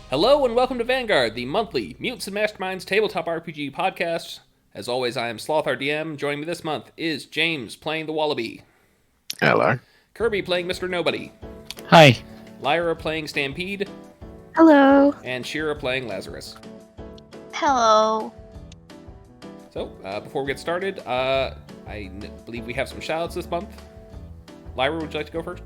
Hello and welcome to Vanguard, the monthly Mutants and Masterminds tabletop RPG podcast. As always, I am Sloth, our DM. Joining me this month is James playing the Wallaby. Hello. Kerby playing Mr. Nobody. Hi. Lyra playing Stampede. Hello. And Shira playing Lazarus. Hello. So, before we get started, I believe we have some shoutouts this month. Lyra, would you like to go first?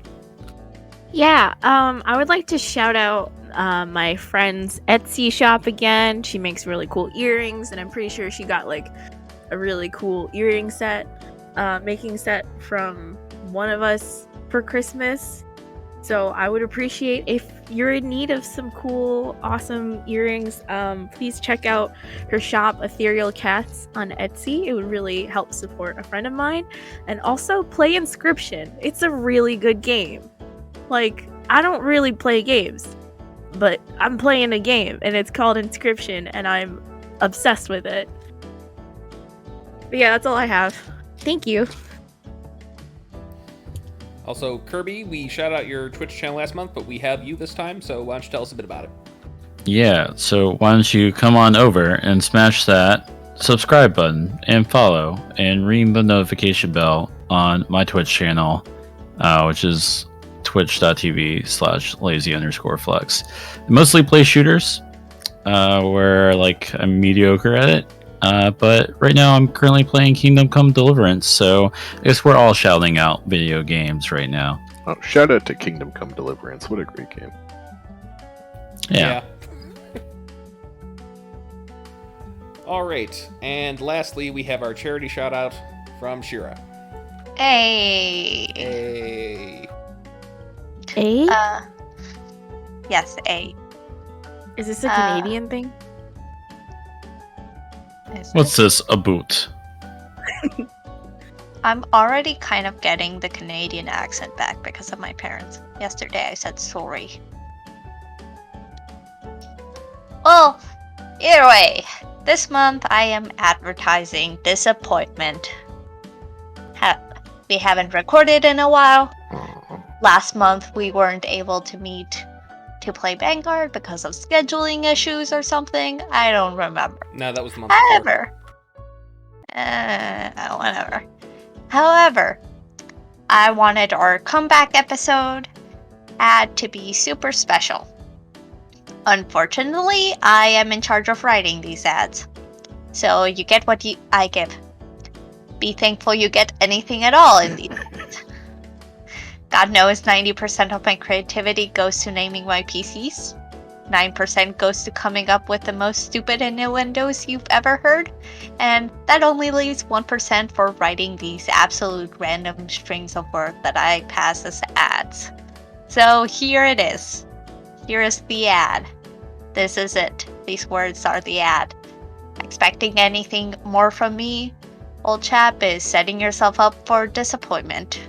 Yeah, I would like to shout out my friend's Etsy shop again. She makes really cool earrings, and I'm pretty sure she got like a really cool earring making set from one of us for Christmas. So I would appreciate if you're in need of some cool, awesome earrings, please check out her shop, Ethereal Cats, on Etsy. It would really help support a friend of mine. And also play Inscription. It's a really good game. Like, I don't really play games, but I'm playing a game, and it's called Inscription, and I'm obsessed with it. But yeah, that's all I have. Thank you. Also, Kerby, we shout out your Twitch channel last month, but we have you this time, so why don't you tell us a bit about it? Yeah, so why don't you come on over and smash that subscribe button and follow and ring the notification bell on my Twitch channel, which is twitch.tv/lazy_flex. I mostly play shooters, where I'm mediocre at it. But right now I'm currently playing Kingdom Come Deliverance, so I guess we're all shouting out video games right now. Oh, shout out to Kingdom Come Deliverance. What a great game. Yeah. Alright, and lastly, we have our charity shout out from Shira. Hey. Hey. A? Yes, A. Is this a Canadian thing? What's this, a boot? I'm already kind of getting the Canadian accent back because of my parents. Yesterday I said sorry. Well, either way, this month I am advertising Disappointment. We haven't recorded in a while. Last month we weren't able to meet to play Vanguard because of scheduling issues or something. I don't remember. No, that was the month However, whatever. However, I wanted our comeback episode ad to be super special. Unfortunately, I am in charge of writing these ads. So you get what I give. Be thankful you get anything at all in these ads. God knows 90% of my creativity goes to naming my PCs. 9% goes to coming up with the most stupid innuendos you've ever heard. And that only leaves 1% for writing these absolute random strings of words that I pass as ads. So here it is. Here is the ad. This is it. These words are the ad. Expecting anything more from me, old chap, is setting yourself up for disappointment.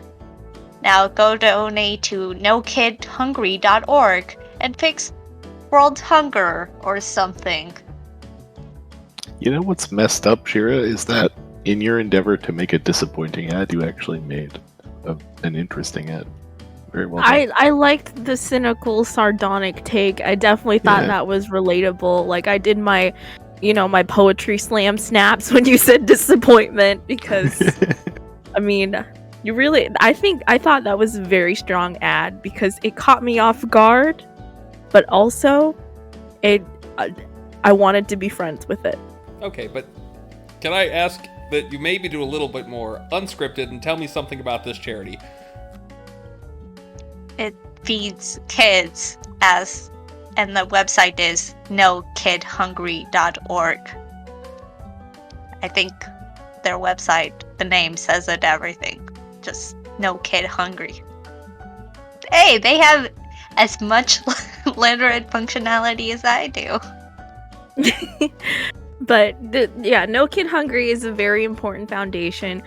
Now go donate to nokidhungry.org and fix world hunger or something. You know what's messed up, Shira, is that in your endeavor to make a disappointing ad, you actually made an interesting ad. Very well done. I liked the cynical, sardonic take. I definitely thought that was relatable. Like, I did my poetry slam snaps when you said disappointment, because I mean, I thought that was a very strong ad because it caught me off guard, but also I wanted to be friends with it. Okay, but can I ask that you maybe do a little bit more unscripted and tell me something about this charity? It feeds kids, and the website is nokidhungry.org. I think their website, the name says it everything. Just No Kid Hungry. Hey, they have as much literate functionality as I do. But No Kid Hungry is a very important foundation.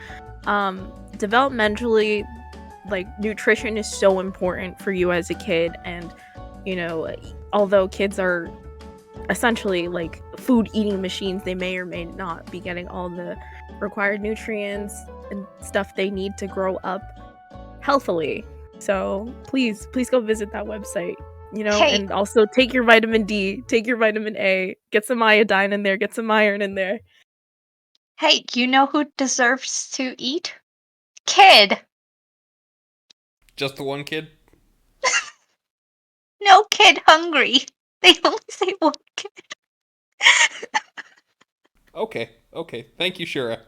Developmentally, nutrition is so important for you as a kid, and although kids are essentially food eating machines, they may or may not be getting all the required nutrients and stuff they need to grow up healthily. So please go visit that website. You know, Hey. and also take your vitamin D, take your vitamin A, get some iodine in there, get some iron in there. Hey, you know who deserves to eat? Kid. Just the one kid? No kid hungry. They only say one kid. Okay. Thank you, Shira.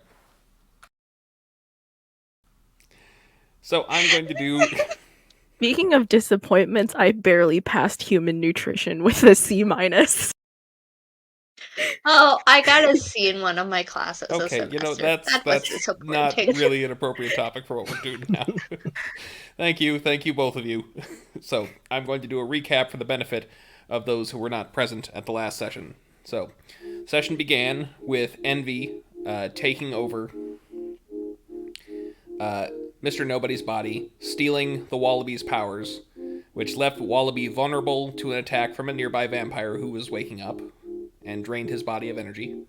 So I'm going to do... Speaking of disappointments, I barely passed human nutrition with a C-. Oh, I got a C in one of my classes this Okay, you know, semester. that's was not disappointing. really an appropriate topic for what we're doing now. Thank you, both of you. So I'm going to do a recap for the benefit of those who were not present at the last session. So, session began with Envy taking over Mr. Nobody's body, stealing the Wallaby's powers, which left Wallaby vulnerable to an attack from a nearby vampire who was waking up, and drained his body of energy.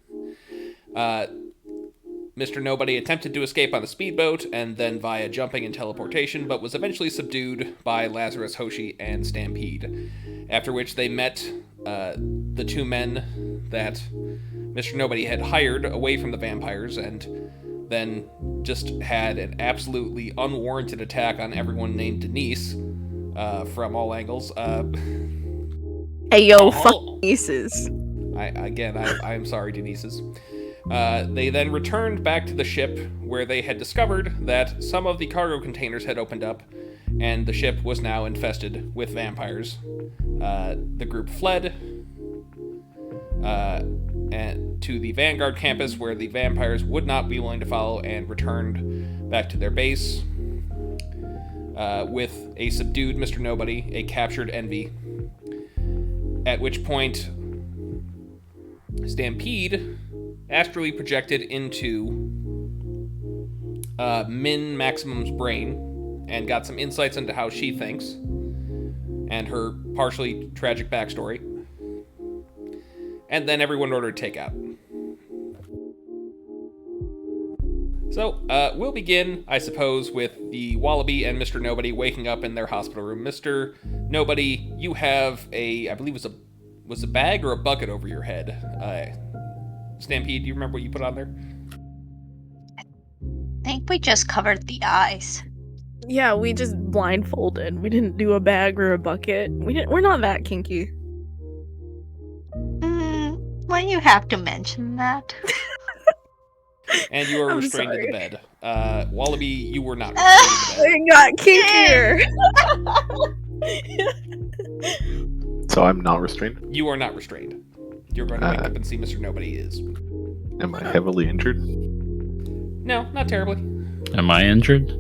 Mr. Nobody attempted to escape on a speedboat, and then via jumping and teleportation, but was eventually subdued by Lazarus, Hoshi, and Stampede, after which they met the two men that Mr. Nobody had hired away from the vampires, and then just had an absolutely unwarranted attack on everyone named Denise from all angles. Hey yo, fuck Denise's. I'm sorry, Denise's. They then returned back to the ship, where they had discovered that some of the cargo containers had opened up, and the ship was now infested with vampires. The group fled and to the Vanguard campus, where the vampires would not be willing to follow, and returned back to their base with a subdued Mr. Nobody, a captured Envy, at which point Stampede astrally projected into Min Maximum's brain and got some insights into how she thinks and her partially tragic backstory. And then everyone ordered takeout. So, we'll begin, I suppose, with the Wallaby and Mr. Nobody waking up in their hospital room. Mr. Nobody, you have I believe it was a bag or a bucket over your head. Stampede, do you remember what you put on there? I think we just covered the eyes. Yeah, we just blindfolded. We didn't do a bag or a bucket. We're not that kinky. Why you have to mention that? And you are I'm restrained sorry. to the bed. Wallaby, you were not restrained to We got kinkier. So I'm not restrained? the bed. You are not restrained. You're going to wake up and see Mr. Nobody is. Am I heavily injured? No, not terribly. Am I injured?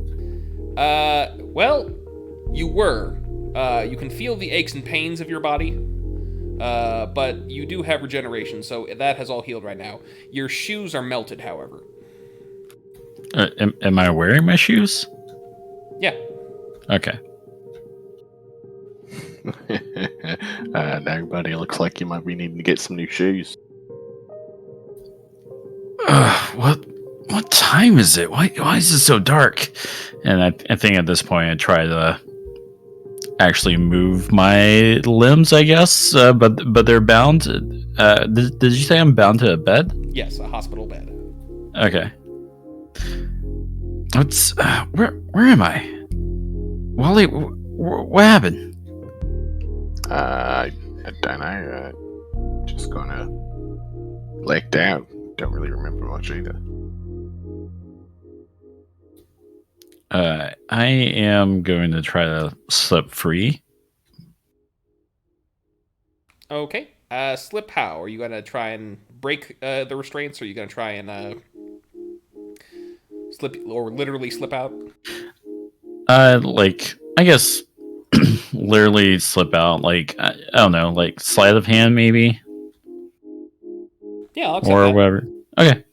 Well, you were. You can feel the aches and pains of your body, but you do have regeneration, so that has all healed right now. Your shoes are melted, however. Am I wearing my shoes? Yeah. Okay. And everybody looks like you might be needing to get some new shoes. What time is it? Why is it so dark? And I think at this point I try to actually move my limbs, I guess, but they're bound. Did you say I'm bound to a bed? Yes, a hospital bed. Okay. What's where am I? Wally, what happened? I don't know. Just gonna lay down. Don't really remember much either. I am going to try to slip free. Okay. Slip how? Are you going to try and break the restraints, or are you going to try and slip, or literally slip out? I guess literally slip out. Like, I don't know, like sleight of hand maybe? Yeah, I'll accept Or that. whatever. Okay.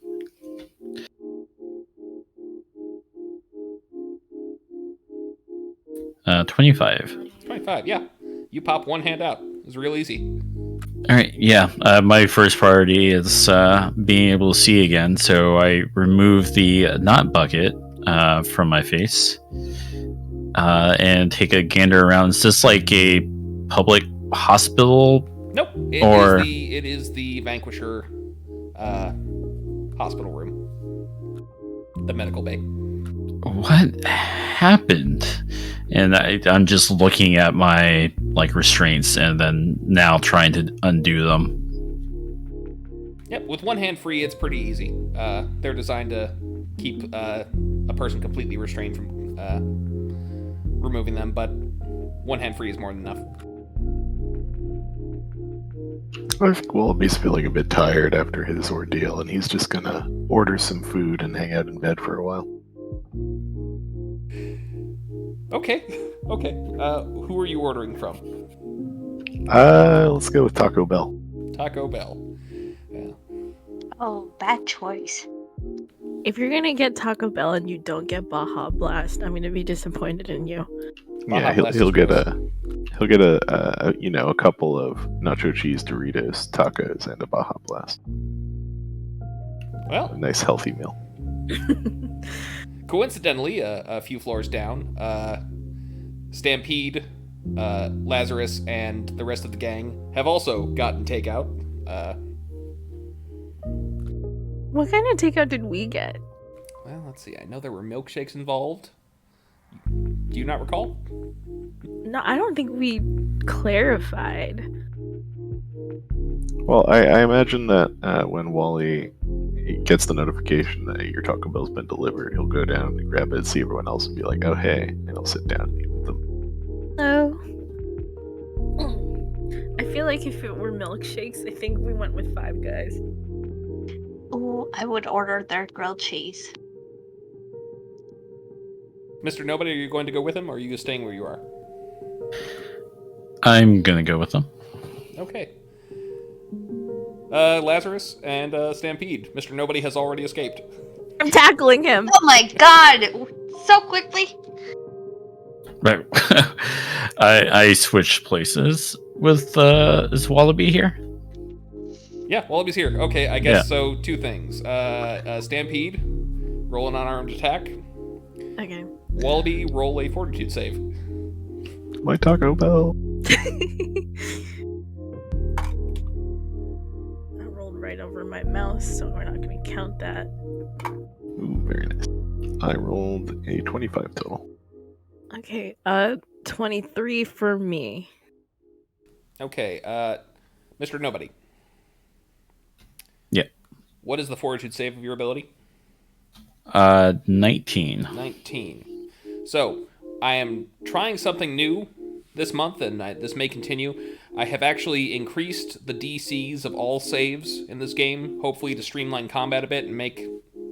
Uh, 25. 25, yeah. You pop one hand out. It's real easy. All right, yeah. My first priority is being able to see again, so I remove the not bucket from my face and take a gander around. It's just like a public hospital? Nope. Or- It is the Vanquisher hospital room. The medical bay. What happened? And I'm just looking at my restraints and then now trying to undo them. Yep, with one hand free, it's pretty easy. They're designed to keep a person completely restrained from removing them, but one hand free is more than enough. I think Wallaby's feeling a bit tired after his ordeal, and he's just gonna order some food and hang out in bed for a while. Okay. Who are you ordering from? Let's go with Taco Bell. Taco Bell. Yeah. Oh, bad choice. If you're gonna get Taco Bell and you don't get Baja Blast, I'm gonna be disappointed in you. Yeah, Blast he'll is get gross. a couple of nacho cheese Doritos tacos and a Baja Blast. A Well, nice healthy meal. coincidentally, a few floors down, Stampede, Lazarus, and the rest of the gang have also gotten takeout. What kind of takeout did we get? Well, let's see. I know there were milkshakes involved. Do you not recall? No, I don't think we clarified. Well, I imagine that when Wally gets the notification that your Taco Bell's been delivered, he'll go down and grab it, see everyone else, and be like, "Oh hey," and he'll sit down and eat with them. No. I feel like if it were milkshakes, I think we went with Five Guys. Ooh, I would order their grilled cheese. Mr. Nobody, are you going to go with him, or are you staying where you are? I'm gonna go with them. Okay. Lazarus and Stampede. Mr. Nobody has already escaped. I'm tackling him. Oh my god! So quickly! Right. I switched places with is Wallaby here? Yeah, Wallaby's here. Okay, I guess Yeah. so. Two things. Stampede, roll an unarmed attack. Okay. Wallaby, roll a fortitude save. My Taco Bell. I rolled right over my mouse, so we're not going to count that. Ooh, very nice. I rolled a 25 total. Okay, 23 for me. Okay, Mr. Nobody. Yeah. What is the fortitude save of your ability? 19. 19. So, I am trying something new this month, and this may continue. I have actually increased the DCs of all saves in this game, hopefully to streamline combat a bit and make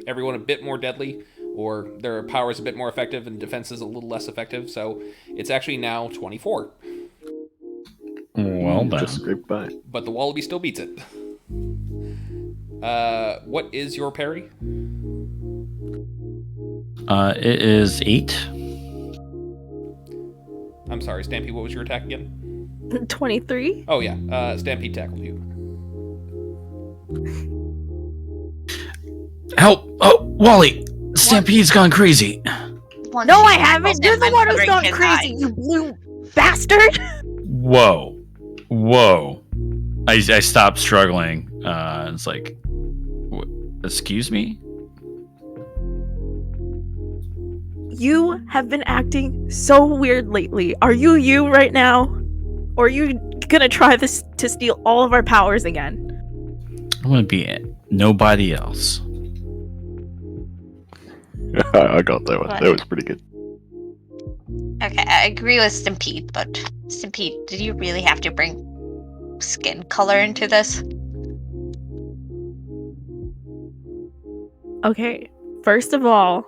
everyone a bit more deadly, or their powers a bit more effective and defenses a little less effective. So, it's actually now 24. Well done. Just scraped by. But the Wallaby still beats it. What is your parry? It is 8. I'm sorry, Stampede, what was your attack again? 23? Oh, yeah. Stampede tackled you. Help! Oh, Wally! Stampede's gone crazy. Once No, you I haven't! You're the one who's break gone his crazy, eye. you blue bastard! Whoa. I stopped struggling. It's like, excuse me? You have been acting so weird lately. Are you right now? Or are you gonna try this to steal all of our powers again? I'm gonna be nobody else. I got that one. That was pretty good. Okay, I agree with Stampede, but Stampede, did you really have to bring skin color into this? Okay, first of all,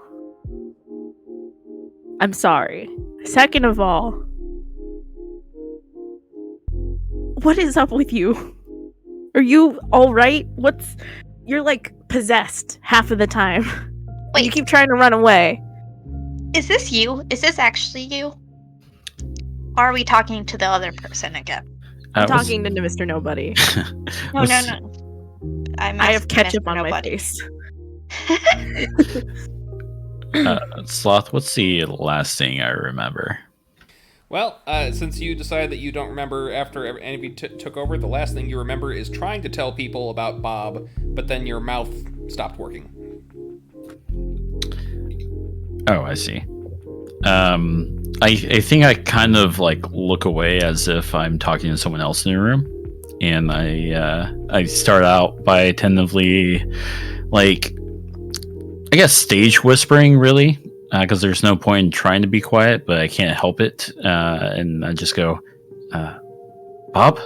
I'm sorry. Second of all, what is up with you? Are you alright? You're like possessed half of the time. Wait. You keep trying to run away. Is this you? Is this actually you? Or are we talking to the other person again? I'm talking to Mr. Nobody. No, Was- no. I have ketchup Mr. on my Nobody. face. Sloth, what's the last thing I remember? Well, since you decided that you don't remember after any of you took over, the last thing you remember is trying to tell people about Bob, but then your mouth stopped working. Oh, I see. I think I kind of like look away as if I'm talking to someone else in the room, and I start out by tentatively, like, I guess stage whispering, really, because there's no point in trying to be quiet, but I can't help it, and I just go, Bob?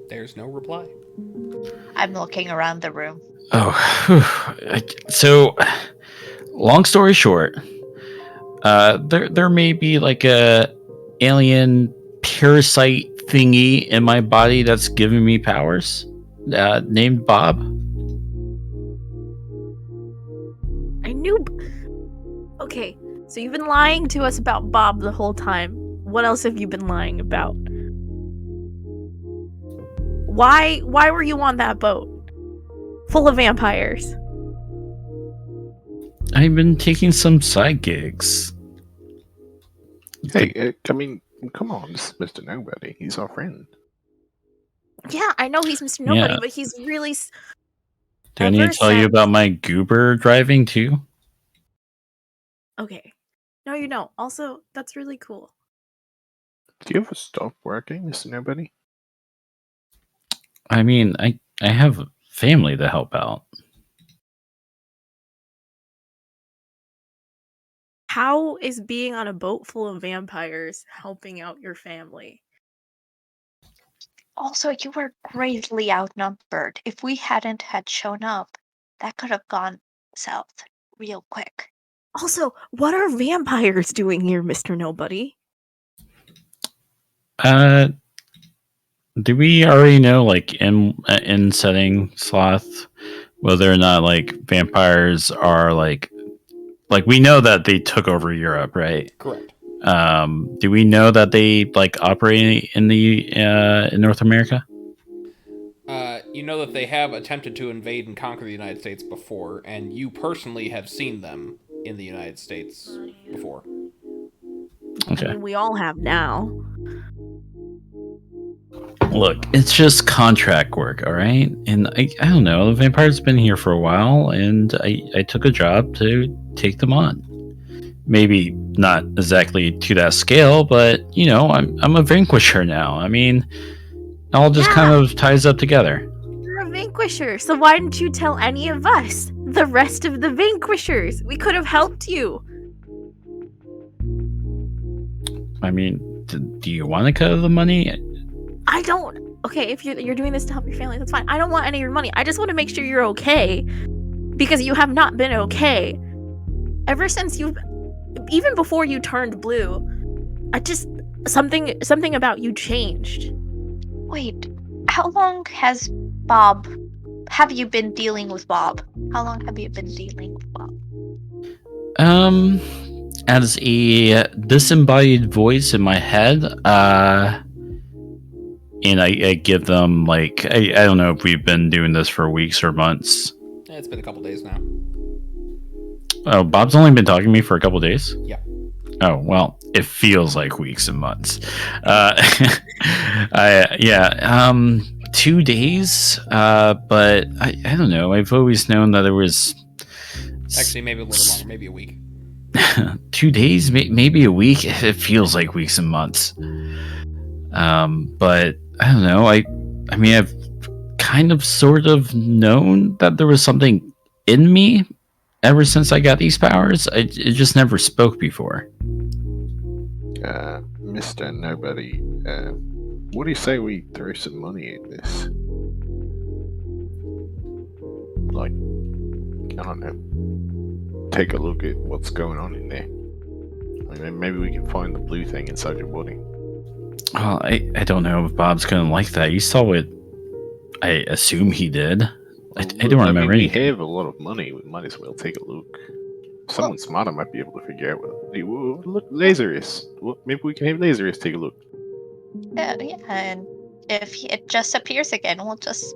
There's no reply. I'm looking around the room. Oh, so long story short, there may be like a alien parasite thingy in my body that's giving me powers, named Bob. I knew. Okay, so you've been lying to us about Bob the whole time. What else have you been lying about? Why were you on that boat? Full of vampires. I've been taking some side gigs. Hey, I mean, come on, this is Mr. Nobody. He's our friend. Yeah, I know he's Mr. Nobody, Yeah. but he's really... Do I need to tell you about my goober driving too? Okay. No, you don't. Also, that's really cool. Do you ever stop working, Mr. Nobody? I mean, I have family to help out. How is being on a boat full of vampires helping out your family? Also, you were greatly outnumbered. If we hadn't had shown up, that could have gone south real quick. Also, what are vampires doing here, Mr. Nobody? Do we already know, like, in setting Sloth, whether or not like vampires are like we know that they took over Europe, right? Correct. Do we know that they like operate in the in North America? You know that they have attempted to invade and conquer the United States before, and you personally have seen them in the United States before. Okay. I mean, we all have now. Look, it's just contract work, all right? And I don't know, the vampire's been here for a while, and I took a job to take them on. Maybe not exactly to that scale, but, you know, I'm a Vanquisher now. I mean, it all just kind of ties up together. You're a Vanquisher, so why didn't you tell any of us? The rest of the Vanquishers. We could have helped you. I mean, do you want to cut the money? I don't. Okay, if you're doing this to help your family, that's fine. I don't want any of your money. I just want to make sure you're okay, because you have not been okay. Ever since even before you turned blue, something about you changed. Wait, how long have you been dealing with Bob? How long have you been dealing with Bob? As a disembodied voice in my head, and I give them, like, I don't know if we've been doing this for weeks or months. It's been a couple days now. Oh, Bob's only been talking to me for a couple days? Yeah. Oh, well, it feels like weeks and months. 2 days, but I don't know. I've always known that there was... Actually, maybe a little longer, maybe a week. 2 days, maybe a week. It feels like weeks and months. But I don't know. I mean, I've kind of sort of known that there was something in me ever since I got these powers. It just never spoke before. Mr. Nobody, what do you say we throw some money at this? Like, I don't know. Take a look at what's going on in there. I mean, maybe we can find the blue thing inside your body. Well, I don't know if Bob's gonna like that. You saw what I assume he did. I don't remember We anything. have a lot of money. We might as well take a look. Someone smarter might be able to figure out what. Hey, look, Lazarus. Well, maybe we can have Lazarus take a look. Yeah, and if it just appears again, we'll just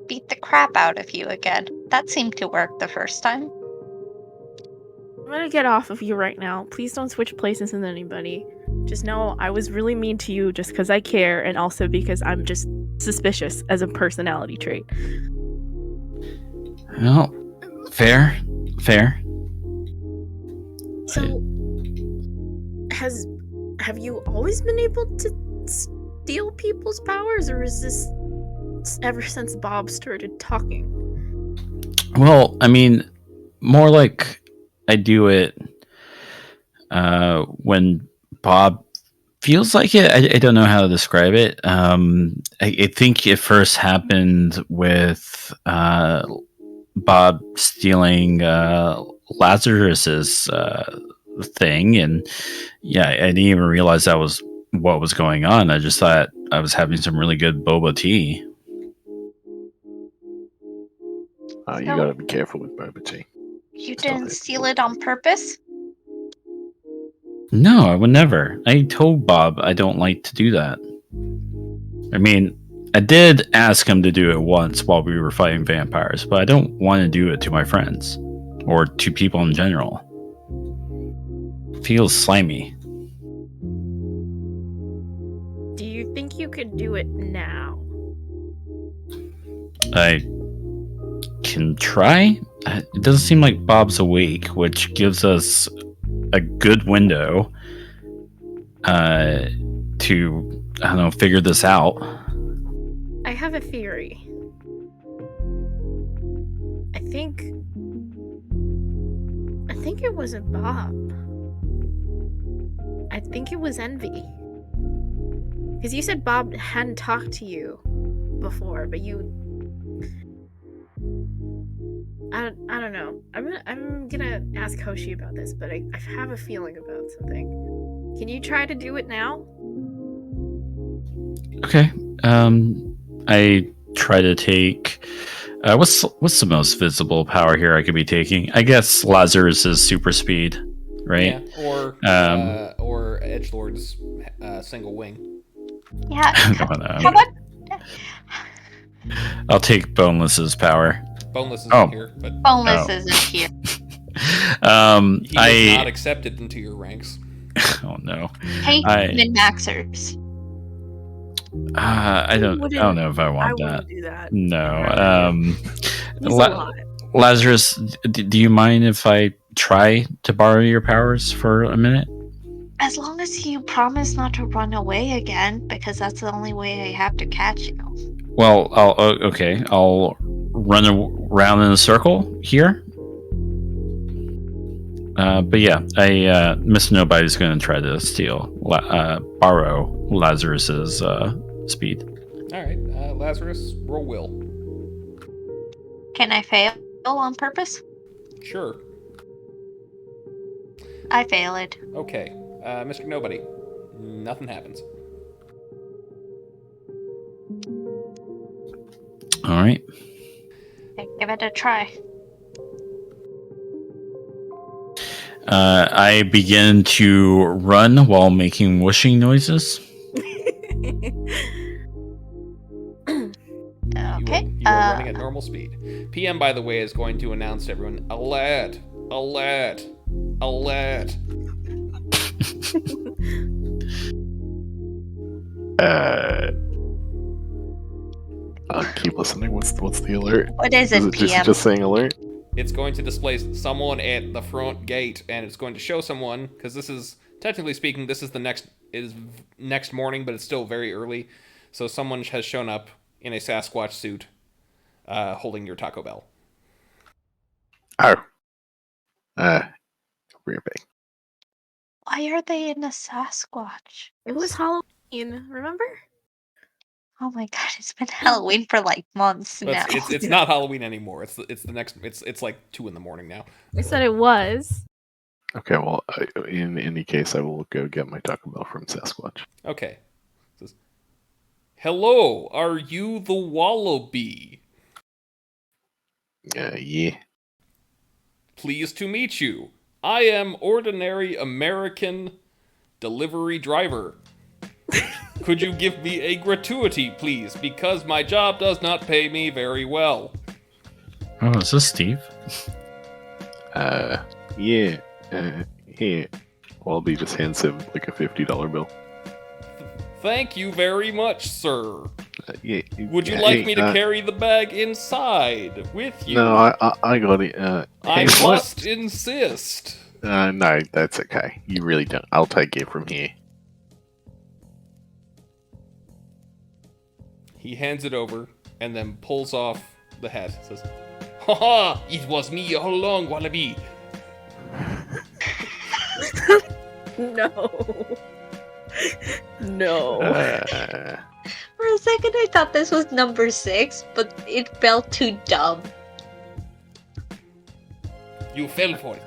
beat the crap out of you again. That seemed to work the first time. gonna get off of you right now. Please don't switch places with anybody. Just know I was really mean to you just because I care, and also because I'm just suspicious as a personality trait. Well, fair. So, have you always been able to steal people's powers, or is this ever since Bob started talking? Well, I mean, more like I do it when Bob feels like it. I don't know how to describe it. I think it first happened with Bob stealing Lazarus's thing, and yeah, I didn't even realize that was what was going on. I just thought I was having some really good boba tea. You gotta be careful with boba tea. You didn't steal it on purpose? No, I would never. I told Bob I don't like to do that. I mean, I did ask him to do it once while we were fighting vampires, but I don't want to do it to my friends or to people in general. Feels slimy. Do you think you could do it now? I can try. It doesn't seem like Bob's awake, which gives us a good window to, I don't know, figure this out. I have a theory. I think it wasn't Bob. I think it was Envy. Because you said Bob hadn't talked to you before, but you... I don't know. I'm gonna ask Hoshi about this, but I have a feeling about something. Can you try to do it now? Okay. I try to take. What's the most visible power here I could be taking? I guess Lazarus's super speed, right? Yeah, or Edgelord's single wing. Yeah. No. How about... I'll take Boneless's power. Boneless isn't here, but Boneless isn't here. he is not accepted into your ranks. Oh no. Hey, min-maxers. I don't know if I want I that. wouldn't do that. No. He's a lot. Lazarus, do you mind if I try to borrow your powers for a minute? As long as you promise not to run away again, because that's the only way I have to catch you. Well, I'll run around in a circle here. But yeah, Mr. Nobody's going to try to borrow Lazarus's speed. All right, Lazarus, roll will. Can I fail on purpose? Sure. I fail it. Okay, Mr. Nobody, nothing happens. All right. Okay, give it a try. I begin to run while making whooshing noises. Okay. You are running at normal speed. PM, by the way, is going to announce to everyone, alert, alert, alert. I'll keep listening. What's the alert? What is it, PM? Just saying alert? It's going to display someone at the front gate, and it's going to show someone, because this is, technically speaking, this is next morning, but it's still very early. So someone has shown up in a Sasquatch suit, holding your Taco Bell. Oh. Rear bang. Why are they in a Sasquatch? It was Halloween, remember? Oh my god, it's been Halloween for like months But now. it's not Halloween anymore. It's the next. It's like 2 a.m. now. I said it was. Okay, well, in any case, I will go get my Taco Bell from Sasquatch. Okay. It says, hello, are you the Wallaby? Yeah. Pleased to meet you. I am ordinary American delivery driver. Could you give me a gratuity, please? Because my job does not pay me very well. Oh, is this Steve? Yeah. Here. Wallaby just hands him like a $50 bill. Thank you very much, sir. Yeah, Would you like me to carry the bag inside with you? No, I got it. I hey, must insist. No, that's okay. You really don't. I'll take it from here. He hands it over and then pulls off the hat. Says, "Ha ha! It was me all along, Wallaby." No. No. For a second, I thought this was number 6, but it felt too dumb. You fell for it.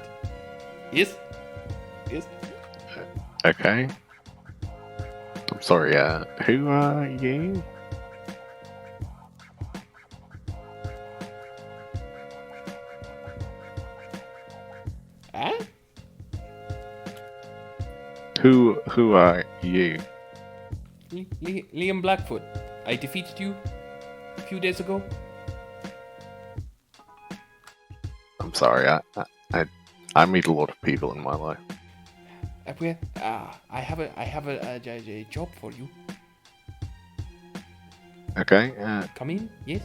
Yes? Yes? Okay. I'm sorry, who are you? Huh? Who are you? Liam Blackfoot. I defeated you a few days ago. I'm sorry, I meet a lot of people in my life. I have a job for you. Okay, Come in, yes?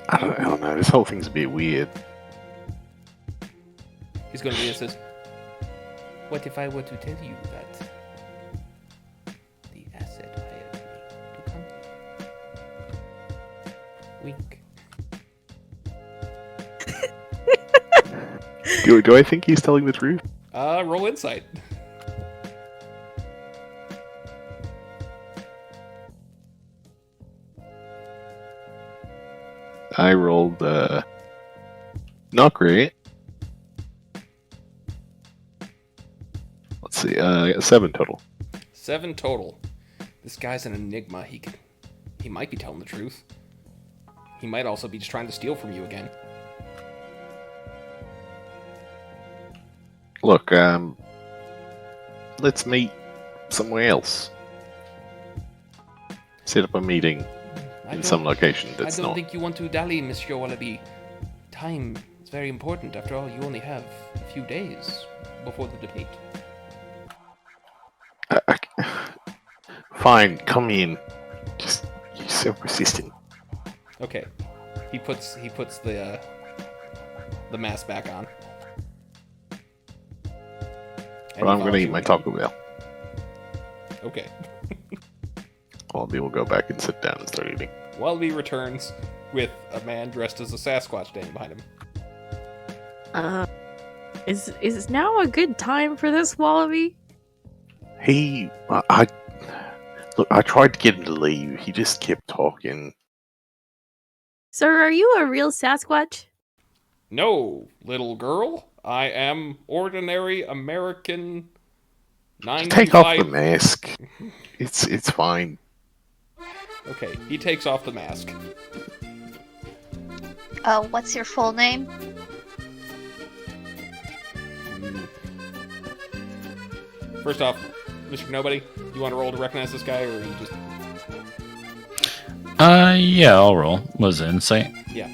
I don't know, this whole thing's a bit weird. He's gonna be and says, "What if I were to tell you that the asset hired me to come here?" Wink. Do I think he's telling the truth? Roll insight. I rolled, not great. Let's see, I got 7 total. 7 total. This guy's an enigma. He might be telling the truth. He might also be just trying to steal from you again. Look, let's meet somewhere else. Set up a meeting in some location I that's don't not. think you want to dally, Monsieur Wallaby. Time is very important. After all, you only have a few days before the debate. Fine, come in. Just, you're so persistent. Okay. He puts the mask back on. But I'm gonna eat my Taco Bell. Okay. Wallaby will go back and sit down and start eating. Wallaby returns with a man dressed as a Sasquatch standing behind him. Is now a good time for this, Wallaby? I tried to get him to leave. He just kept talking. Sir, are you a real Sasquatch? No, little girl. I am ordinary American 9 Take off the mask. It's fine. Okay, he takes off the mask. What's your full name? First off, Mr. Nobody, do you want to roll to recognize this guy, or you just... Yeah, I'll roll. Was it insight? Yeah,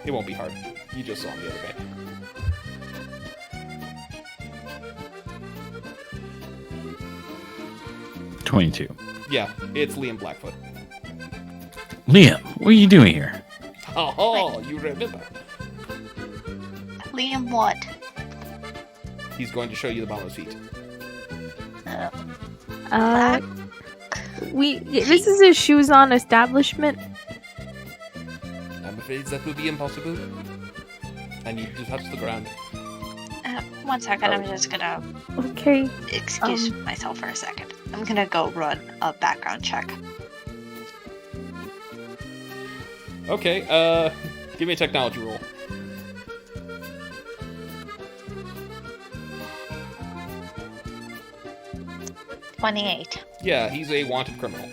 it won't be hard. You just saw him the other day. $22. Yeah, it's Liam Blackfoot. Liam, what are you doing here? Oh, you remember. Liam what? He's going to show you the bottom of his feet. This is a shoes on establishment. I'm afraid that will be impossible. I need to touch the ground. 1 second, I'm just gonna Okay. excuse myself for a second. I'm gonna go run a background check. Okay, give me a technology roll. $28. Yeah, he's a wanted criminal.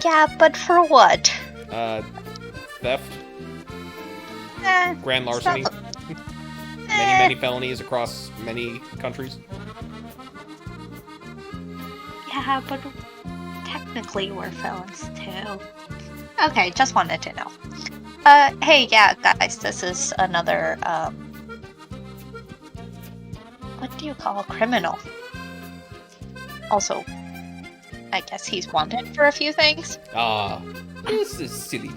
Yeah, but for what? Theft, grand it's larceny, not- many felonies across many countries. Yeah, but technically we're felons too. Okay, just wanted to know. Hey, yeah, guys, this is another, what do you call a criminal? Also, I guess he's wanted for a few things. Ah, this is silly.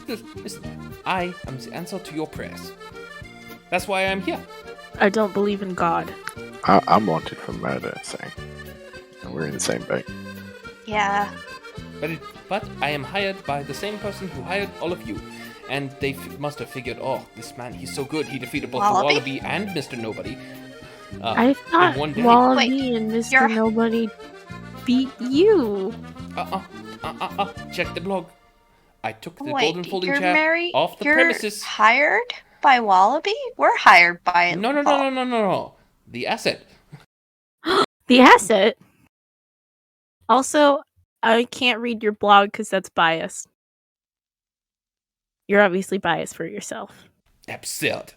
Listen, I am the answer to your prayers. That's why I'm here. I don't believe in God. I'm wanted for murder, so and we're in the same boat. Yeah. But I am hired by the same person who hired all of you. And they must have figured, oh, this man, he's so good. He defeated both the Wallaby? Wallaby and Mr. Nobody. I thought in one day. Wallaby and Mr. you're- Nobody beat you. Check the blog. I took the Wait, golden folding you're chair off the you're premises. hired by Wallaby? We're hired by No. The asset. The asset. Also, I can't read your blog because that's biased. You're obviously biased for yourself. Absurd.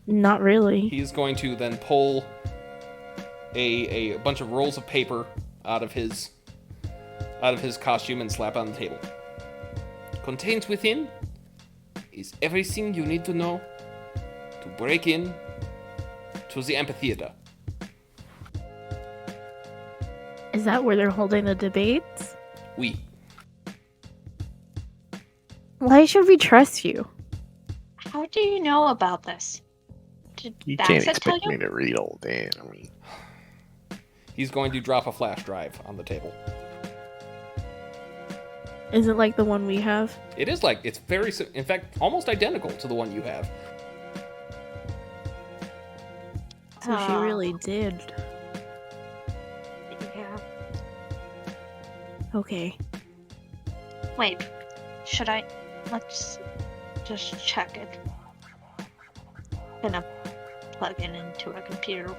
Not really. He's going to then pull a bunch of rolls of paper out of his costume and slap on the table. Contained within is everything you need to know to break in to the amphitheater. Is that where they're holding the debates? We. Why should we trust you? How do you know about this? Did You can't Daxa tell expect you? me to read all day. I mean, He's going to drop a flash drive on the table. Is it like the one we have? It is like, it's very, in fact, almost identical to the one you have. So she Oh. really did. Yeah. Okay. Wait, should I? Let's just check it. Gonna plug it into a computer,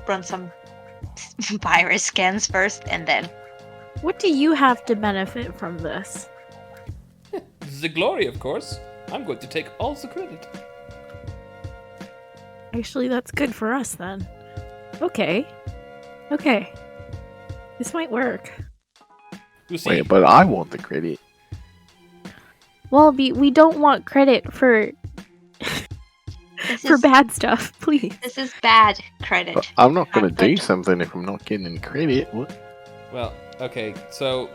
run some virus scans first, and then. What do you have to benefit from this? The glory, of course. I'm going to take all the credit. Actually, that's good for us then. Okay. Okay. This might work. You see, wait, but I want the credit. Wallaby, we don't want credit for This for is, bad stuff, please. this is bad credit. But I'm not gonna Not do good. something if I'm not getting any credit. What? well, okay, so,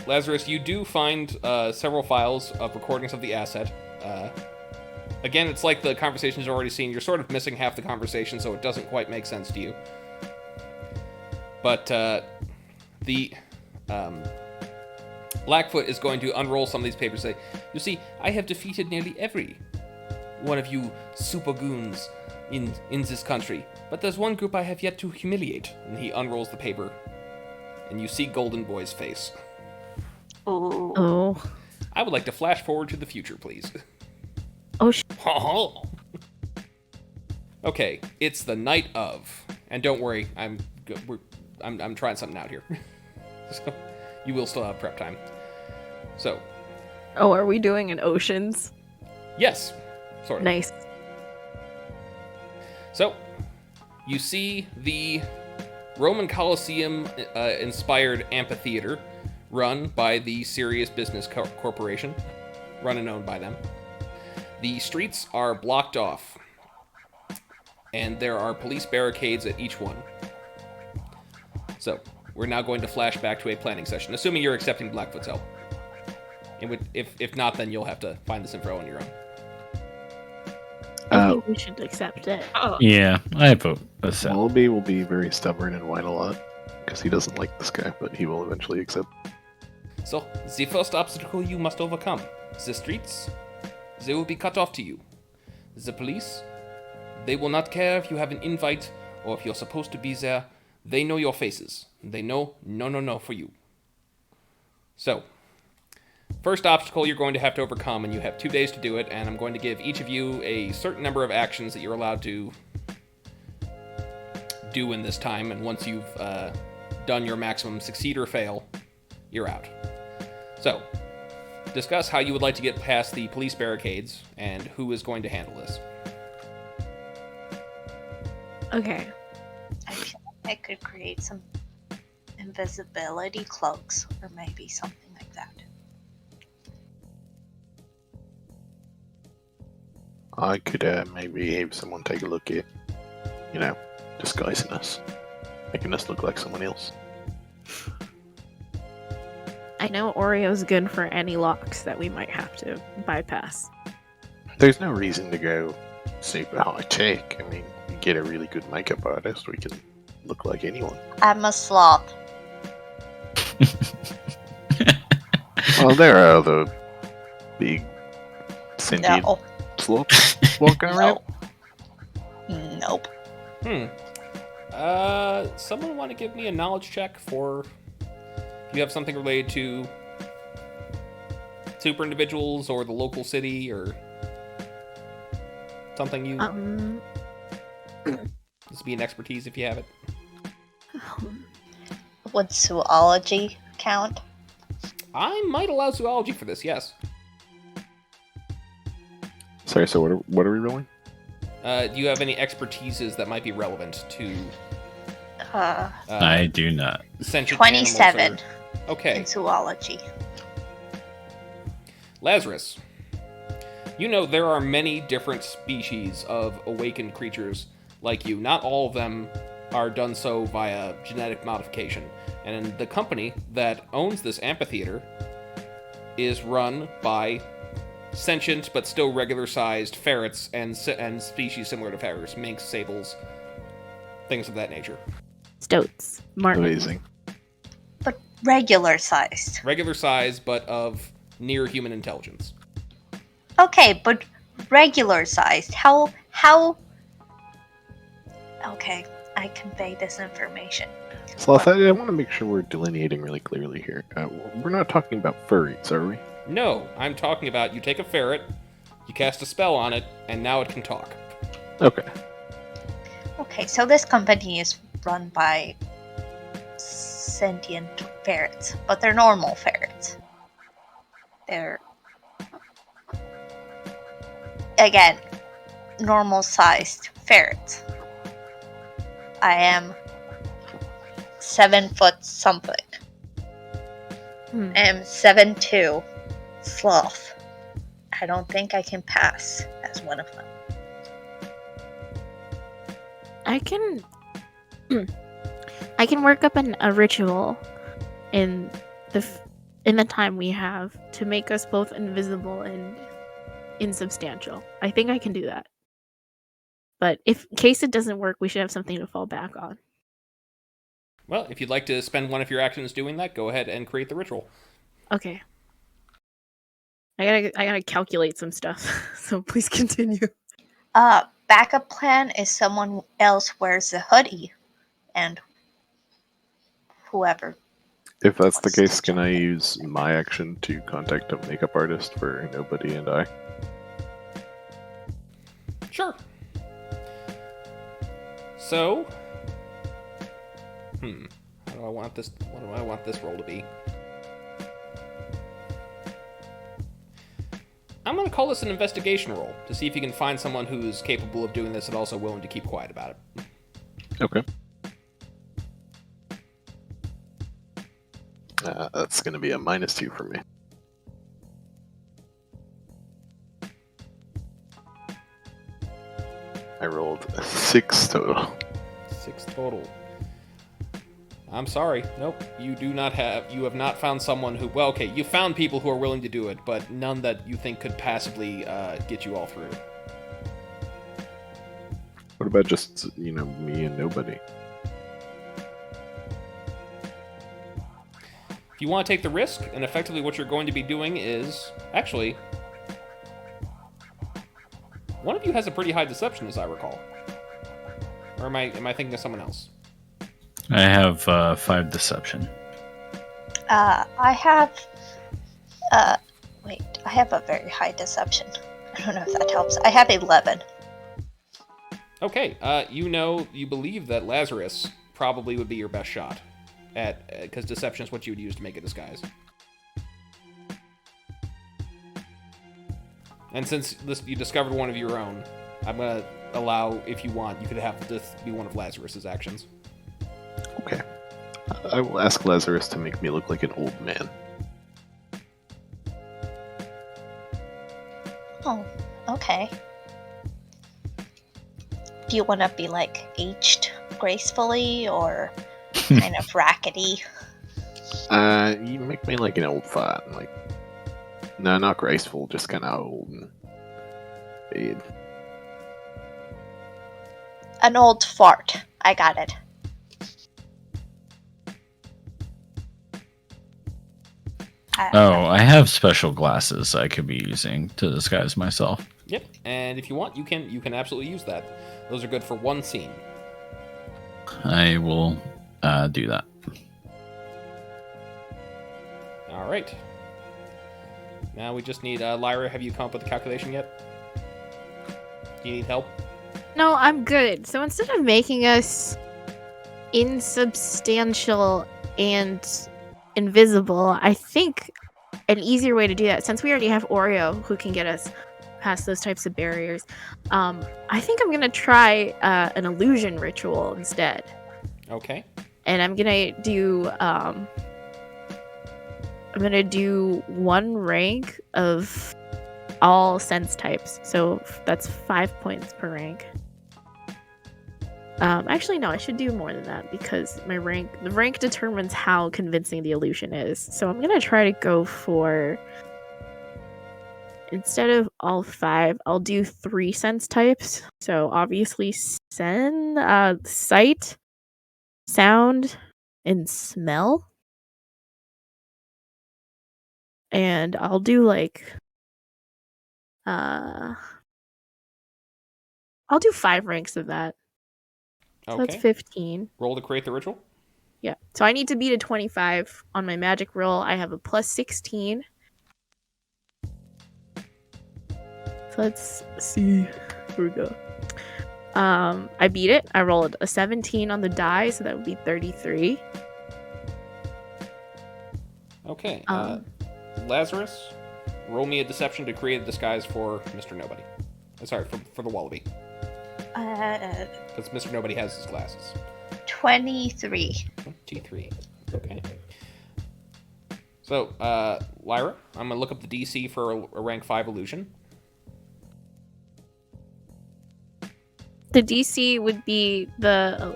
Lazarus, you do find several files of recordings of the asset. Again, it's like the conversations you've already seen. You're sort of missing half the conversation, so it doesn't quite make sense to you. But Blackfoot is going to unroll some of these papers and say, you see, I have defeated nearly every one of you super goons in this country. But there's one group I have yet to humiliate. And he unrolls the paper, and you see Golden Boy's face. Ooh. Oh. I would like to flash forward to the future, please. Oh, Okay, it's the night of, and don't worry, I'm trying something out here. So, you will still have prep time. So, Oh, are we doing an Oceans? yes, sort of. Nice. So, you see the Roman Colosseum inspired amphitheater run by the Serious Business Corporation, run and owned by them. The streets are blocked off, and there are police barricades at each one. So, we're now going to flash back to a planning session, assuming you're accepting Blackfoot's help. If not, then you'll have to find this info on your own. I think we should accept it. Oh. Yeah, I vote. That's Wallaby will be very stubborn and whine a lot because he doesn't like this guy, but he will eventually accept. So, the first obstacle you must overcome. The streets, they will be cut off to you. The police, they will not care if you have an invite or if you're supposed to be there. They know your faces. They know no for you. So, first obstacle you're going to have to overcome, and you have 2 days to do it, and I'm going to give each of you a certain number of actions that you're allowed to do in this time, and once you've done your maximum succeed or fail, you're out. So, discuss how you would like to get past the police barricades, and who is going to handle this. Okay. I feel like I could create some invisibility cloaks, or maybe something like that. I could maybe have someone take a look at, disguising us, making us look like someone else. I know Oreo's good for any locks that we might have to bypass. There's no reason to go super high tech. I mean, you get a really good makeup artist, we can look like anyone. I'm a sloth. Well, there are other big sentient No. sloths walking around. Nope. Someone want to give me a knowledge check for... You have something related to super individuals or the local city or something you... This would be an expertise if you have it. Would zoology count? I might allow zoology for this, yes. Sorry, so what are we rolling? Do you have any expertises that might be relevant to... I do not. Sentient 27 animals or... Okay. in zoology. Lazarus. You know there are many different species of awakened creatures like you. Not all of them are done so via genetic modification. And the company that owns this amphitheater is run by sentient but still regular-sized ferrets and species similar to ferrets, minks, sables, things of that nature. Stoats. Martin. Amazing. But regular sized. Regular size, but of near human intelligence. Okay, but regular sized. How... Okay, I convey this information. Sloth, I want to make sure we're delineating really clearly here. We're not talking about furries, are we? No, I'm talking about you take a ferret, you cast a spell on it, and now it can talk. Okay. Okay, so this company is run by sentient ferrets, but they're normal ferrets. They're, again, normal-sized ferrets. I am 7 foot something. I am 7'2", sloth. I don't think I can pass as one of them. I can work up a ritual in the time we have to make us both invisible and insubstantial. I think I can do that. But in case it doesn't work, we should have something to fall back on. Well, if you'd like to spend one of your actions doing that, go ahead and create the ritual. Okay. I gotta calculate some stuff, so please continue. Backup plan is someone else wears a hoodie, and whoever. If that's the case, can I use my action to contact a makeup artist for Nobody and I? Sure. So, what do I want this roll to be? I'm going to call this an investigation roll to see if you can find someone who's capable of doing this and also willing to keep quiet about it. Okay. That's going to be a -2 for me. I rolled a 6 total. 6 total. I'm sorry. Nope. You have not found someone who, well, okay, you found people who are willing to do it, but none that you think could passably get you all through. What about just, me and Nobody? If you want to take the risk, and effectively what you're going to be doing is, actually, one of you has a pretty high deception, as I recall. Or am I thinking of someone else? I have 5 deception. I have. Wait, I have a very high deception. I don't know if that helps. I have 11. Okay, you believe that Lazarus probably would be your best shot at, because deception is what you would use to make a disguise. And since you discovered one of your own, I'm gonna allow, if you want, you could have this be one of Lazarus's actions. Okay. I will ask Lazarus to make me look like an old man. Oh, okay. Do you want to be like aged gracefully or kind of rackety? You make me like an old fart. Like, no, not graceful, just kind of old and fade. An old fart. I got it. Oh, I have special glasses I could be using to disguise myself. Yep. And if you want, you can absolutely use that. Those are good for one scene. I will do that. All right. Now we just need Lyra. Have you come up with the calculation yet? Do you need help? No, I'm good. So instead of making us insubstantial and invisible, I think an easier way to do that, since we already have Oreo who can get us past those types of barriers, I think I'm gonna try an illusion ritual instead. Okay. And I'm gonna do one rank of all sense types, so that's 5 points per rank. Actually, no, I should do more than that because the rank determines how convincing the illusion is. So I'm gonna try to go for, instead of all 5, I'll do 3 sense types. So obviously, sight, sound, and smell. And I'll do I'll do 5 ranks of that. So Okay. that's 15. Roll to create the ritual. Yeah. So I need to beat a 25 on my magic roll. I have a plus 16. So let's see. Here we go. I beat it. I rolled a 17 on the die, so that would be 33. Okay. Lazarus, roll me a deception to create a disguise for Mr. Nobody. Sorry, for the Wallaby. Because Mr. Nobody has his glasses. 23. 23. Okay. So, Lyra, I'm gonna look up the DC for a rank 5 illusion. The DC would be the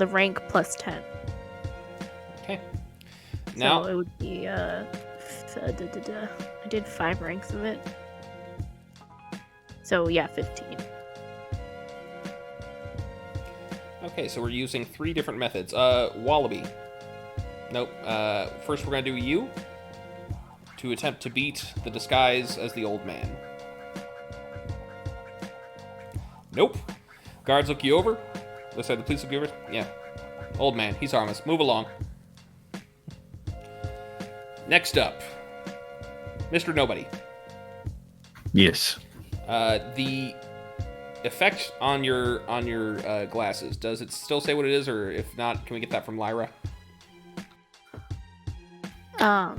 rank plus 10. Okay. Now So it would be I did 5 ranks of it. So yeah, 15. Okay, so we're using 3 different methods. Wallaby. Nope. First we're gonna do you to attempt to beat the disguise as the old man. Nope. Guards look you over. Let's say the police look you over. Yeah. Old man, he's harmless. Move along. Next up, Mr. Nobody. Yes. The effect on your glasses, does it still say what it is, or if not, can we get that from Lyra? I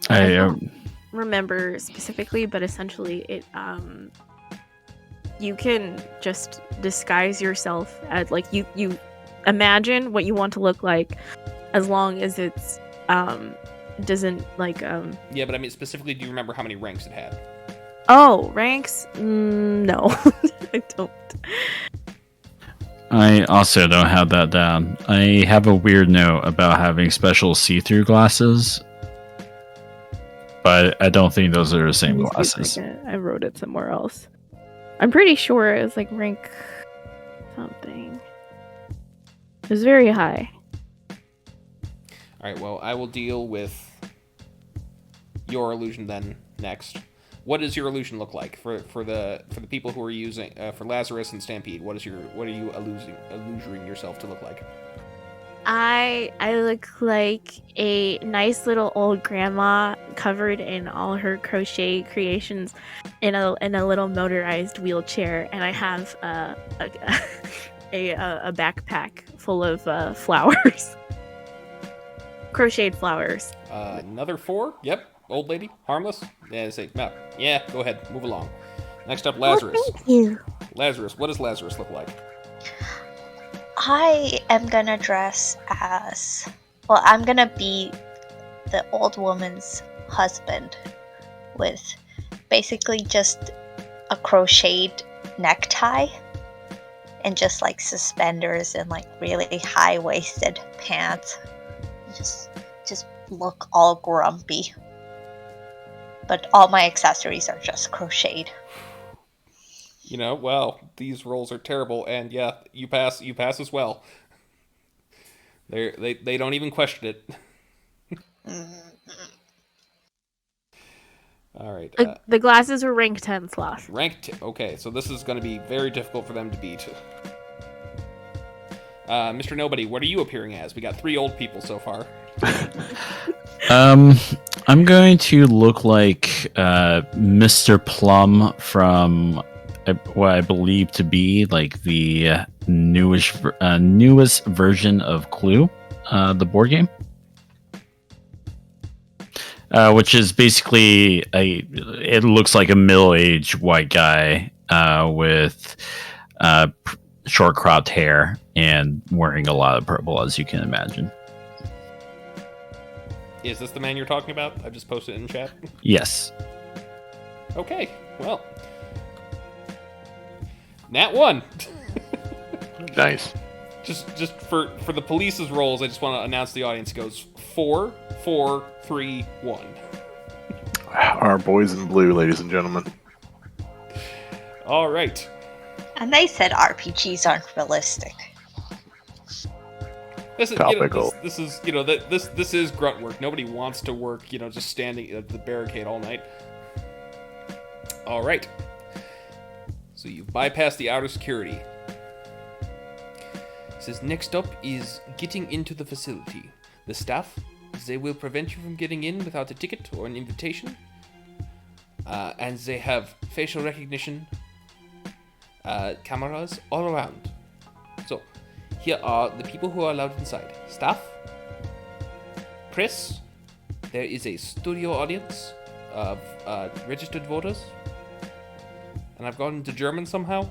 don't remember specifically, but essentially it you can just disguise yourself as, like, you imagine what you want to look like, as long as it's doesn't like Yeah, but I mean specifically, do you remember how many ranks it had? Oh, ranks? No. I don't. I also don't have that down. I have a weird note about having special see-through glasses, but I don't think those are the same Give me a glasses. second. I wrote it somewhere else. I'm pretty sure it was like rank something. It was very high. All right, well, I will deal with your illusion then next. What does your illusion look like for the people who are using for Lazarus and Stampede? What are you illusioning yourself to look like? I look like a nice little old grandma covered in all her crochet creations in a little motorized wheelchair, and I have a backpack full of flowers. Crocheted flowers. Another 4? Yep. Old lady, harmless. Yeah, say no. Yeah, go ahead, move along. Next up, Lazarus. Oh, thank you. Lazarus, what does Lazarus look like? I am gonna dress as... Well, I'm gonna be the old woman's husband with basically just a crocheted necktie and just like suspenders and like really high-waisted pants. Just look all grumpy. But all my accessories are just crocheted. Well, these rolls are terrible, and yeah, you pass as well. They don't even question it. All right. The glasses were rank 10 Sloth. Okay, so this is going to be very difficult for them to beat. Mr. Nobody, what are you appearing as? We got 3 old people so far. I'm going to look like Mr. Plum from what I believe to be like the newest version of Clue, the board game. Which is basically it looks like a middle-aged white guy with short cropped hair and wearing a lot of purple, as you can imagine. Is this the man you're talking about? I've just posted it in chat. Yes. Okay, well. Nat 1. Nice. Just for the police's rolls, I just want to announce the audience goes 4, 4, 3, 1. Our boys in blue, ladies and gentlemen. All right. And they said RPGs aren't realistic. This is Topical. This is this is grunt work. Nobody wants to work, just standing at the barricade all night. All right. So you bypass the outer security. It says next up is getting into the facility. The staff, they will prevent you from getting in without a ticket or an invitation. And they have facial recognition cameras all around. So here are the people who are allowed inside. Staff, press, there is a studio audience of registered voters. And I've gone into German somehow.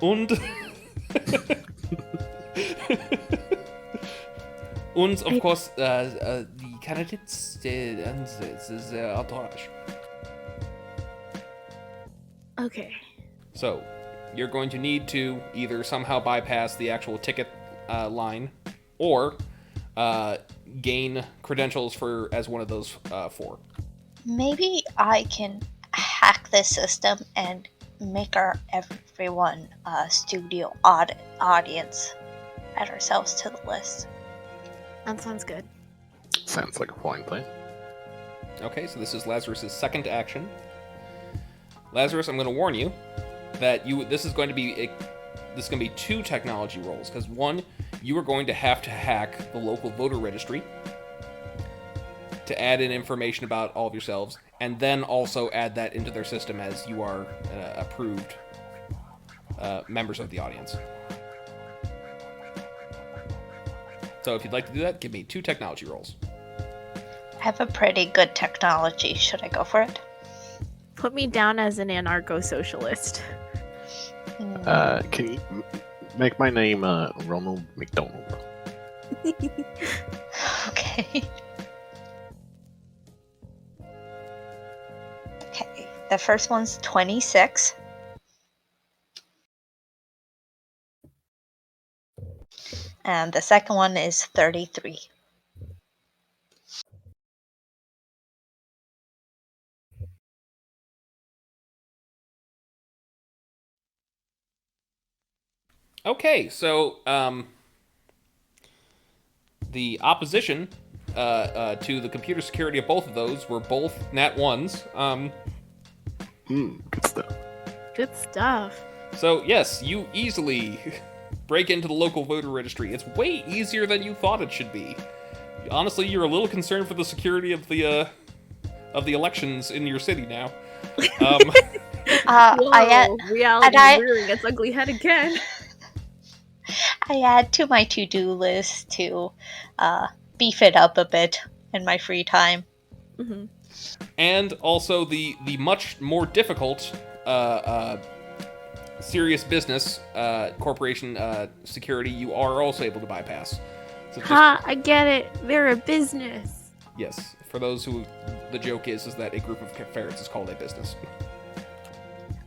Und and of course the candidates and the entourage. Okay. So you're going to need to either somehow bypass the actual ticket line, or gain credentials as one of those 4. Maybe I can hack this system and make everyone studio audience. Add ourselves to the list. That sounds good. Sounds like a flying plan. Okay, so this is Lazarus's second action. Lazarus, I'm going to warn you that this is going to be 2 technology rolls, because 1, you are going to have to hack the local voter registry to add in information about all of yourselves, and then also add that into their system as you are approved members of the audience. So if you'd like to do that, give me 2 technology rolls. I have a pretty good technology. Should I go for it? Put me down as an anarcho-socialist. Can you make my name Ronald McDonald? Okay. Okay, the first one's 26. And the second one is 33. Okay, so the opposition to the computer security of both of those were both nat 1s. Good stuff. Good stuff. So yes, you easily break into the local voter registry. It's way easier than you thought it should be. Honestly, you're a little concerned for the security of the elections in your city now. Whoa, reality rearing its ugly head again. I add to my to-do list to beef it up a bit in my free time. Mm-hmm. And also the much more difficult serious business corporation security you are also able to bypass. So I get it. They're a business. Yes, for those who the joke is that a group of ferrets is called a business.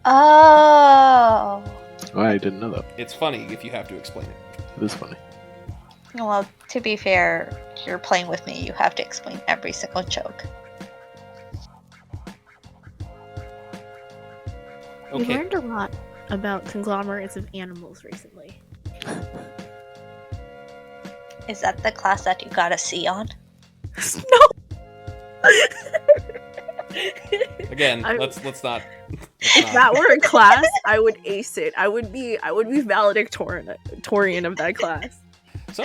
Oh. Oh, I didn't know that. It's funny if you have to explain it. It is funny. Well, to be fair, you're playing with me. You have to explain every single joke. We Okay. learned a lot about conglomerates of animals recently. Is that the class that you got a C on? No. Again, I- let's not. If that were a class, I would ace it. I would be valedictorian of that class. So,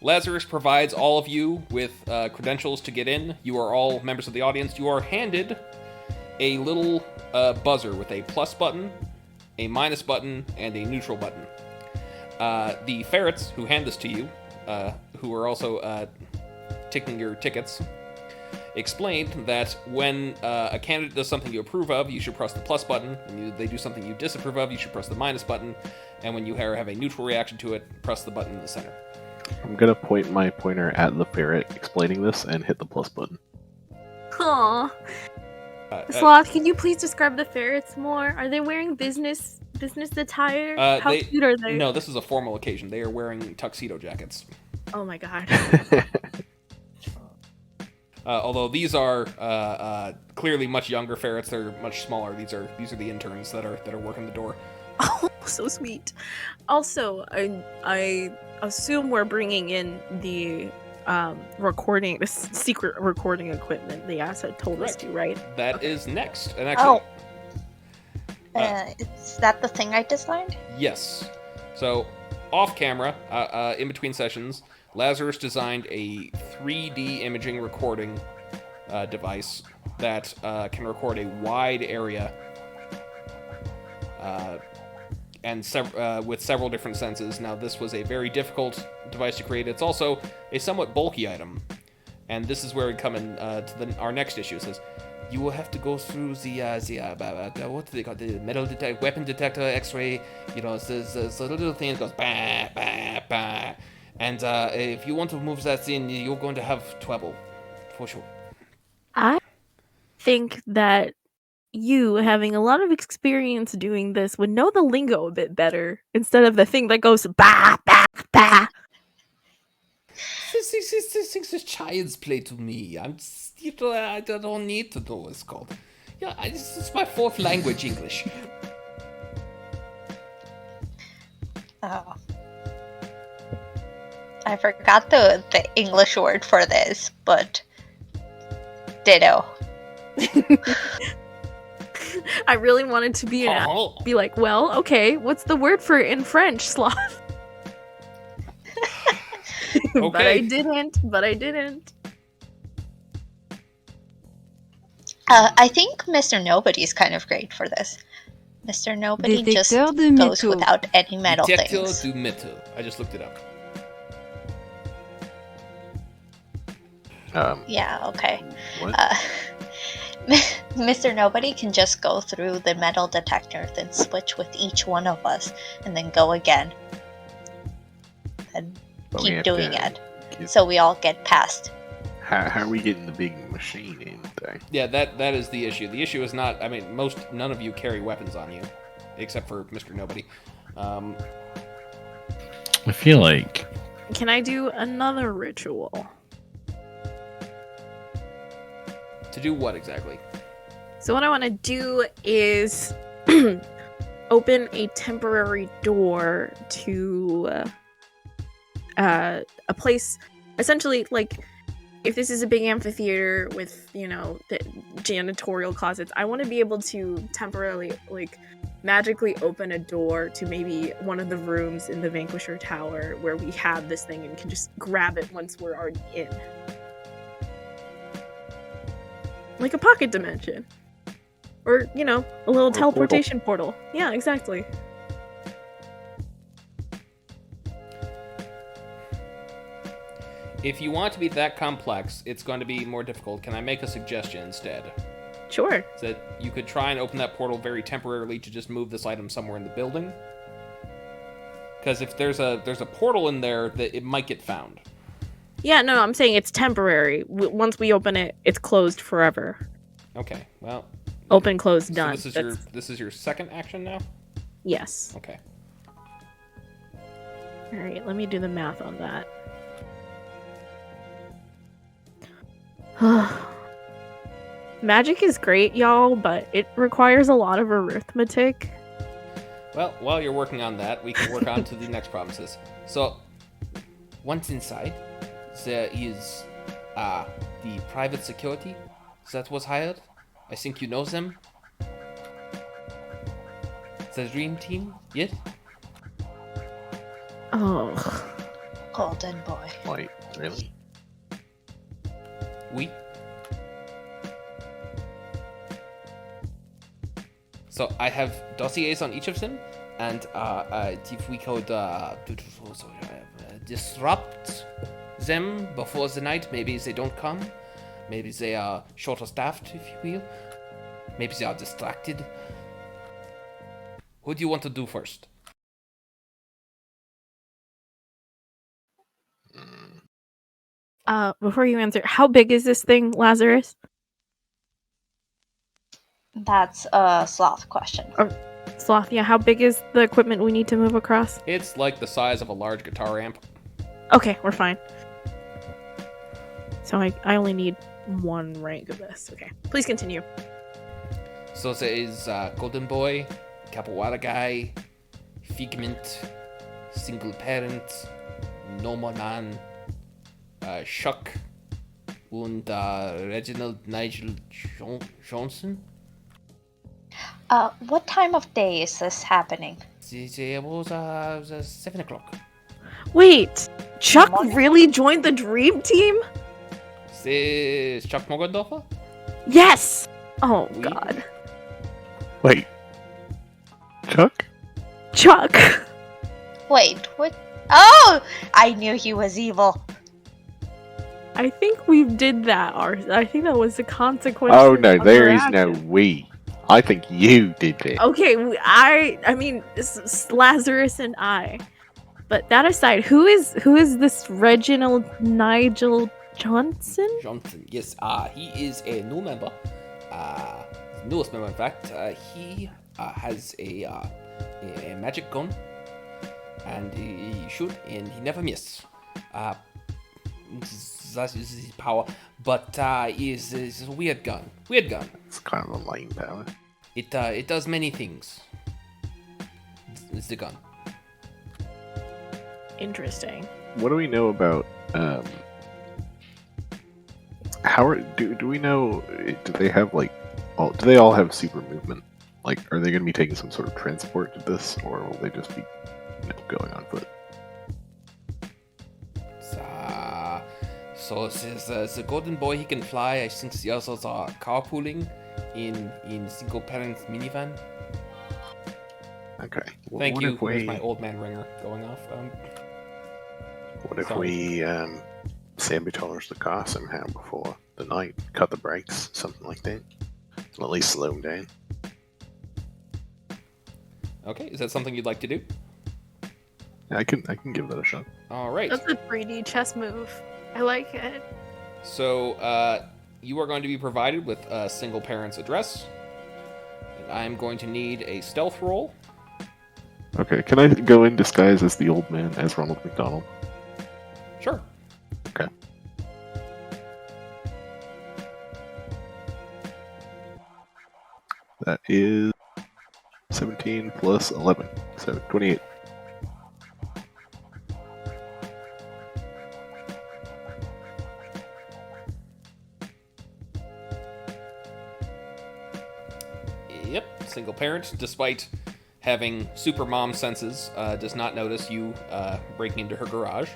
Lazarus provides all of you with credentials to get in. You are all members of the audience. You are handed a little buzzer with a plus button, a minus button, and a neutral button. The ferrets who hand this to you, who are also ticking your tickets, explained that when a candidate does something you approve of, you should press the plus button. When they do something you disapprove of, you should press the minus button. And when you have a neutral reaction to it, press the button in the center. I'm gonna point my pointer at the ferret explaining this and hit the plus button. Aw. Sloth, can you please describe the ferrets more? Are they wearing business attire? How cute are they? No, this is a formal occasion. They are wearing tuxedo jackets. Oh my god. Although these are clearly much younger ferrets, they're much smaller. These are the interns that are working the door. Oh, so sweet. Also, I assume we're bringing in the secret recording equipment the asset told us to, right? That is next. And actually, Is that the thing I designed? yes. So, off camera, in between sessions, Lazarus designed a 3D imaging recording device that can record a wide area and with several different senses. Now, this was a very difficult device to create. It's also a somewhat bulky item, and this is where we come in to our next issue. It says, you will have to go through the what do they call it? The metal weapon detector, X-ray. You know, it's a little thing that goes bah bah bah. And if you want to move that in, you're going to have trouble, for sure. I think that you, having a lot of experience doing this, would know the lingo a bit better instead of the thing that goes bah bah bah. This is child's play to me. I don't need to know what it's called. Yeah, this is my fourth language, English. Oh. I forgot the English word for this, but ditto. I really wanted to be be like, well, okay, what's the word for it in French, Sloth? Okay. But I didn't. I think Mr. Nobody's kind of great for this. Mr. Nobody just goes without any metal Detector things. du metal. I just looked it up. Yeah, okay. What? Mr. Nobody can just go through the metal detector, then switch with each one of us, and then go again. And But we keep have doing to it. get- So we all get past. How are we getting the big machine in there? Yeah, that is the issue. The issue is not. I mean, none of you carry weapons on you, except for Mr. Nobody. I feel like Can I do another ritual? To do what exactly? So what I want to do is open a temporary door to a place, essentially, like, if this is a big amphitheater with, you know, the janitorial closets, I want to be able to temporarily, like, magically open a door to maybe one of the rooms in the Vanquisher Tower where we have this thing and can just grab it once we're already in. Like a pocket dimension. Or, you know, a little teleportation portal. Yeah, exactly. If you want to be that complex, it's going to be more difficult. Can I make a suggestion instead? Sure. So that you could try and open that portal very temporarily to just move this item somewhere in the building. Because if there's a portal in there, that it might get found. Yeah, no, I'm saying it's temporary. Once we open it, it's closed forever. Okay, well. Open, close, So done. this is your second action now? Yes. Okay. All right, let me do the math on that. Magic is great, y'all, but it requires a lot of arithmetic. Well, while you're working on that, we can work on to the next promises. So, once inside, there is the private security that was hired. I think you know them. The Dream Team, yes? Oh. Golden boy. Wait, really? Oui. So I have dossiers on each of them, and if we could disrupt them before the night, maybe they don't come, maybe they are short-staffed, if you will, maybe they are distracted. Who do you want to do first? Before you answer, how big is this thing, Lazarus? That's a Sloth question. Sloth, yeah, how big is the equipment we need to move across? It's like the size of a large guitar amp. Okay, we're fine. So I only need one rank of this. Okay, please continue. So there is Golden Boy, Capoeira Guy, Figment, Single Parent, Normal Man, Shuck, and Reginald Nigel Johnson. What time of day is this happening? It was 7 o'clock. Wait, Chuck Morning? really joined the dream team? C'est Chuck Morgendorfer? Yes! Oh, Oui. God. Wait. Chuck? Chuck! Wait, what? Oh! I knew he was evil. I think we did that. I think that was the consequence. Oh no, of there our is no action. we. I think you did it. Okay, I mean, Lazarus and I. But that aside, who is this Reginald Nigel Johnson? Johnson, yes. He is a new member. Newest member, in fact. He has a magic gun. And he shoot, and he never miss. That is his power. But is a weird gun. Weird gun. It's kind of a lame power. It does many things. It's the gun. Interesting. What do we know about how do we know, do they have like do they all have super movement? Like, are they going to be taking some sort of transport to this, or will they just be going on foot? So the golden boy, he can fly. I think the others are carpooling in single parent minivan. Okay. Well, Thank what you. if There's we, my old man ringer going off. what if sorry. we sabotage the car somehow before the night, cut the brakes, something like that, and at least slow them down? Okay, is that something you'd like to do? I can give that a shot. All right. That's a 3D chess move. I like it. So you are going to be provided with a single parent's address. And I'm going to need a stealth roll. Okay, can I go in disguise as the old man, as Ronald McDonald? Sure. Okay. That is 17 plus 11, so 28. Yep, single parent, despite having super mom senses, does not notice you breaking into her garage.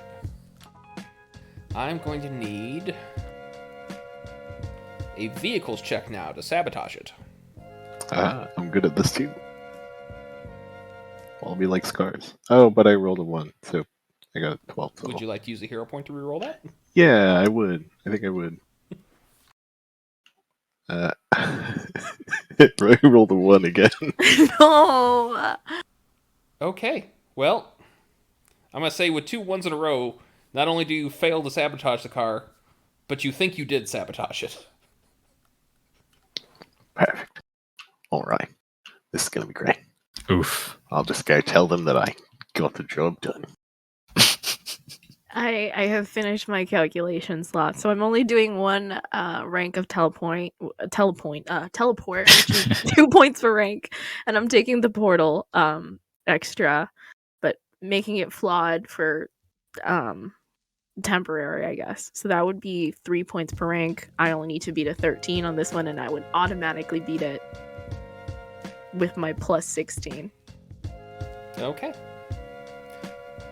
I'm going to need a vehicles check now to sabotage it. I'm good at this too. Wallaby likes cars. Oh, but I rolled a 1, so I got a 12 total. Would you like to use a hero point to reroll that? Yeah, I would. I think I would. I rolled a 1 again. No. Okay, well, I'm going to say with 2 1s in a row, Not only do you fail to sabotage the car, but you think you did sabotage it. Perfect. All right. This is going to be great. Oof. I'll just go tell them that I got the job done. I have finished my calculation slot, so I'm only doing one rank of teleport, which is 2 points per rank, and I'm taking the portal extra, but making it flawed for temporary, I guess. So that would be 3 points per rank. I only need to beat a 13 on this one, and I would automatically beat it with my plus 16. Okay.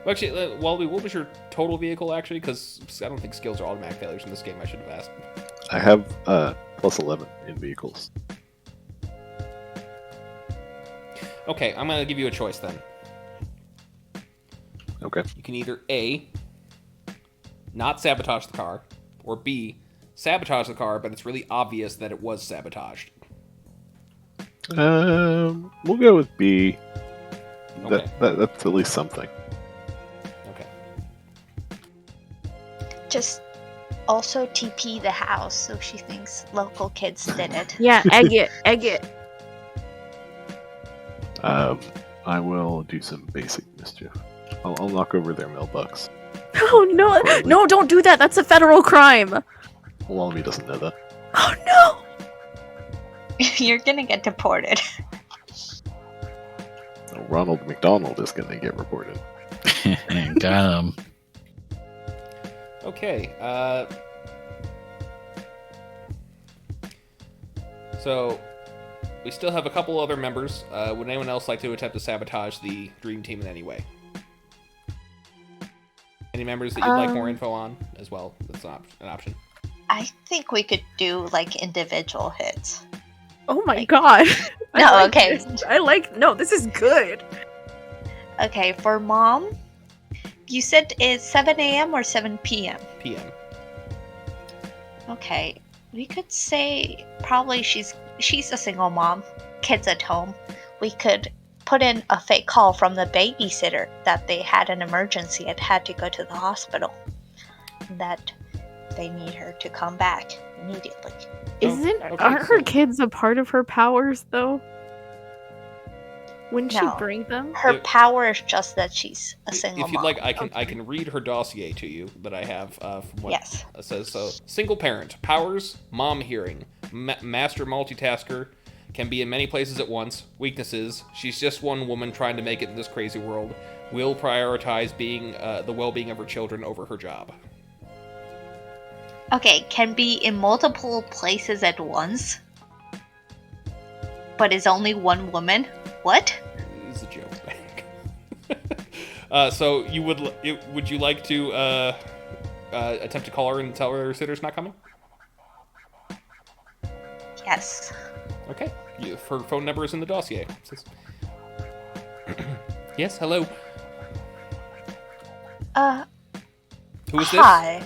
Well, actually, Wallaby, what was your total vehicle, actually? Because I don't think skills are automatic failures in this game. I should have asked. I have plus 11 in vehicles. Okay, I'm going to give you a choice then. Okay. You can either A, not sabotage the car, or B, sabotage the car, but it's really obvious that it was sabotaged. We'll go with B. Okay. That's at least something. Okay. Just also TP the house so she thinks local kids did it. Yeah, egg it. I will do some basic mischief. I'll knock over their mailbox. Oh no, don't do that. That's a federal crime. Wallaby doesn't know that. Oh no. You're gonna get deported. Ronald McDonald is going to get reported. Got him. Okay. So we still have a couple other members. Would anyone else like to attempt to sabotage the Dream Team in any way? Any members that you'd like more info on as well? That's an option. I think we could do like individual hits. Oh my god. No, okay. This is good. Okay, for mom, you said it's 7 a.m. or 7 p.m.? PM. Okay, we could say probably she's a single mom, kids at home. We could put in a fake call from the babysitter that they had an emergency and had to go to the hospital. That they need her to come back immediately. Aren't her kids a part of her powers though? Wouldn't No. she bring them? Her power is just that she's a single If you'd mom. like, I can read her dossier to you that I have from what Yes. it says. So, single parent, powers, mom hearing, master multitasker, can be in many places at once. Weaknesses, she's just one woman trying to make it in this crazy world. Will prioritize being the well-being of her children over her job. Okay, can be in multiple places at once, but is only one woman. What? It's a joke. So you would you like to attempt to call her and tell her sitter's not coming? Yes. Okay. Her phone number is in the dossier. It says... Yes. Hello. Who is this? Hi.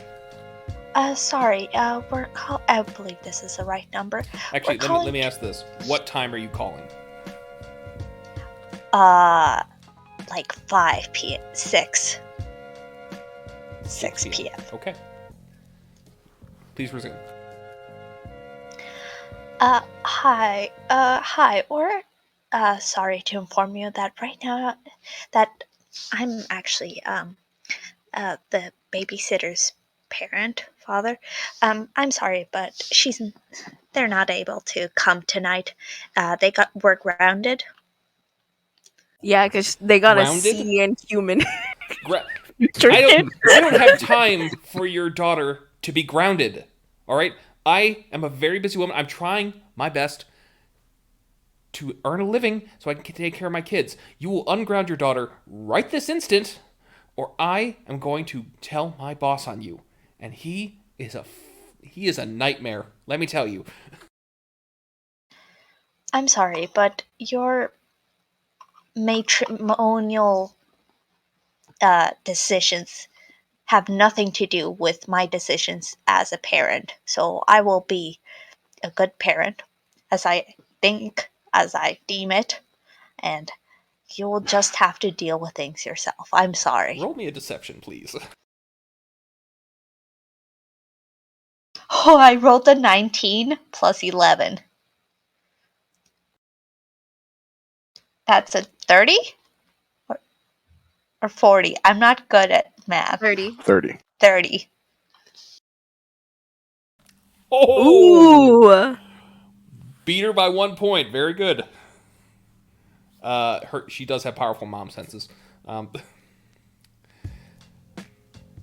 Sorry. I believe this is the right number. Actually, let me ask this: what time are you calling? Like 5 p.m. 6 p.m. Okay. Please resume. Hi. Or, sorry to inform you that right now, that I'm actually, the babysitter's father. I'm sorry, but they're not able to come tonight. We're grounded. Yeah, because they got Grounded? a C in human. I don't have time for your daughter to be grounded. All right? I am a very busy woman. I'm trying my best to earn a living so I can take care of my kids. You will unground your daughter right this instant, or I am going to tell my boss on you. And he is a nightmare, let me tell you. I'm sorry, but your matrimonial decisions have nothing to do with my decisions as a parent. So I will be a good parent, as I deem it, and you'll just have to deal with things yourself. I'm sorry. Roll me a deception, please. Oh, I rolled a 19 plus 11. That's a 30? Or 40? I'm not good at math. 30. 30. 30. Oh! Ooh. Beat her by 1 point. Very good. She does have powerful mom senses.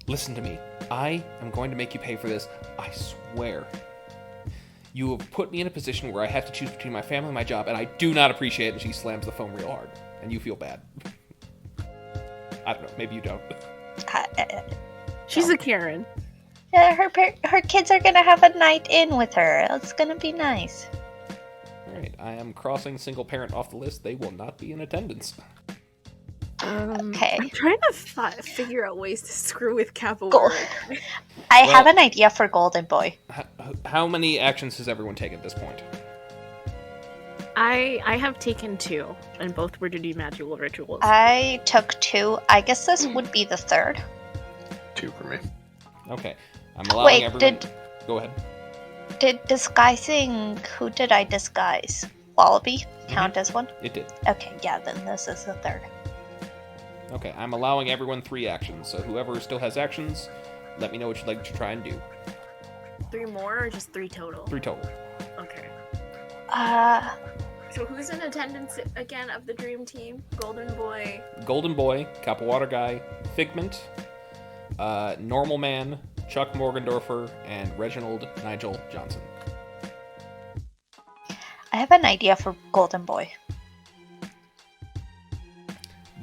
Listen to me. I am going to make you pay for this. I swear. You have put me in a position where I have to choose between my family and my job, and I do not appreciate it. And she slams the phone real hard, and you feel bad. I don't know. Maybe you don't. She's a Karen. Her kids are gonna have a night in with her. It's gonna be nice. All right. I am crossing single parent off the list. They will not be in attendance. Okay. I'm trying to figure out ways to screw with Gold. capoeira. I have an idea for Golden Boy. How many actions has everyone taken at this point? I have taken 2, and both were to do magical rituals. I took 2. I guess this would be the 3rd. 2 for me. Okay. I'm allowing everyone... did Go ahead. disguising... Who did I disguise? Wallaby count as one? It did. Okay, yeah, then this is the 3rd. Okay, I'm allowing everyone 3 actions, so whoever still has actions, let me know what you'd like to try and do. 3 more or just 3 total? 3 total. Okay. So who's in attendance again of the dream team? Golden Boy. Golden Boy, Capoeira Guy, Figment, Normal Man, Chuck Morgendorfer, and Reginald Nigel Johnson. I have an idea for Golden Boy.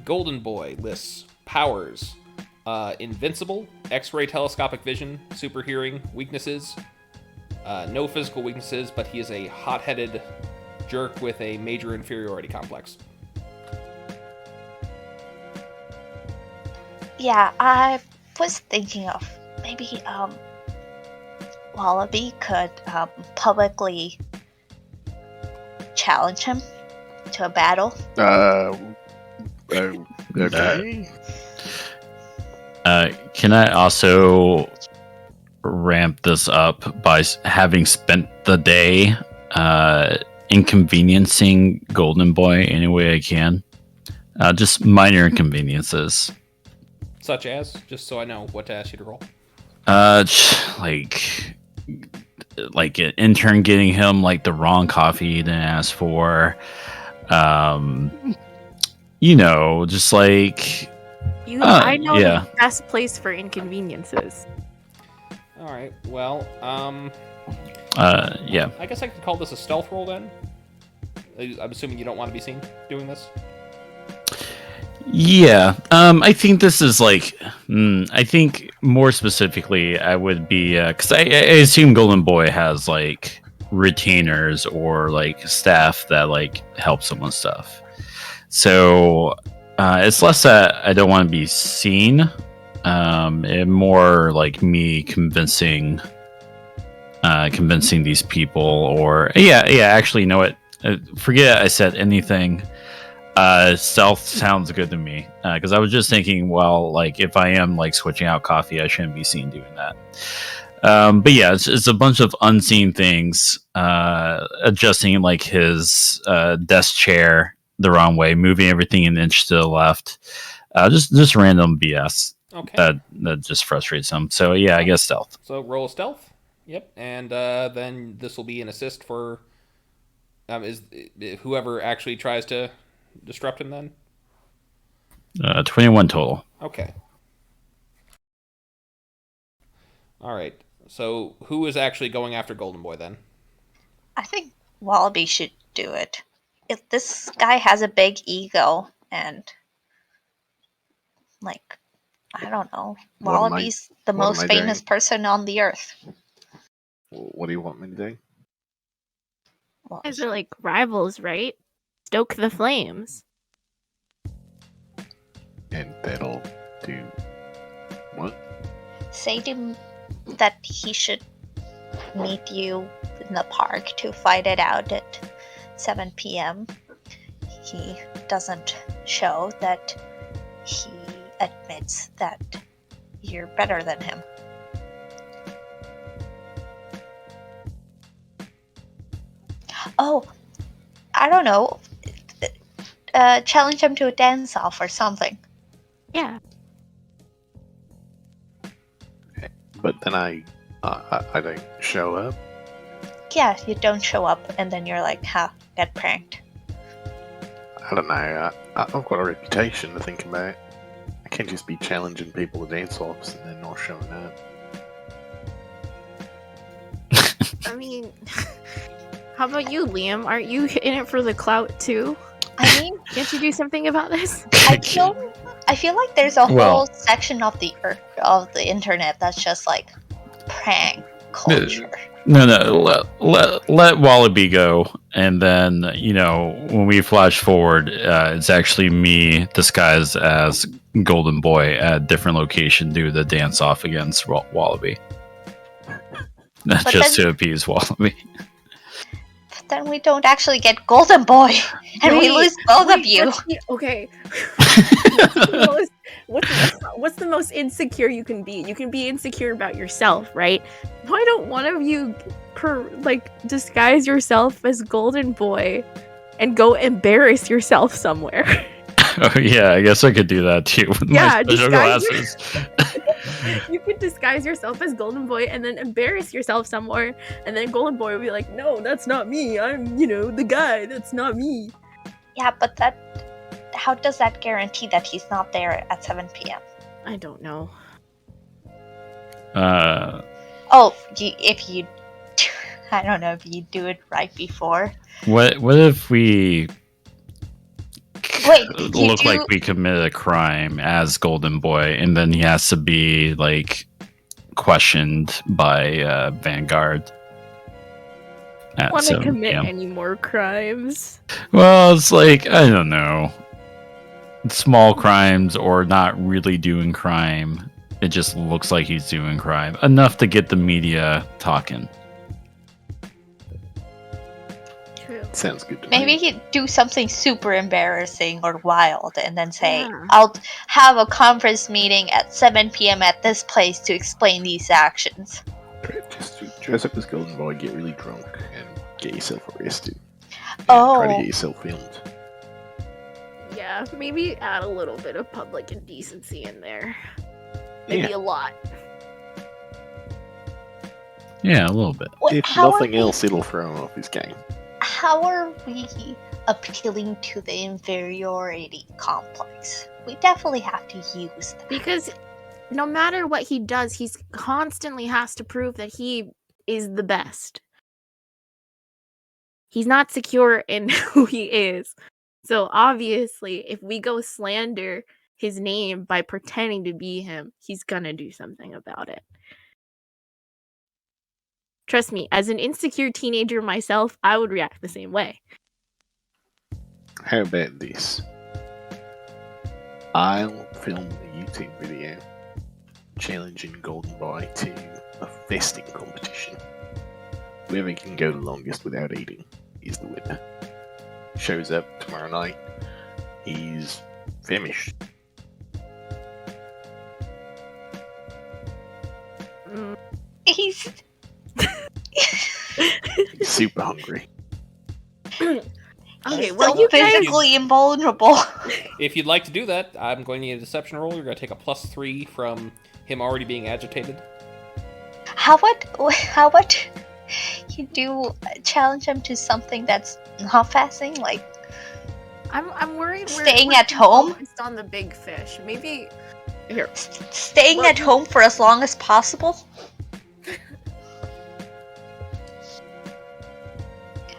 Golden Boy lists powers, invincible, X-ray telescopic vision, super hearing, weaknesses, no physical weaknesses, but he is a hot-headed jerk with a major inferiority complex. Yeah, I was thinking of maybe Wallaby could publicly challenge him to a battle. Okay. Can I also ramp this up by having spent the day inconveniencing Golden Boy any way I can? Just minor inconveniences. Such as? Just so I know what to ask you to roll. Like an intern getting him like the wrong coffee he didn't ask for. Just like I know yeah. the best place for inconveniences. Alright, well, yeah. I guess I could call this a stealth roll then? I'm assuming you don't want to be seen doing this? Yeah, I think this is like, I think more specifically, I would be, because I assume Golden Boy has like retainers or like staff that like help someone stuff. So it's less that I don't want to be seen, and more like me convincing these people, or actually, you know what? Forget I said anything. Stealth sounds good to me, because I was just thinking, well, like if I am like switching out coffee, I shouldn't be seen doing that. But yeah, it's a bunch of unseen things, adjusting like his desk chair the wrong way, moving everything an inch to the left, just random BS. Okay. That just frustrates him. So yeah, I guess stealth. So roll a stealth. Yep, and then this will be an assist for is whoever actually tries to disrupt him then? 21 total. Okay. All right. So who is actually going after Golden Boy then? I think Wallaby should do it. If this guy has a big ego and, like, I don't know, Wallaby's the most famous person on the earth. What do you want me to do? Well, You guys are like rivals, right? Stoke the flames. And that'll do what? say to him that he should meet you in the park to fight it out at 7 p.m. He doesn't show that he admits that you're better than him. Oh, I don't know. Challenge him to a dance-off or something. Yeah. But then I don't show up. Yeah, you don't show up, and then you're like, get pranked. I don't know. I've got a reputation to think about. I can't just be challenging people to dance offs and then not showing up. I mean, how about you, Liam? Aren't you in it for the clout too? I mean, Can't you do something about this? I feel like there's a Well- whole section of the internet that's just like prank culture. No, let Wallaby go, and then when we flash forward, it's actually me disguised as Golden Boy at a different location, do the dance off against Wallaby. Not But just then- to appease Wallaby. But then we don't actually get Golden Boy, and we lose both of you. Okay. What's the most insecure you can be? You can be insecure about yourself, right? Why don't one of you disguise yourself as Golden Boy and go embarrass yourself somewhere? Oh yeah, I guess I could do that too with Yeah, my special disguise glasses. You could disguise yourself as Golden Boy and then embarrass yourself somewhere, and then Golden Boy would be like, "No, that's not me. I'm, the guy. That's not me." Yeah, but how does that guarantee that he's not there at 7 p.m.? I don't know. Oh, if you, I don't know if you do it right before. What if we Wait, you look do- like we committed a crime as Golden Boy, and then he has to be questioned by Vanguard? At Want to 7 commit p.m. any more crimes? Well, it's I don't know, small crimes or not really doing crime. It just looks like he's doing crime enough to get the media talking. True. Sounds good to Maybe me. he'd do something super embarrassing or wild and then say, Yeah. I'll have a conference meeting at 7 p.m. at this place to explain these actions. Just dress up as Golden Boy, get really drunk, and get yourself arrested. And Oh. try to get yourself filmed. Yeah, maybe add a little bit of public indecency in there. Maybe Yeah. a lot. Yeah, a little bit. What- If how nothing are we- else, it'll throw him off his game. How are we appealing to the inferiority complex? We definitely have to use that. Because no matter what he does, he's constantly has to prove that he is the best. He's not secure in who he is. So obviously, if we go slander his name by pretending to be him, he's gonna do something about it. Trust me, as an insecure teenager myself, I would react the same way. How about this? I'll film a YouTube video challenging Golden Boy to a festing competition. Whoever can go the longest without eating is the winner. Shows up tomorrow night. He's famished. Mm, He's He's super hungry. Okay, he's well, so you guys, physically invulnerable. If you'd like to do that, I'm going to need a deception roll. You're going to take a +3 from him already being agitated. How about you do challenge him to something that's not fasting, like I'm worried. Staying we're at too home? focused on the big fish. Maybe here. staying Well, at home for as long as possible?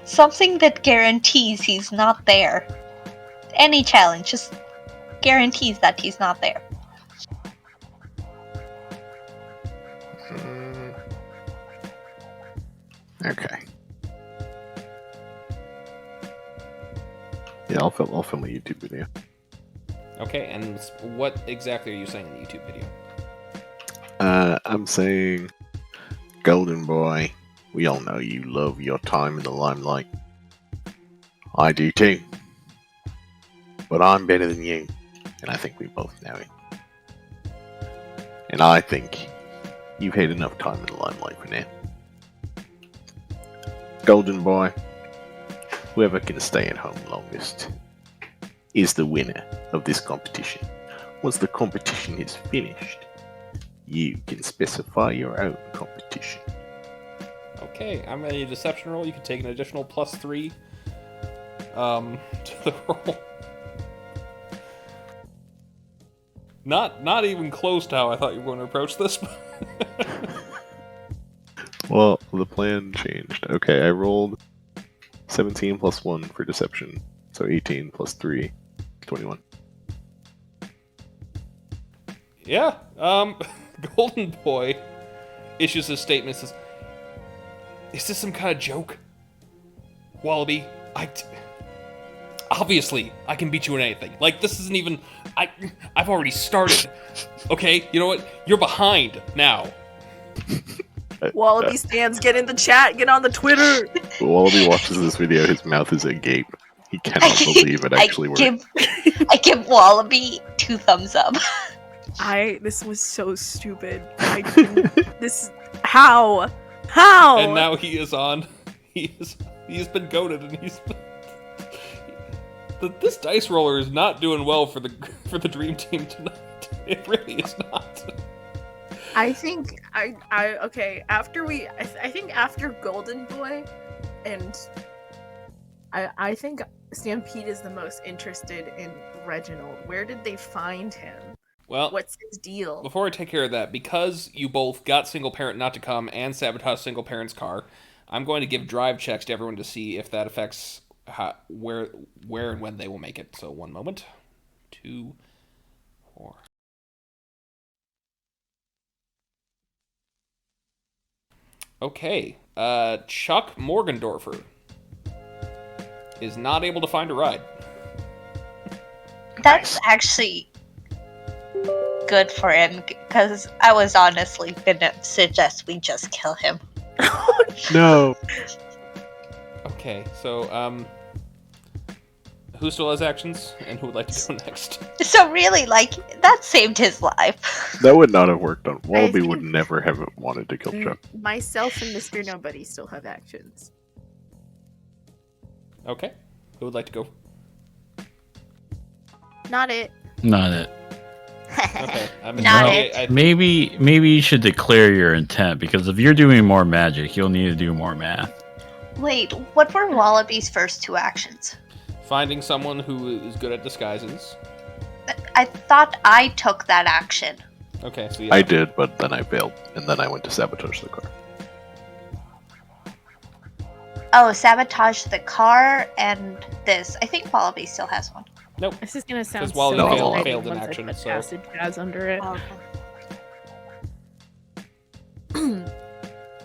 Something that guarantees he's not there. Any challenge just guarantees that he's not there. Okay. Yeah, I'll film a YouTube video. Okay, and what exactly are you saying in the YouTube video? I'm saying, Golden Boy, we all know you love your time in the limelight. I do too. But I'm better than you, and I think we both know it. And I think you've had enough time in the limelight for now. Golden Boy, Whoever can stay at home longest is the winner of this competition. Once the competition is finished, you can specify your own competition. Okay, I'm ready to deception roll. You can take an additional +3 to the roll. Not even close to how I thought you were going to approach this. Well, the plan changed. Okay, I rolled 17 plus 1 for deception, so 18 plus 3, 21. Yeah, Golden Boy issues his statement and says, "Is this some kind of joke? Wallaby, obviously, I can beat you in anything. Like, this isn't even... I've already started. Okay, you know what? You're behind now." Wallaby stands, get in the chat, get on the Twitter. Wallaby watches this video, his mouth is agape. He cannot believe it actually worked. I give Wallaby 2 thumbs up. This was so stupid. How? And now he is on. He's been goaded, and this dice roller is not doing well for the dream team tonight. It really is not. I think after Golden Boy, and I think Stampede is the most interested in Reginald. Where did they find him? Well, what's his deal? Before I take care of that, because you both got single parent not to come and sabotage single parent's car, I'm going to give drive checks to everyone to see if that affects where and when they will make it. So 1 moment. 2, 4. Okay, Chuck Morgendorfer is not able to find a ride. That's actually good for him, because I was honestly gonna suggest we just kill him. No. Okay, so, who still has actions, and who would like to go next? So really, that saved his life. That would not have worked on. Wallaby would never have wanted to kill Chuck. Myself and Mr. Nobody still have actions. Okay, who would like to go? Not it. Okay, Maybe you should declare your intent, because if you're doing more magic, you'll need to do more math. Wait, what were Wallaby's first 2 actions? Finding someone who is good at disguises. I thought I took that action. Okay, so yeah. I did, but then I failed, and then I went to sabotage the car. Oh, sabotage the car and this. I think Wallaby still has one. Nope. This is gonna sound Because Wallaby so failed in once I action, put so... acid jazz under it. Okay.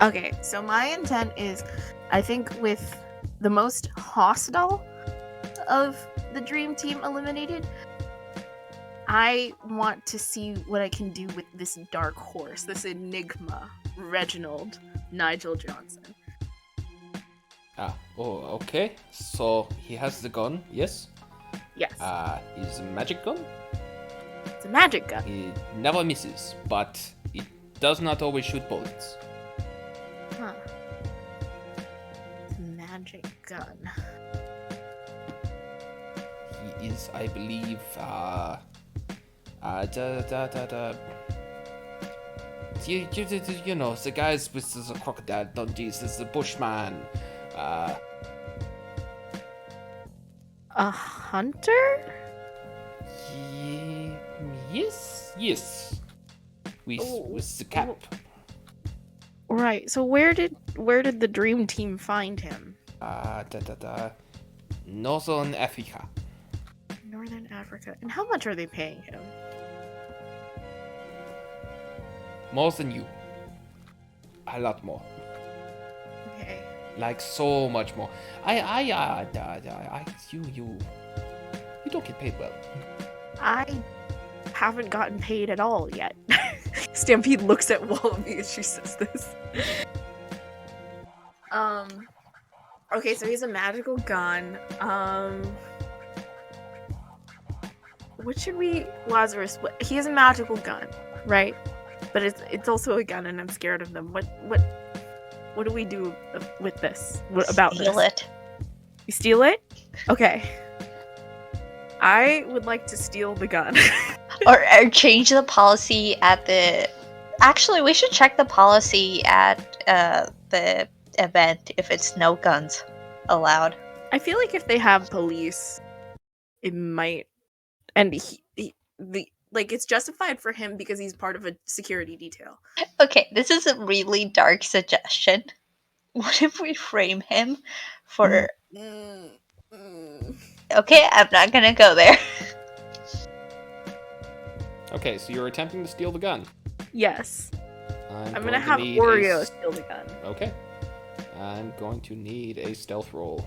Okay, so my intent is, I think with the most hostile of the dream team eliminated, I want to see what I can do with this dark horse, this enigma, Reginald Nigel Johnson. Okay. So he has the gun, yes? Yes. It's a magic gun? It's a magic gun. It never misses, but it does not always shoot bullets. Huh. It's a magic gun. He is, I believe, you know, the guys with the crocodile dungeons, there's the bushman, A hunter? Yes. With the cap. Right. So where did the dream team find him? Northern Africa. Northern Africa. And how much are they paying him? More than you. A lot more. Okay. Like so much more. You don't get paid well. I haven't gotten paid at all yet. Stampede looks at Wallaby as she says this. Okay, so he's a magical gun. What should we... Lazarus, he has a magical gun, right? But it's also a gun and I'm scared of them. What do we do with this? What about Steal this? it. You steal it? Okay. I would like to steal the gun. Or change the policy at the... Actually, we should check the policy at the event if it's no guns allowed. I feel like if they have police, it might... And it's justified for him because he's part of a security detail. Okay, this is a really dark suggestion. What if we frame him for... Okay, I'm not gonna go there. Okay, so you're attempting to steal the gun. Yes. I'm going gonna to have need Oreo steal the gun. Okay. I'm going to need a stealth roll.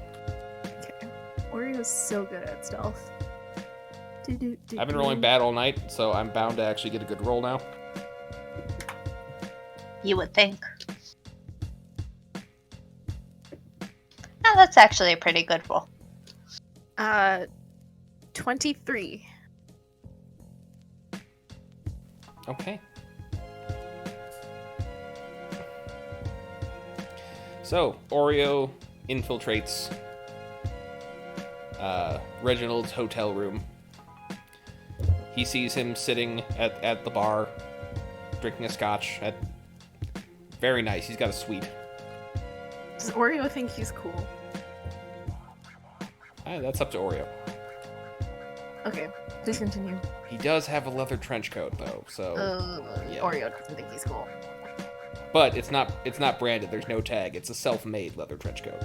Okay. Oreo's so good at stealth. I've been rolling bad all night, so I'm bound to actually get a good roll now. You would think. Oh, that's actually a pretty good roll. 23. Okay. So, Oreo infiltrates Reginald's hotel room. He sees him sitting at the bar, drinking a scotch. Very nice. He's got a suite. Does Oreo think he's cool? That's up to Oreo. Okay, please continue. He does have a leather trench coat, though, so... yeah. Oreo doesn't think he's cool. But it's not branded. There's no tag. It's a self-made leather trench coat.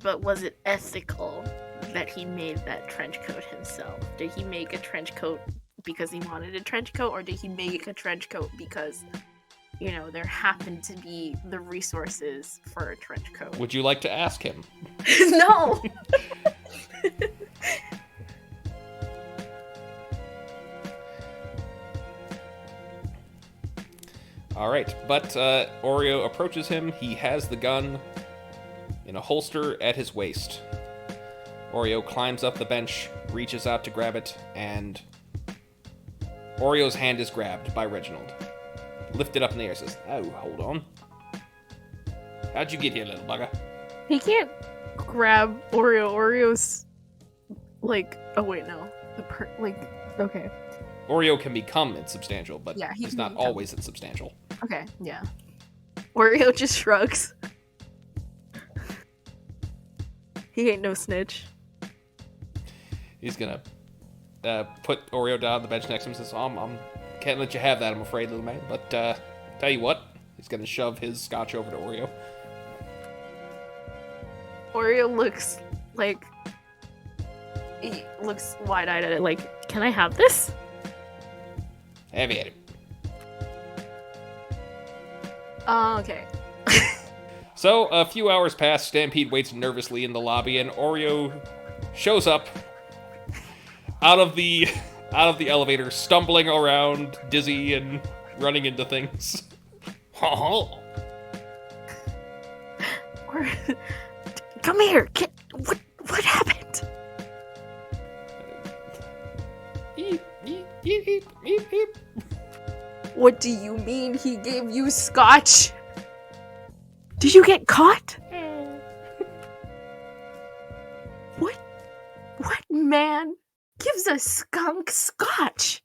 But was it ethical that he made that trench coat himself? Did he make a trench coat because he wanted a trench coat, or did he make a trench coat because, there happened to be the resources for a trench coat? Would you like to ask him? No! All right, but Oreo approaches him. He has the gun in a holster at his waist. Oreo climbs up the bench, reaches out to grab it, and Oreo's hand is grabbed by Reginald. Lifted up in the air, says, "Oh, hold on. How'd you get here, little bugger?" He can't grab Oreo. Oreo's oh wait, no. Okay. Oreo can become insubstantial, but Yeah, he's not always insubstantial. Okay, yeah. Oreo just shrugs. He ain't no snitch. He's gonna put Oreo down on the bench next to him and says, I can't let you have that, I'm afraid, little man. But tell you what, he's gonna shove his scotch over to Oreo. Oreo looks he looks wide-eyed at it can I have this? Have at it. Okay. So, a few hours pass, Stampede waits nervously in the lobby, and Oreo shows up out of the elevator, stumbling around, dizzy, and running into things. Come here! What happened? Eep, eep, eep, eep, eep, eep. What do you mean he gave you scotch? Did you get caught? What man gives a skunk scotch?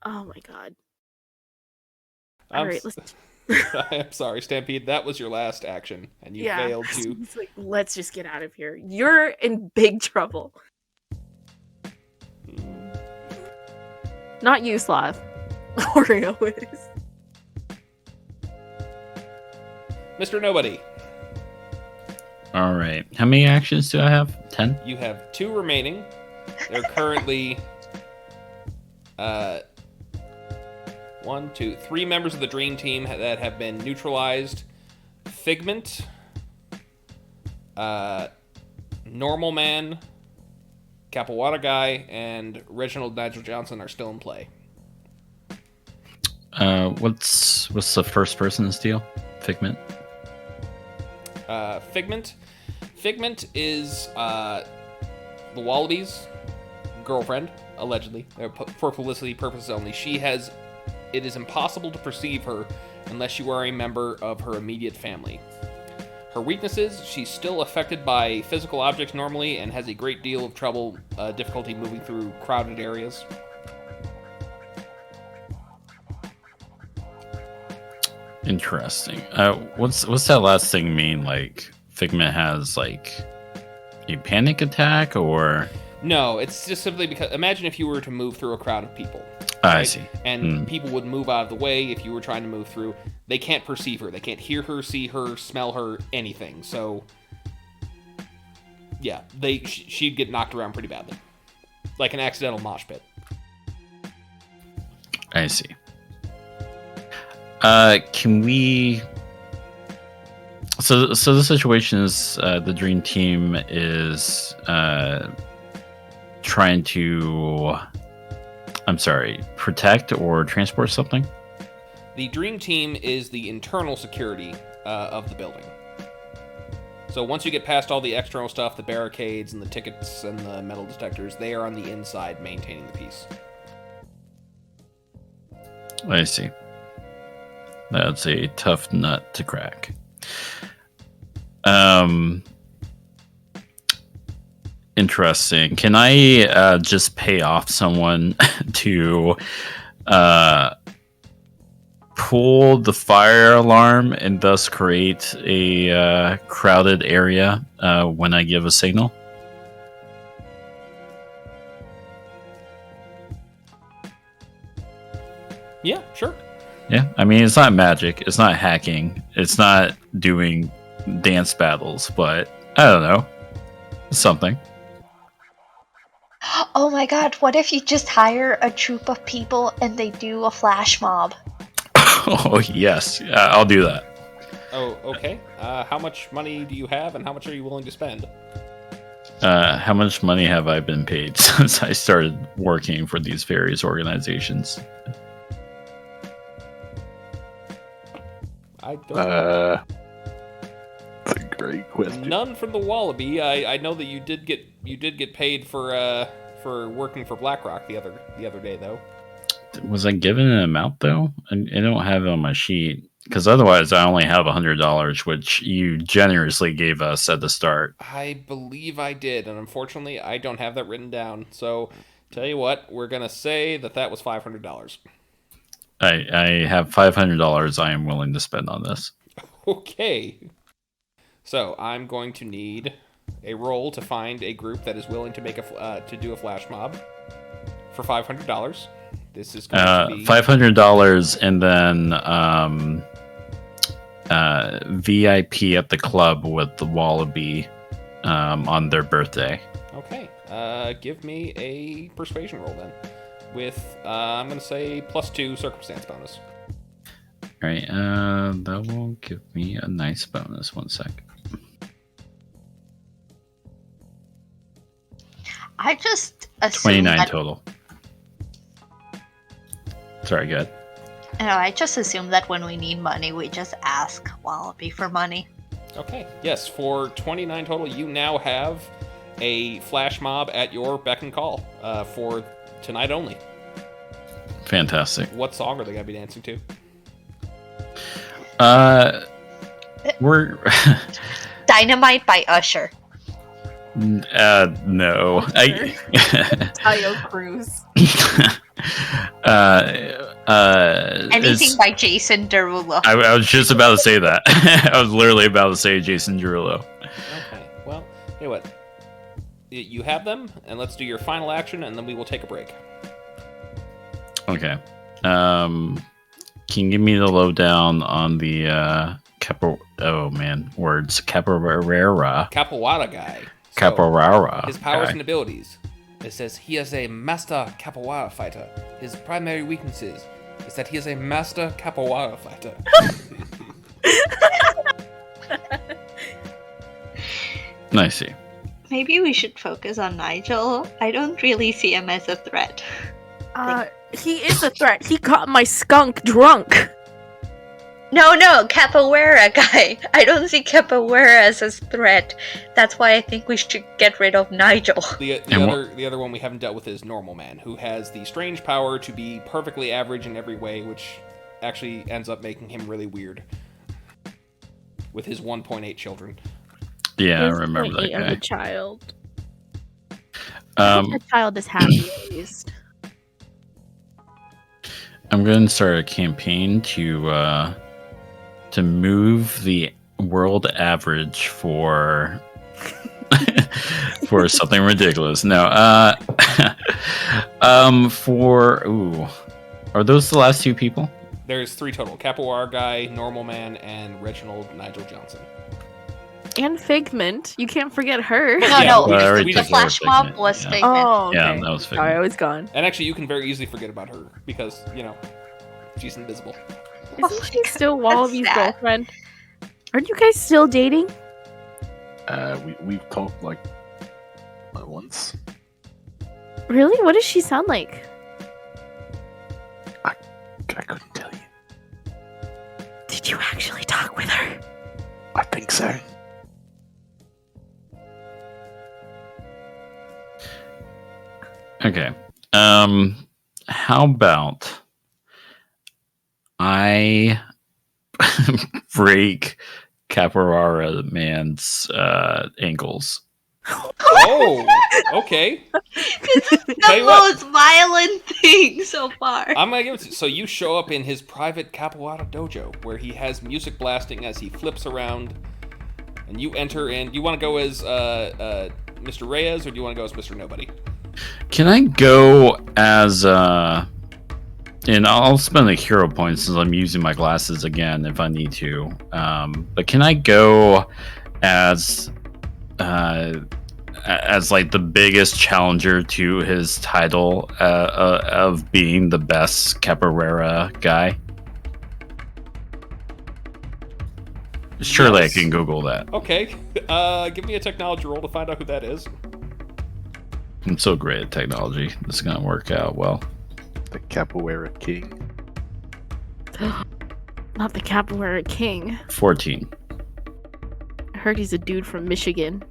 Oh my god. Alright, let's... I'm sorry, Stampede, that was your last action, and you failed to... It's let's just get out of here. You're in big trouble. Not you, Sloth. Oreo is. Mr. Nobody. All right. How many actions do I have? 10? You have 2 remaining. They're currently 3 members of the Dream Team that have been neutralized. Figment, Normal Man, Capawata Guy, and Reginald Nigel Johnson are still in play. What's the first person to steal? Figment. Figment is the Wallaby's girlfriend, allegedly, for publicity purposes only. It is impossible to perceive her unless you are a member of her immediate family. Her weaknesses, she's still affected by physical objects normally and has a great deal of difficulty moving through crowded areas. Interesting. What's that last thing mean? Like, Figment has, like, a panic attack, or... No, it's just simply because... Imagine if you were to move through a crowd of people. I see. And people would move out of the way if you were trying to move through. They can't perceive her. They can't hear her, see her, smell her, anything. So, yeah, she'd get knocked around pretty badly. Like an accidental mosh pit. I see. Can we... So the situation is the Dream Team is trying to... I'm sorry, protect or transport something? The Dream Team is the internal security of the building. So once you get past all the external stuff, the barricades and the tickets and the metal detectors, they are on the inside maintaining the peace. I see. That's a tough nut to crack. Interesting. Can I just pay off someone to pull the fire alarm and thus create a crowded area when I give a signal? Yeah, sure. Yeah, I mean, it's not magic, it's not hacking, it's not doing dance battles, but I don't know, it's something. Oh my god, what if you just hire a troop of people and they do a flash mob? Oh, yes, I'll do that. Oh, okay. How much money do you have and how much are you willing to spend? How much money have I been paid since I started working for these various organizations? I don't know. That's a great question. None from the Wallaby. I know that you did get paid for working for BlackRock the other day though. Was I given an amount though? I don't have it on my sheet because otherwise I only have $100, which you generously gave us at the start. I believe I did, and unfortunately I don't have that written down. So, tell you what, we're gonna say that was $500. I have $500 I am willing to spend on this. Okay. So I'm going to need a roll to find a group that is willing to make to do a flash mob for $500. This is going to be $500, and then VIP at the club with the Wallaby on their birthday. Okay. Give me a persuasion roll then. With, I'm going to say +2 circumstance bonus. Alright, that will give me a nice bonus. 1 sec. I just assume 29 that, total. Sorry, good. No, I just assume that when we need money, we just ask Wallaby for money. Okay. Yes, for 29 total, you now have a flash mob at your beck and call for tonight only. Fantastic. What song are they going to be dancing to? We're Dynamite by Usher. no. Tayo Cruz. Anything by Jason Derulo. I was just about to say that. I was literally about to say Jason Derulo. Okay. Well, hey, what? You have them, and let's do your final action, and then we will take a break. Okay. Can you give me the lowdown on the Capoeira guy. Capoeira. His powers guy. and abilities. It says he is a master capoeira fighter. His primary weaknesses is that he is a master capoeira fighter. I see. Maybe we should focus on Nigel. I don't really see him as a threat. He is a threat. He got my skunk drunk. No, Capoeira guy. I don't see Capoeira as a threat. That's why I think we should get rid of Nigel. The other one we haven't dealt with is Normal Man, who has the strange power to be perfectly average in every way, which actually ends up making him really weird with his 1.8 children. Yeah, I remember that Of guy. a child. The child is happy at least. I'm going to start a campaign to move the world average for for something ridiculous. No, are those the last two people? There's 3 total: Capoeira guy, Normal Man, and Reginald Nigel Johnson. And Figment. You can't forget her. No, Yeah, no. we just- already we The just- took care of flash mob Figment, was yeah. Figment. Oh, okay. Yeah, that was Sorry, I Figment. was gone. And actually, you can very easily forget about her because, she's invisible. Oh Isn't my she God, still that's Wallaby's sad. girlfriend? Aren't you guys still dating? We've talked like once. Really? What does she sound like? I couldn't tell you. Did you actually talk with her? I think so. Okay. How about I break Capoeira Man's ankles? Oh, okay. This is Tell the you what. most violent thing so far. I'm gonna give it to. So you show up in his private capoeira dojo where he has music blasting as he flips around, and you enter in. You want to go as Mr. Reyes, or do you want to go as Mr. Nobody? Can I go as and I'll spend the hero points since I'm using my glasses again if I need to. But can I go as like the biggest challenger to his title of being the best capoeira guy? Surely Yes. I can Google that. Okay. Give me a technology roll to find out who that is. I'm so great at technology. This is gonna work out well. The Capoeira King. Not the Capoeira King. 14. I heard he's a dude from Michigan.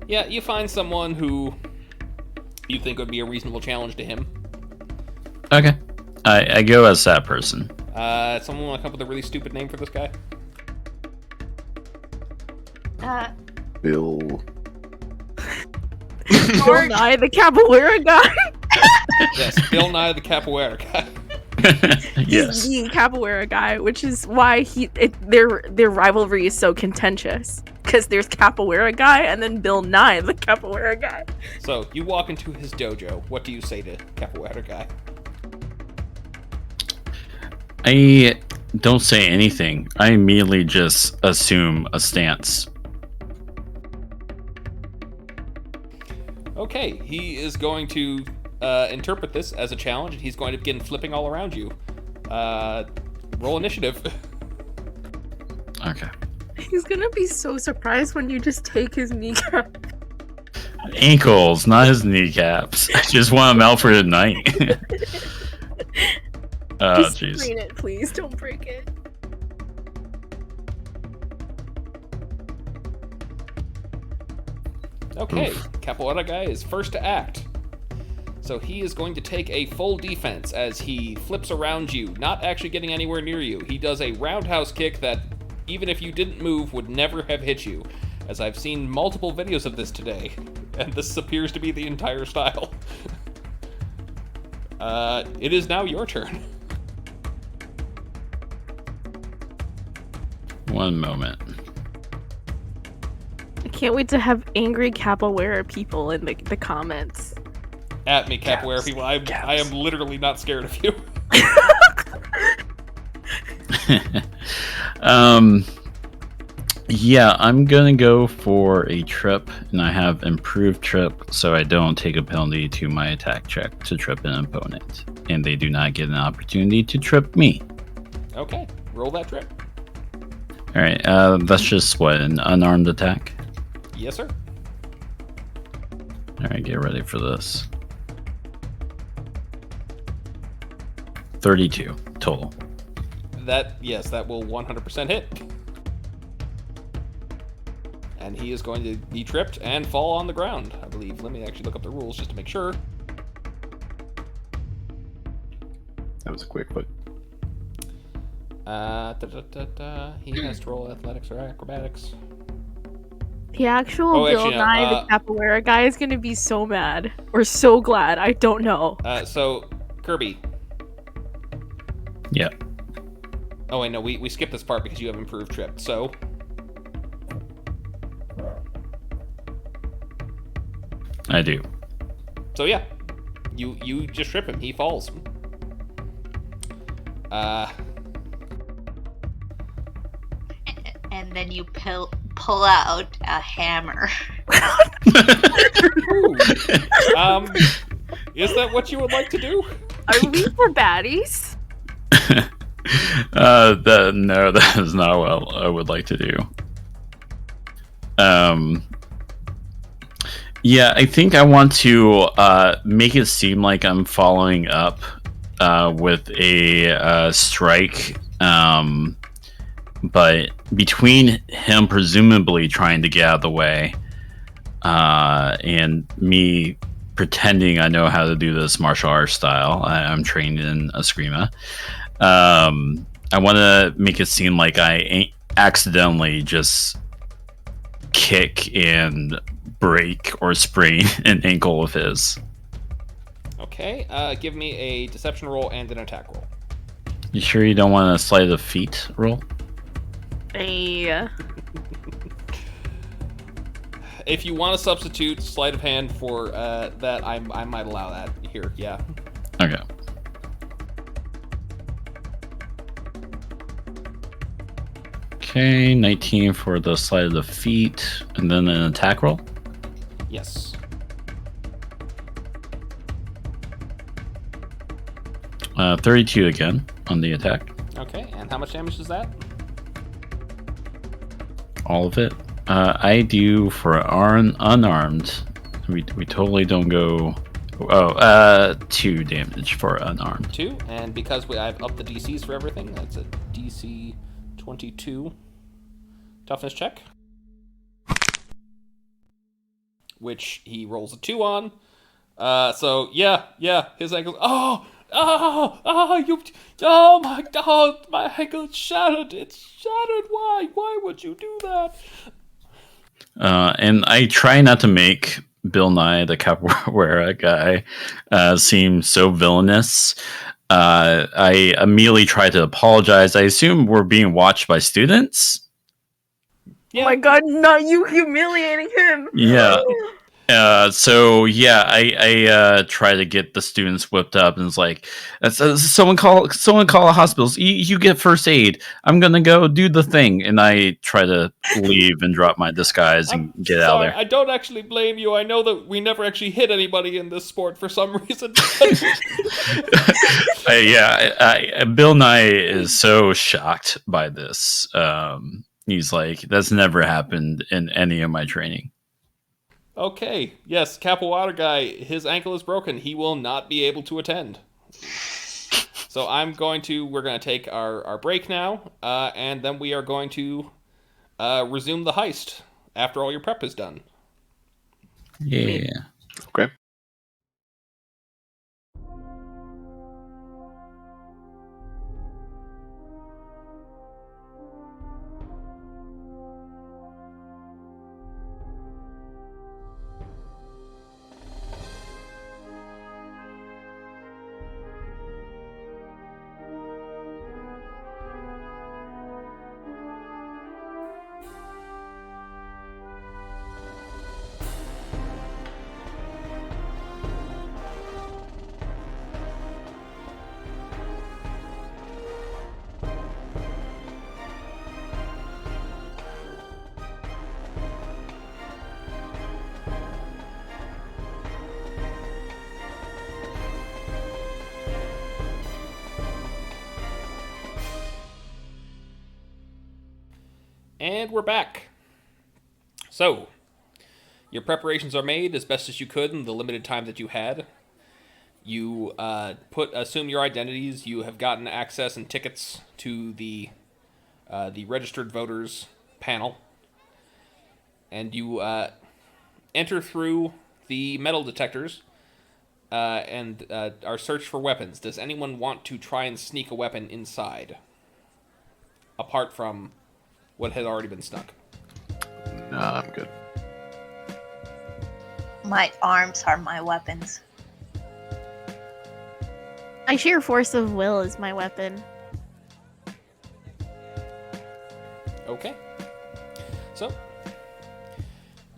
Yeah, you find someone who you think would be a reasonable challenge to him. Okay. I go as that person. Someone want to come up with a really stupid name for this guy? Bill. Bill George. Nye, the Capoeira guy. Yes, Bill Nye the Capoeira guy. Yes. He's the Capoeira guy, which is why their rivalry is so contentious. Because there's Capoeira guy and then Bill Nye, the Capoeira guy. So you walk into his dojo. What do you say to Capoeira guy? I don't say anything. I immediately just assume a stance. Okay, he is going to interpret this as a challenge, and he's going to begin flipping all around you. Roll initiative. Okay. He's gonna be so surprised when you just take his kneecap. Ankles, not his kneecaps. I just want him out for the night. Oh, Just jeez. sprain it, please. Don't break it. Okay, Oof. Capoeira guy is first to act. So he is going to take a full defense as he flips around you, not actually getting anywhere near you. He does a roundhouse kick that, even if you didn't move, would never have hit you, as I've seen multiple videos of this today, and this appears to be the entire style. It is now your turn. One moment. I can't wait to have angry Capoeira people in the comments. At me, Capoeira Caps, people. I am literally not scared of you. Yeah, I'm gonna go for a trip, and I have improved trip, so I don't take a penalty to my attack check to trip an opponent, and they do not get an opportunity to trip me. Okay, roll that trip. All right, that's just what, an unarmed attack. Yes, sir. All right, get ready for this. 32 total. That will 100% hit. And he is going to be tripped and fall on the ground, I believe. Let me actually look up the rules just to make sure. was a quick look. He has to roll athletics or acrobatics. The actual Oh, Bill actually, no, Nye, the capoeira guy, is gonna be so mad or so glad. I don't know. So, Kerby. Yeah. Oh, wait, no, we skipped this part because you have improved trip, so... I do. So, yeah. You just trip him. He falls. And then you pull out a hammer. Ooh. Is that what you would like to do? Are we for baddies? No, that is not what I would like to do. Yeah, I think I want to make it seem like I'm following up with a strike, but between him presumably trying to get out of the way and me pretending I know how to do this martial arts style. I'm trained in Eskrima. I want to make it seem like I accidentally just kick and break or sprain an ankle of his. Okay, give me a deception roll and an attack roll. You sure you don't want a sleight of feet roll? If you want to substitute sleight of hand for that, I might allow that here, yeah. Okay. Okay, 19 for the sleight of the feet, and then an attack roll? Yes. Uh, 32 again on the attack. Okay, and how much damage is that? All of it. I do for unarmed. We totally don't go. Oh, 2 damage for unarmed. 2, and because I've upped the DCs for everything, that's a DC 22 toughness check, which he rolls a 2 on. So yeah, his ankle. Oh my God, my ankle's shattered. It's shattered. Why would you do that? And I try not to make Bill Nye, the capoeira guy, seem so villainous. I immediately try to apologize. I assume we're being watched by students. Yeah. Oh my God, not you humiliating him. Yeah. So yeah, I try to get the students whipped up, and it's like, someone call a hospital. You get first aid. I'm gonna go do the thing, and I try to leave and drop my disguise and get out of there. I don't actually blame you. I know that we never actually hit anybody in this sport for some reason. Bill Nye is so shocked by this. He's like, that's never happened in any of my training. Okay, yes, capoeira guy, his ankle is broken. He will not be able to attend. So we're going to take our break now, and then we are going to resume the heist after all your prep is done. Yeah. Okay. And we're back. So, your preparations are made as best as you could in the limited time that you had. You assume your identities. You have gotten access and tickets to the registered voters panel, and you enter through the metal detectors and our search for weapons. Does anyone want to try and sneak a weapon inside? Apart from what had already been snuck. Nah, I'm good. My arms are my weapons. My sheer force of will is my weapon. Okay. So,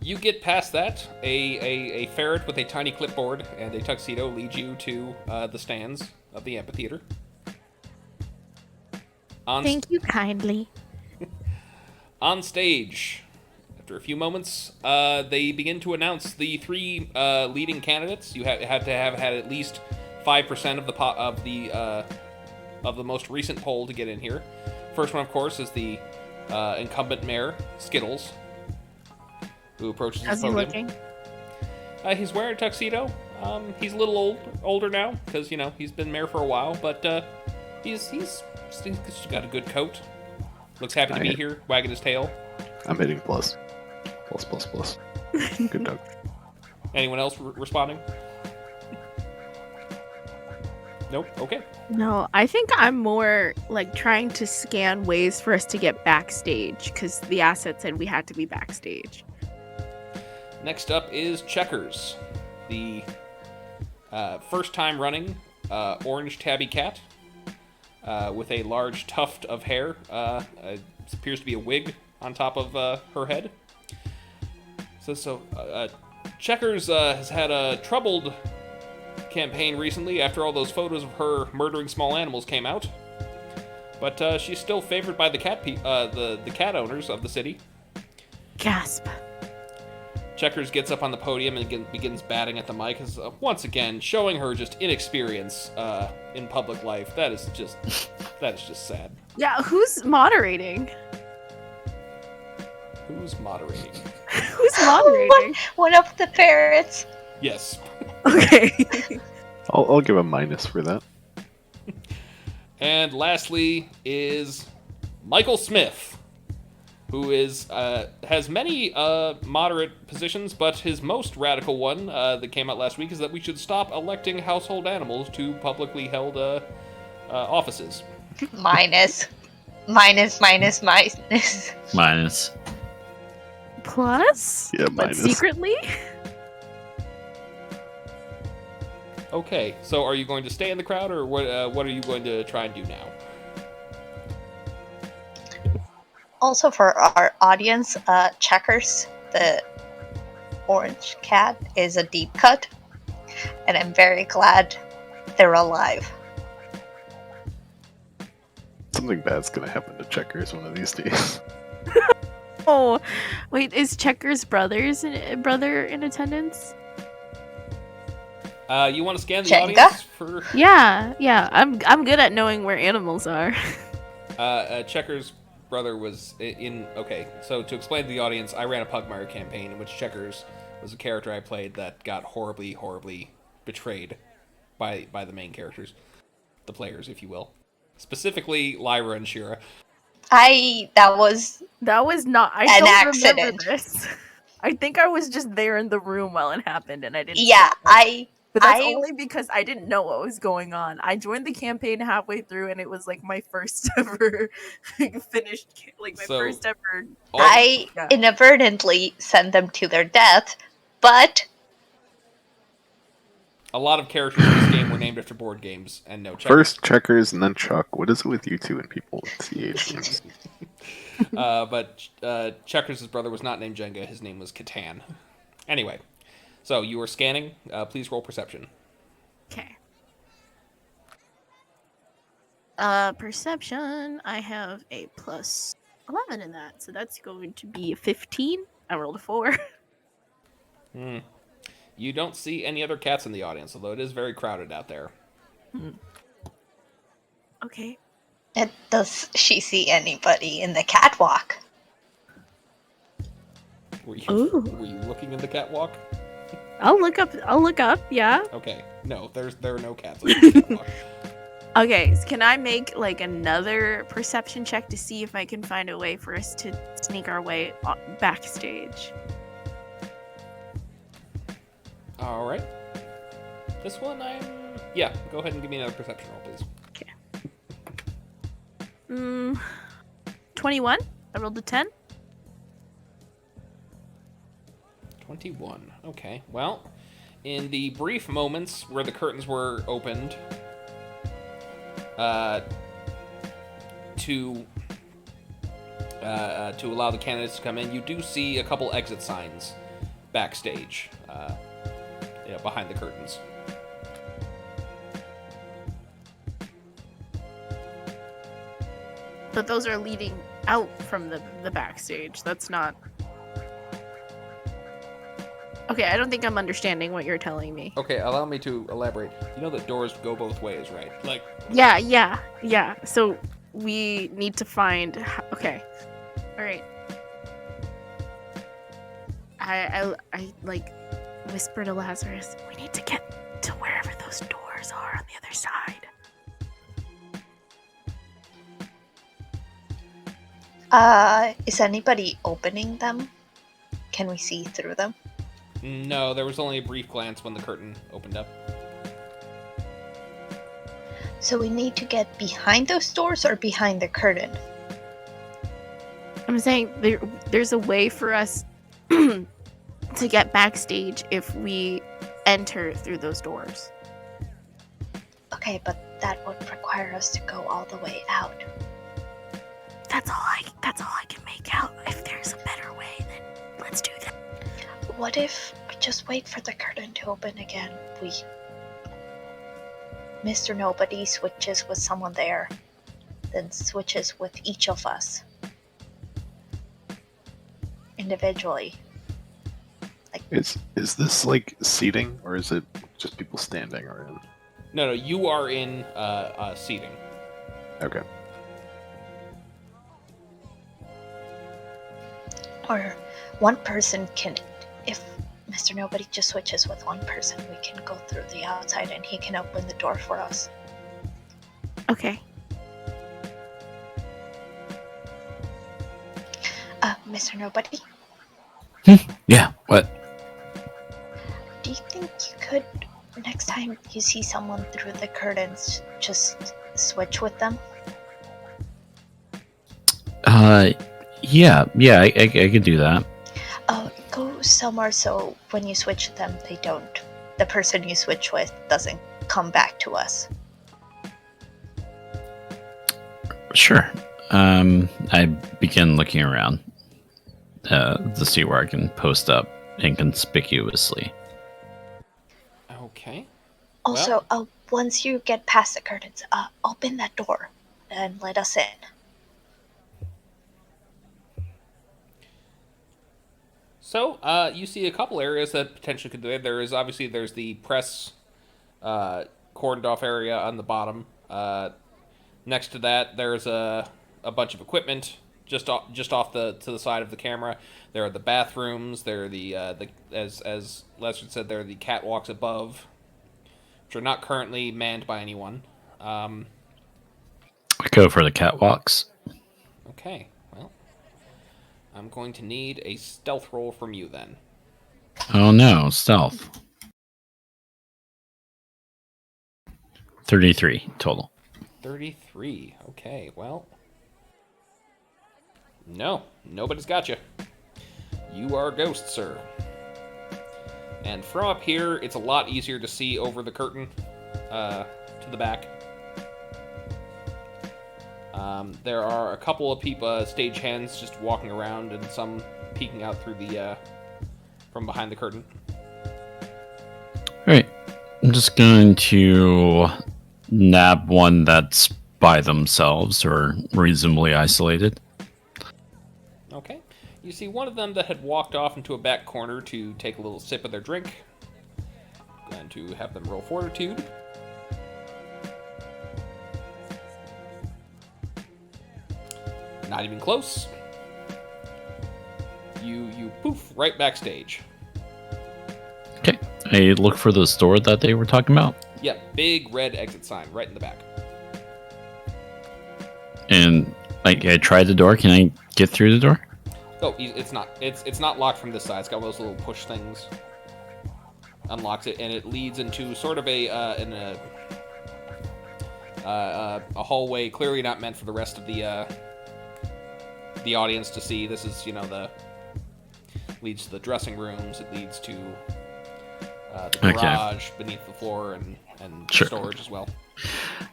you get past that. A ferret with a tiny clipboard and a tuxedo leads you to the stands of the amphitheater. Thank you kindly. On stage, after a few moments, they begin to announce the three leading candidates. You have to have had at least 5% of the most recent poll to get in here. First one, of course, is the incumbent mayor, Skittles, who approaches How's the he podium. looking? He's wearing a tuxedo. He's a little older now because he's been mayor for a while, but he's got a good coat. Looks happy to be here, wagging his tail. I'm hitting plus. Plus. Good dog. Anyone else responding? Nope. Okay. No, I think I'm more like trying to scan ways for us to get backstage because the asset said we had to be backstage. Next up is Checkers, the first time running orange tabby cat with a large tuft of hair. Appears to be a wig on top of her head. So Checkers has had a troubled campaign recently after all those photos of her murdering small animals came out. But she's still favored by the cat owners of the city. Gasp. Checkers gets up on the podium and begins batting at the mic, once again showing her just inexperience in public life. That is just sad. Yeah, who's moderating? Who's moderating? Who's moderating? One of the ferrets. Yes. Okay. I'll give a minus for that. And lastly is Michael Smith, who has many moderate positions, but his most radical one that came out last week is that we should stop electing household animals to publicly held offices. Minus. Plus? Yeah, But minus. secretly? Okay, so are you going to stay in the crowd, or what are you going to try and do now? Also for our audience, Checkers, the orange cat, is a deep cut. And I'm very glad they're alive. Something bad's gonna happen to Checkers one of these days. Oh, wait, is Checkers' brother in attendance? You want to scan the Jenga? audience for Yeah, I'm good at knowing where animals are. Checkers' brother was in. Okay, so to explain to the audience, I ran a Pugmire campaign in which Checkers was a character I played that got horribly, horribly betrayed by the main characters, the players, if you will, specifically Lyra and Shira. That was not an don't accident. remember this. I think I was just there in the room while it happened, and I didn't. Yeah, But that's only because I didn't know what was going on. I joined the campaign halfway through, and it was like my first ever first ever. I inadvertently sent them to their death, but A lot of characters in this game were named after board games, and no. First Checkers and then Chuck. What is it with you two and people with CH names? But Checkers' brother was not named Jenga. His name was Catan. Anyway, so you were scanning. Please roll perception. Okay. Perception. I have a plus 11 in that, so that's going to be a 15. I rolled a 4. You don't see any other cats in the audience, although it is very crowded out there. Okay. does she see anybody in the catwalk? Were you Ooh. looking in the catwalk? I'll look up, yeah. Okay. No, there are no cats on the catwalk. Okay, so can I make like another perception check to see if I can find a way for us to sneak our way backstage? All right. This one, yeah. Go ahead and give me another perception roll, please. 21. I rolled a 10. 21. Okay. Well, in the brief moments where the curtains were opened, to allow the candidates to come in, you do see a couple exit signs backstage, behind the curtains. But those are leading out from the backstage. That's not... Okay, I don't think I'm understanding what you're telling me. Okay, allow me to elaborate. You know that doors go both ways, right? Like... Yeah. So we need to find... Okay. Alright. I like whisper to Lazarus, we need to get to wherever those doors are on the other side. Is anybody opening them? Can we see through them? No, there was only a brief glance when the curtain opened up. So we need to get behind those doors or behind the curtain? I'm saying there's a way for us to get backstage if we enter through those doors. Okay, but that would require us to go all the way out. That's all I can make out. If there's a better way, then let's do that. What if we just wait for the curtain to open again? Mr. Nobody switches with someone there, then switches with each of us. Individually. Is this like seating, or is it just people standing around? No, you are in seating. Okay. Or one person can, if Mr. Nobody just switches with one person, we can go through the outside and he can open the door for us. Okay. Mr. Nobody? Yeah, what? Do you think you could, next time you see someone through the curtains, just switch with them? Yeah, I could do that. Go somewhere so when you switch with them, the person you switch with doesn't come back to us. Sure. I begin looking around to see where I can post up inconspicuously. Okay. Also, once you get past the curtains, open that door and let us in. So, you see a couple areas that potentially could do it. There's the press cordoned off area on the bottom. Next to that, there's a bunch of equipment just off to the side of the camera. There are the bathrooms. There are the as Lazarus said, there are the catwalks above, which are not currently manned by anyone. I go for the catwalks. Okay. I'm going to need a stealth roll from you then. Oh no, stealth. 33 total. 33. Okay, well. No, nobody's got you. You are a ghost, sir. And from up here, it's a lot easier to see over the curtain to the back. There are a couple of people, stagehands, just walking around, and some peeking out through the from behind the curtain. All right, I'm just going to nab one that's by themselves or reasonably isolated. Okay, you see one of them that had walked off into a back corner to take a little sip of their drink. Going to have them roll fortitude. Not even close. You poof right backstage. Okay, I look for the store that they were talking about. Yep, big red exit sign right in the back. And I tried the door. Can I get through the door? Oh, it's not locked from this side. It's got those little push things. unlocks it, and it leads into sort of a hallway clearly not meant for the rest of the audience to see. This is, leads to the dressing rooms. It leads to the garage beneath the floor and Sure. storage as well.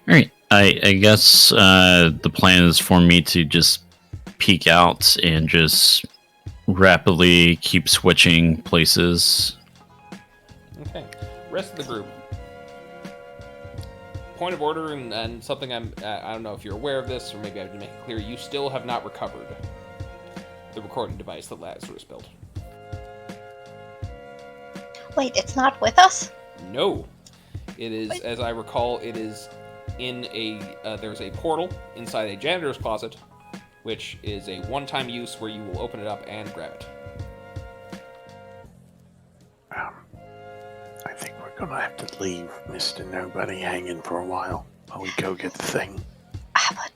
All right. I guess the plan is for me to just peek out and just rapidly keep switching places. Okay. Rest of the group. Point of order and something I don't know if you're aware of this, or maybe I have to make it clear. You still have not recovered the recording device that Lazarus built. Wait, it's not with us? No. It is, Wait. as I recall, it is in there's a portal inside a janitor's closet, which is a one-time use where you will open it up and grab it. I think we're gonna have to leave Mr. Nobody hanging for a while we go get the thing. But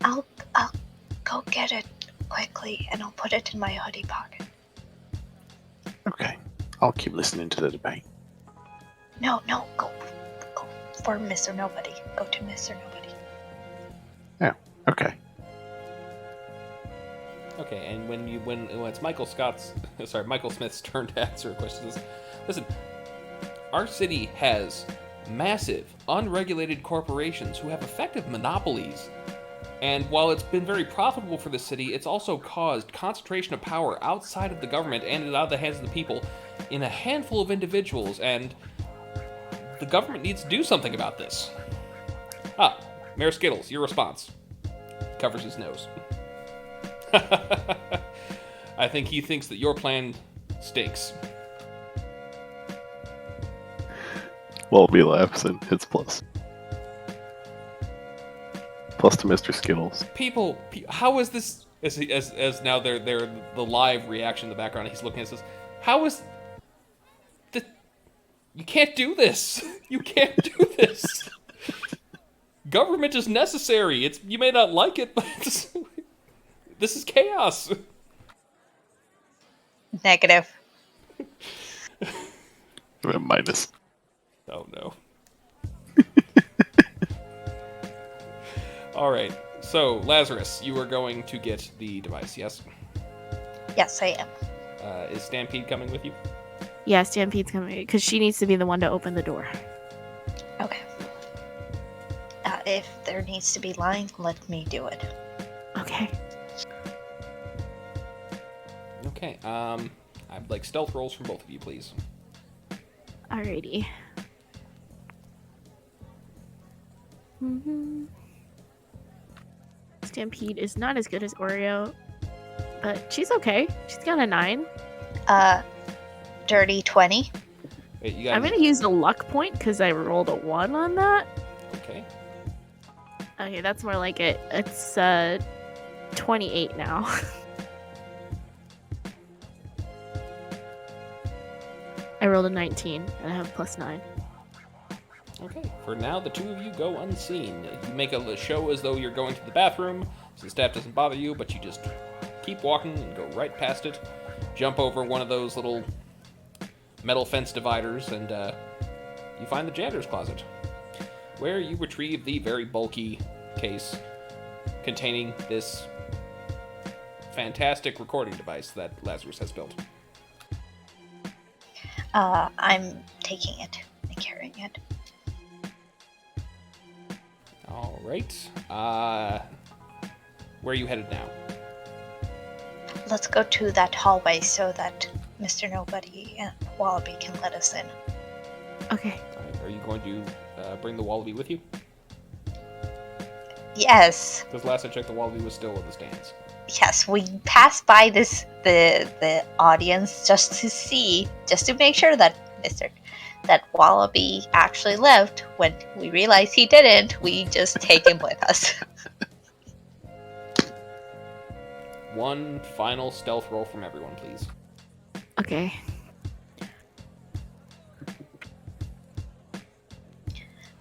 I'll go get it quickly, and I'll put it in my hoodie pocket. Okay, I'll keep listening to the debate. No, go for Mr. Nobody. Go to Mr. Nobody. Okay. Okay, and when it's Michael Smith's turn to answer questions. Listen, our city has massive, unregulated corporations who have effective monopolies. And while it's been very profitable for the city, it's also caused concentration of power outside of the government and out of the hands of the people in a handful of individuals, and the government needs to do something about this. Mayor Skittles, your response. Covers his nose. I think he thinks that your plan stinks. Wallaby laughs and hits plus. Plus to Mr. Skittles. People, how is this? As now they're the live reaction in the background. He's looking at this. How is the? You can't do this. You can't do this. Government is necessary. You may not like it, but this is chaos. Negative. Minus. Oh no. All right. So Lazarus, you are going to get the device. Yes. Yes, I am. Is Stampede coming with you? Yeah, Stampede's coming because she needs to be the one to open the door. Okay. If there needs to be lying, let me do it. Okay. Okay. I'd like stealth rolls from both of you, please. Alrighty. Stampede is not as good as Oreo, but she's okay. She's got a 9. Dirty 20. Wait, you I'm guys. gonna use a luck point because I rolled a 1 on that. Okay. Okay, that's more like it. It's 28 now. I rolled a 19 and I have plus 9. Okay. For now, the two of you go unseen. You make a show as though you're going to the bathroom, so the staff doesn't bother you, but you just keep walking and go right past it, jump over one of those little metal fence dividers, and you find the janitor's closet, where you retrieve the very bulky case containing this fantastic recording device that Lazarus has built. I'm taking it and carrying it. All right. Where are you headed now? Let's go to that hallway so that Mr. Nobody and Wallaby can let us in. Okay. All right. Are you going to bring the Wallaby with you? Yes. Because last I checked, the Wallaby was still in the stands. Yes, we passed by the audience just to make sure that that Wallaby actually lived. When we realized he didn't, we just take him with us. One final stealth roll from everyone, please. Okay.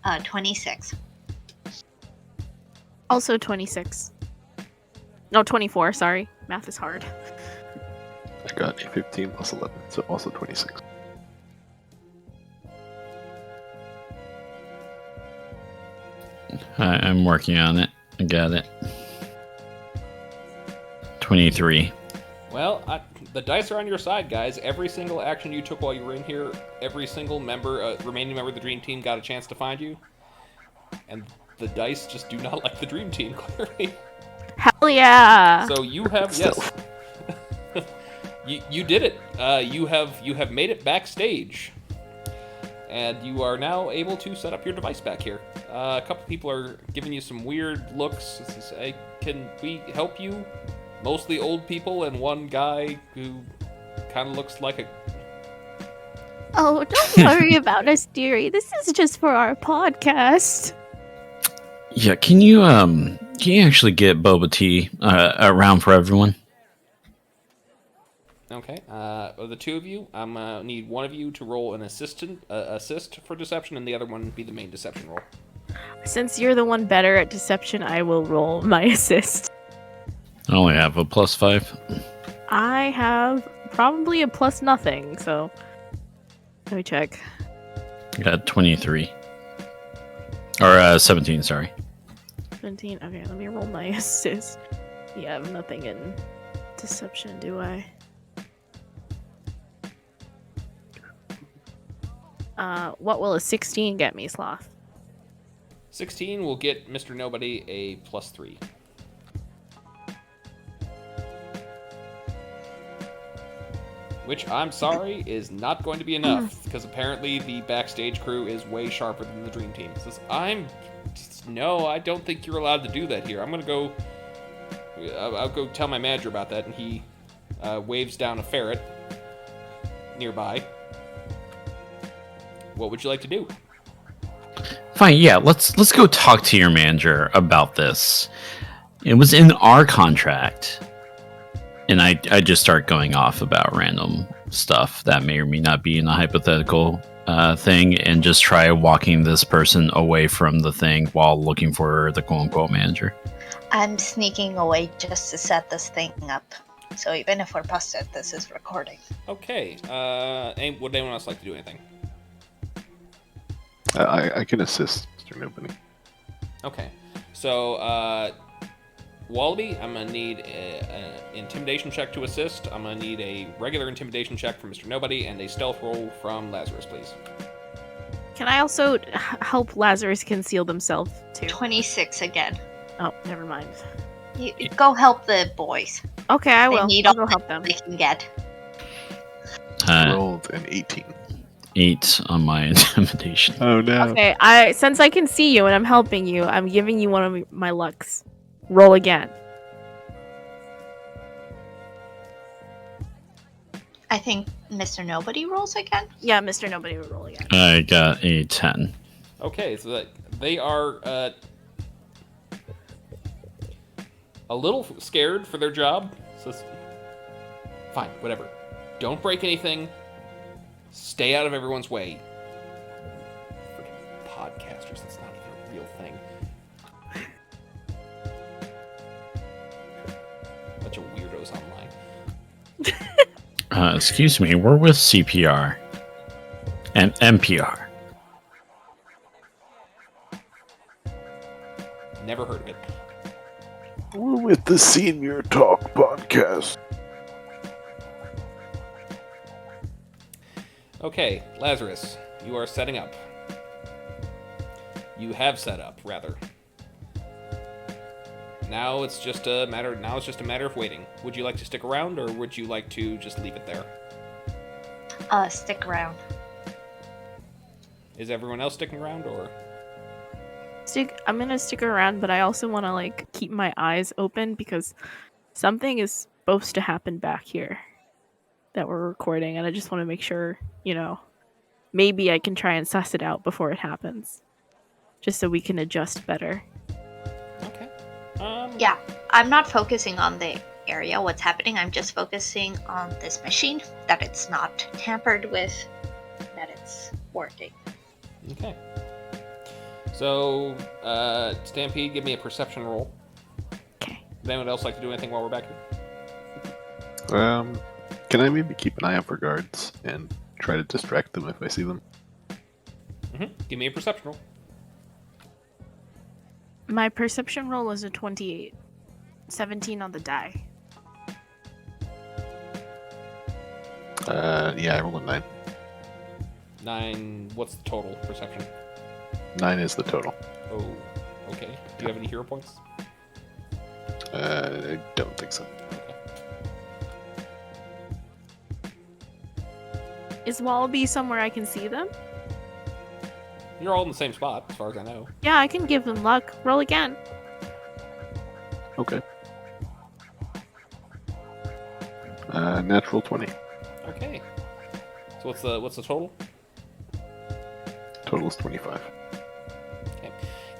Uh, 26. Also 26. No, 24, sorry. Math is hard. I got a 15 plus 11, so also 26. I'm working on it. I got it. 23. Well, the dice are on your side, guys. Every single action you took while you were in here, every single remaining member of the Dream Team got a chance to find you. And the dice just do not like the Dream Team, clearly. Hell yeah! So you have, yes. you did it. You have made it backstage. And you are now able to set up your device back here. A couple people are giving you some weird looks. Say, can we help you? Mostly old people and one guy who kind of looks like a... Oh, don't worry about us, dearie. This is just for our podcast. Yeah, can you actually get boba tea around for everyone? Okay. Of the two of you, I'm gonna need one of you to roll an assist for deception, and the other one be the main deception roll. Since you're the one better at deception, I will roll my assist. I only have a +5. I have probably a plus nothing, so let me check. I got 23. Or 17, sorry. 17. Okay, let me roll my assist. Yeah, I have nothing in deception, do I? What will a 16 get me, Sloth? 16 will get Mr. Nobody a +3. Which, I'm sorry, is not going to be enough, because apparently the backstage crew is way sharper than the Dream Team. Says, no, I don't think you're allowed to do that here. I'm gonna go, I'll go tell my manager about that, and he waves down a ferret nearby. What would you like to do? Fine, yeah, let's go talk to your manager about this. It was in our contract. And I just start going off about random stuff that may or may not be in a hypothetical thing, and just try walking this person away from the thing while looking for the quote-unquote manager. I'm sneaking away just to set this thing up. So even if we're busted, this is recording. Okay. Would anyone else like to do anything? I can assist Mr. Nobody. Okay. So, Wallaby, I'm going to need an intimidation check to assist. I'm going to need a regular intimidation check from Mr. Nobody and a stealth roll from Lazarus, please. Can I also help Lazarus conceal themselves, too? 26 again. Oh, never mind. You go help the boys. Okay, I They will. need I'll all go help them. they can get. Rolled an 18. 8 on my intimidation. Oh no. Okay, since I can see you and I'm helping you, I'm giving you one of my lucks. Roll again. I think Mr. Nobody rolls again. Yeah, Mr. Nobody will roll again. I got a 10. Okay, so that they are a little scared for their job. So fine, whatever. Don't break anything. Stay out of everyone's way. Freaking podcasters, that's not even a real thing. Bunch of weirdos online. Excuse me, we're with CPR. And NPR. Never heard of it. We're with the Senior Talk podcast. Okay, Lazarus, you are setting up. You have set up, rather. Now it's just a matter of waiting. Would you like to stick around, or would you like to just leave it there? Stick around. Is everyone else sticking around, or? I'm gonna stick around, but I also want to keep my eyes open because something is supposed to happen back here that we're recording, and I just want to make sure, maybe I can try and suss it out before it happens, just so we can adjust better. Okay. Yeah, I'm not focusing on the area, what's happening. I'm just focusing on this machine, that it's not tampered with, that it's working. Okay. So, Stampede, give me a perception roll. Okay. Would anyone else like to do anything while we're back here? Can I maybe keep an eye out for guards and try to distract them if I see them? Give me a perception roll. My perception roll was a 28. 17 on the die. Yeah, I rolled a 9. 9. What's the total perception? 9 is the total. Oh, okay. Do you have any hero points? I don't think so. Okay. Is Wallaby somewhere I can see them? You're all in the same spot, as far as I know. Yeah, I can give them luck. Roll again. Okay. Natural 20. Okay. So what's the total? Total is 25. Okay.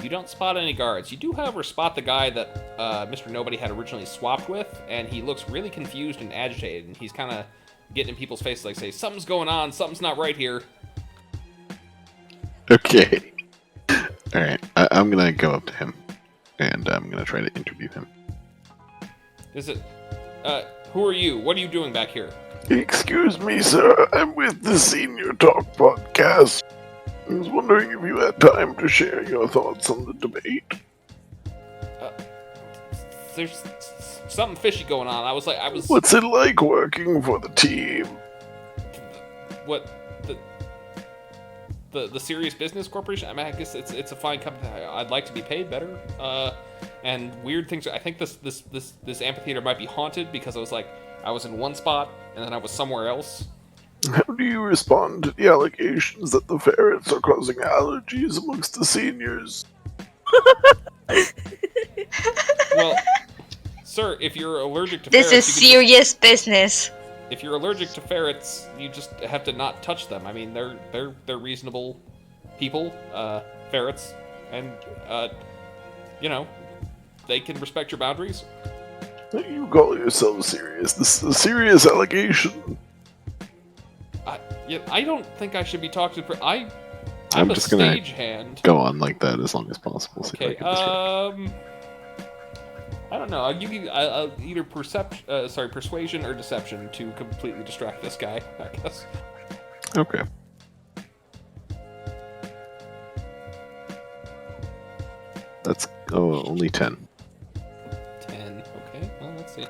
You don't spot any guards. You do, however, spot the guy that Mr. Nobody had originally swapped with, and he looks really confused and agitated, and he's kind of getting in people's faces like, say, something's going on, something's not right here. Okay. Alright, I'm gonna go up to him, and I'm gonna try to interview him. Is it... who are you? What are you doing back here? Excuse me, sir. I'm with the Senior Talk podcast. I was wondering if you had time to share your thoughts on the debate. There's something fishy going on. I was... What's it like working for the team? What... The Serious Business Corporation? I mean, I guess it's a fine company. I'd like to be paid better. And weird things. I think this amphitheater might be haunted because I was in one spot and then I was somewhere else. How do you respond to the allegations that the ferrets are causing allergies amongst the seniors? Well, sir, if you're allergic to This ferrets, is serious business. if you're allergic to ferrets, you just have to not touch them. I mean, they're reasonable people, ferrets, and they can respect your boundaries. You call yourself serious. This is a serious allegation. I don't think I should be talking to... I'm just a gonna stagehand. go on like that as long as possible. So Okay, I don't know. I'll give you either persuasion or deception to completely distract this guy, I guess. Okay. That's only 10. 10. Okay, well, let's see.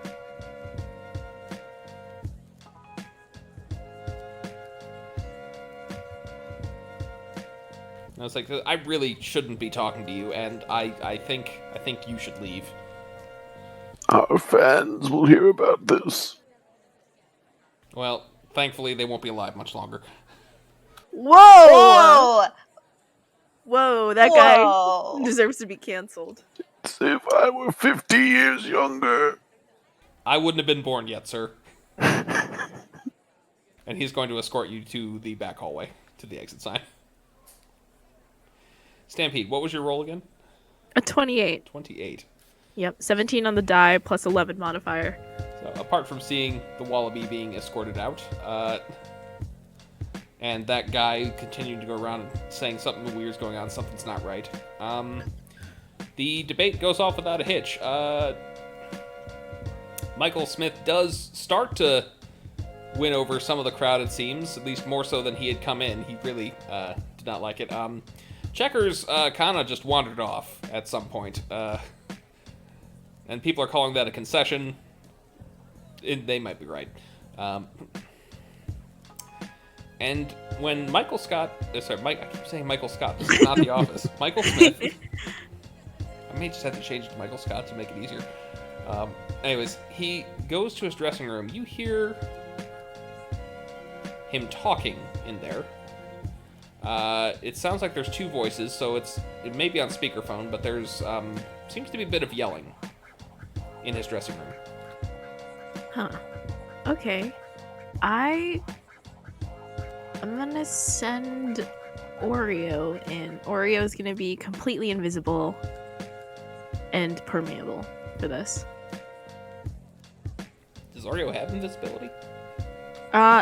I was like, I really shouldn't be talking to you, and I think you should leave. Our fans will hear about this. Well, thankfully they won't be alive much longer. Whoa! Whoa, that Whoa. guy deserves to be canceled. As if I were 50 years younger. I wouldn't have been born yet, sir. And he's going to escort you to the back hallway, to the exit sign. Stampede, what was your roll again? A 28. 28. Yep, 17 on the die plus 11 modifier. So, apart from seeing the Wallaby being escorted out, and that guy continuing to go around saying something weird's going on, something's not right, the debate goes off without a hitch. Michael Smith does start to win over some of the crowd, it seems, at least more so than he had come in. He really did not like it. Checkers kind of just wandered off at some point, and people are calling that a concession. They might be right. And when Michael Scott... I keep saying Michael Scott. This is not The Office. Michael Smith... I may just have to change it to Michael Scott to make it easier. Anyways, he goes to his dressing room. You hear him talking in there. It sounds like there's two voices, so it may be on speakerphone, but there's seems to be a bit of yelling in his dressing room. Huh. Okay. I'm gonna send Oreo in. Oreo's gonna be completely invisible and permeable for this. Does Oreo have invisibility?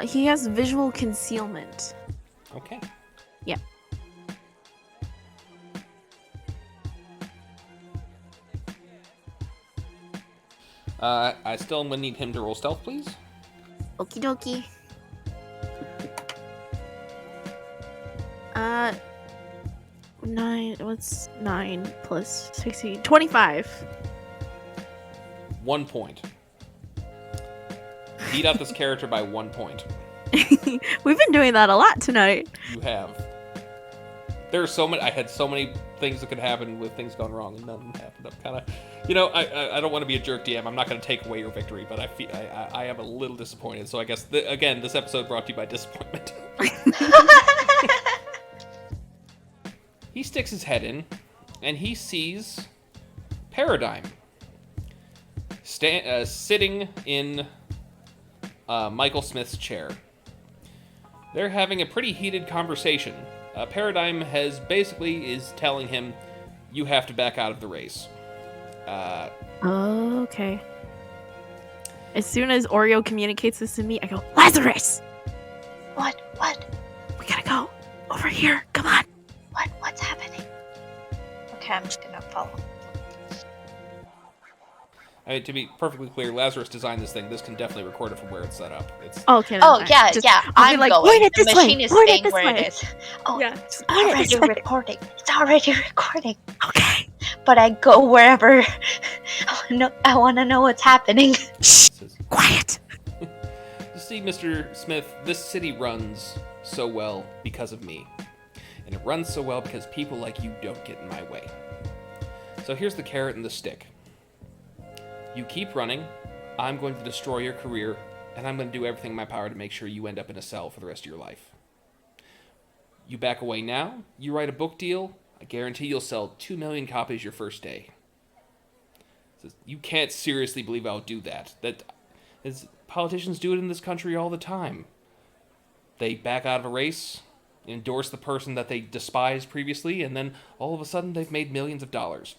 He has visual concealment. Okay. Yeah. I still am gonna need him to roll stealth, please. Okie dokie. What's 9 plus 16? 25. 1 point. Beat up this character by 1 point. We've been doing that a lot tonight. You have. There are so many. I had so many things that could happen with things going wrong, and none of them happened. I'm kind of, I don't want to be a jerk DM. I'm not going to take away your victory, but I am a little disappointed. So I guess again, this episode brought to you by disappointment. He sticks his head in, and he sees Paradigm sitting in Michael Smith's chair. They're having a pretty heated conversation. Paradigm is telling him, you have to back out of the race. Okay. As soon as Oreo communicates this to me, I go, Lazarus! What? We gotta go. Over here. Come on. What's happening? Okay, I'm just gonna follow. I mean, to be perfectly clear, Lazarus designed this thing. This can definitely record it from where it's set up. Okay. Oh, then yeah, just- yeah. I'll be I'm like, going. point it The this way, machine is point it staying this where way. it is. Oh, Yeah. it's point it already this way. recording. It's already recording. Okay. But I go wherever. I want to know what's happening. Shh. Quiet. You see, Mr. Smith, this city runs so well because of me. And it runs so well because people like you don't get in my way. So here's the carrot and the stick. You keep running, I'm going to destroy your career, and I'm going to do everything in my power to make sure you end up in a cell for the rest of your life. You back away now, you write a book deal, I guarantee you'll sell 2 million copies your first day. So you can't seriously believe I'll do that. Politicians do it in this country all the time. They back out of a race, endorse the person that they despised previously, and then all of a sudden they've made millions of dollars.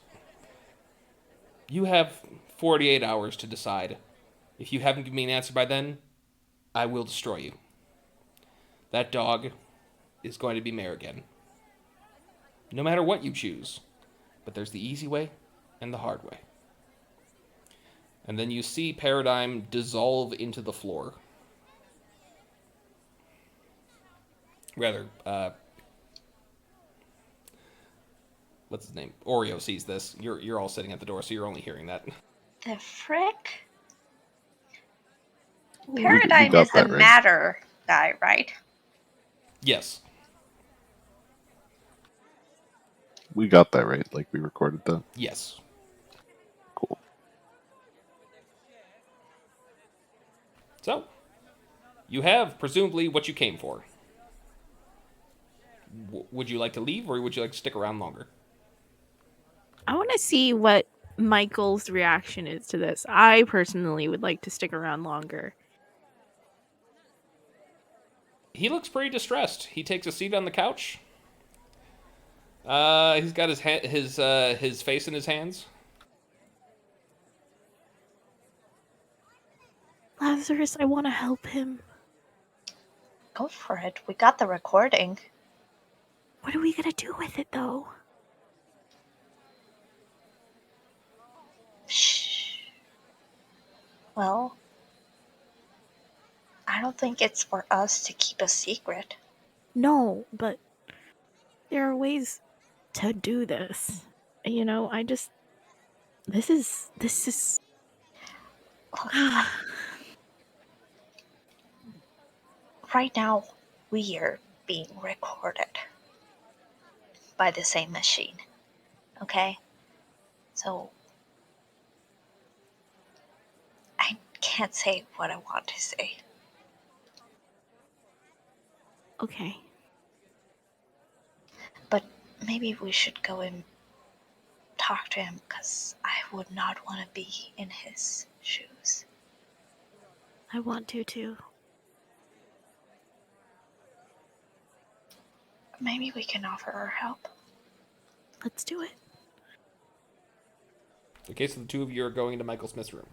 You have 48 hours to decide. If you haven't given me an answer by then, I will destroy you. That dog is going to be mayor again. No matter what you choose. But there's the easy way and the hard way. And then you see Paradigm dissolve into the floor. Rather, what's his name? Oreo sees this. You're all sitting at the door, so you're only hearing that. The frick? We Paradigm got is the that right. matter guy, right? Yes. We got that right. Like, we recorded that. Yes. Cool. So, you have presumably what you came for. Would you like to leave, or would you like to stick around longer? I want to see what Michael's reaction is to this. I personally would like to stick around longer. He looks pretty distressed. He takes a seat on the couch. He's got his face in his hands. Lazarus, I want to help him. Go for it. We got the recording. What are we gonna do with it, though? Shh. Well, I don't think it's for us to keep a secret. No, but there are ways to do this. You know, this is Look, right now, we are being recorded by the same machine. Okay? So, I can't say what I want to say. okay. But maybe we should go and talk to him, because I would not want to be in his shoes. I want to too. Maybe we can offer our help. Let's do it. Okay, so the two of you are going into Michael Smith's room.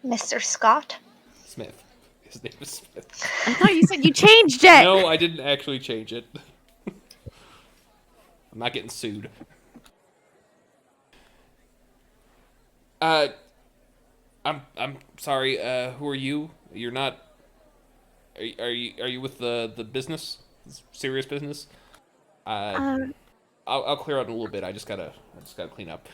Mr. Scott? Smith. His name is Smith. I thought you said you changed it. No, I didn't actually change it. I'm not getting sued. I'm sorry. Who are you? You're not. Are you with the business? Serious business? I'll clear out in a little bit. I just gotta clean up.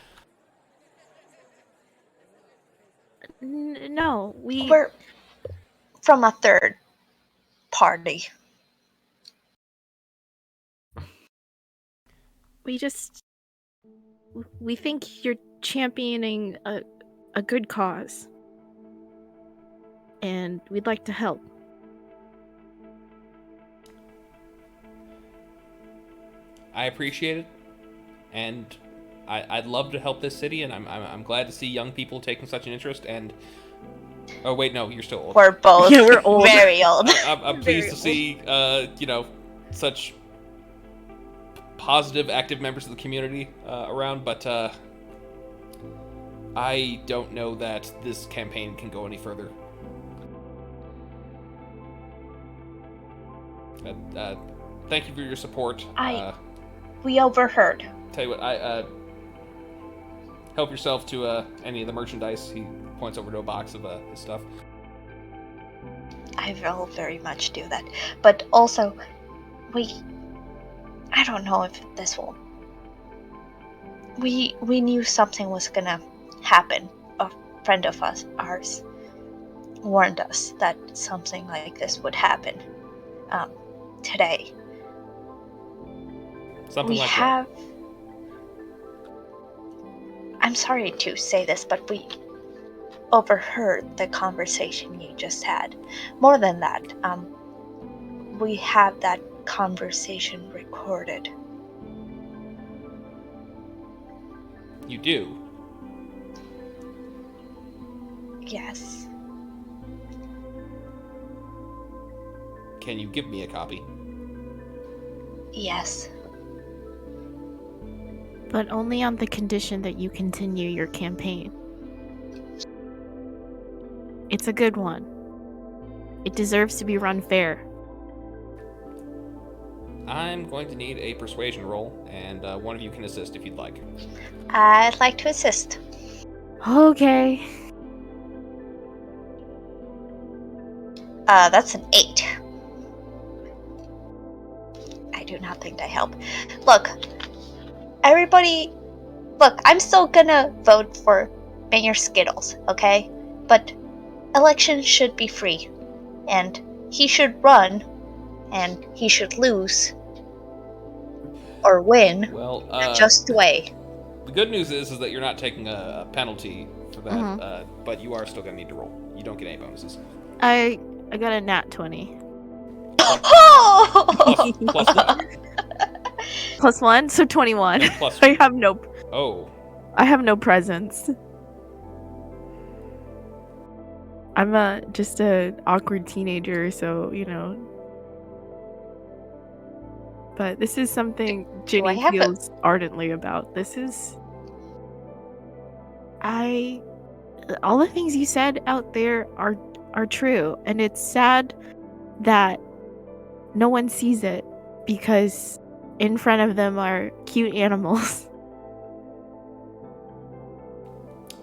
No, We're from a third party. We think you're championing a good cause. And we'd like to help. I appreciate it, and I'd love to help this city, and I'm glad to see young people taking such an interest. And oh wait, no, you're still old. We're both we're old. very old. I'm pleased to see such positive, active members of the community around, but I don't know that this campaign can go any further. Thank you for your support. We overheard. Tell you what, help yourself to any of the merchandise. He points over to a box of his stuff. I will very much do that. But also, I don't know if this will... We knew something was gonna happen. A friend of ours warned us that something like this would happen today. Something like that. I'm sorry to say this, but we overheard the conversation you just had. More than that, we have that conversation recorded. You do? Yes. Can you give me a copy? Yes. But only on the condition that you continue your campaign. It's a good one. It deserves to be run fair. I'm going to need a persuasion roll, and one of you can assist if you'd like. I'd like to assist. Okay. That's an 8. I do not think I help. Look, everybody, I'm still gonna vote for Mayor Skittles, okay? But elections should be free, and he should run, and he should lose or win the just way. The good news is that you're not taking a penalty for that, but you are still gonna need to roll. You don't get any bonuses. I got a nat 20. Plus 1. Plus 1, so 21. No, plus I have no. Oh. I have no presence. I'm just a awkward teenager, so you know. But this is something Ginny feels ardently about. This is. All the things you said out there are true, and it's sad that no one sees it because in front of them are cute animals.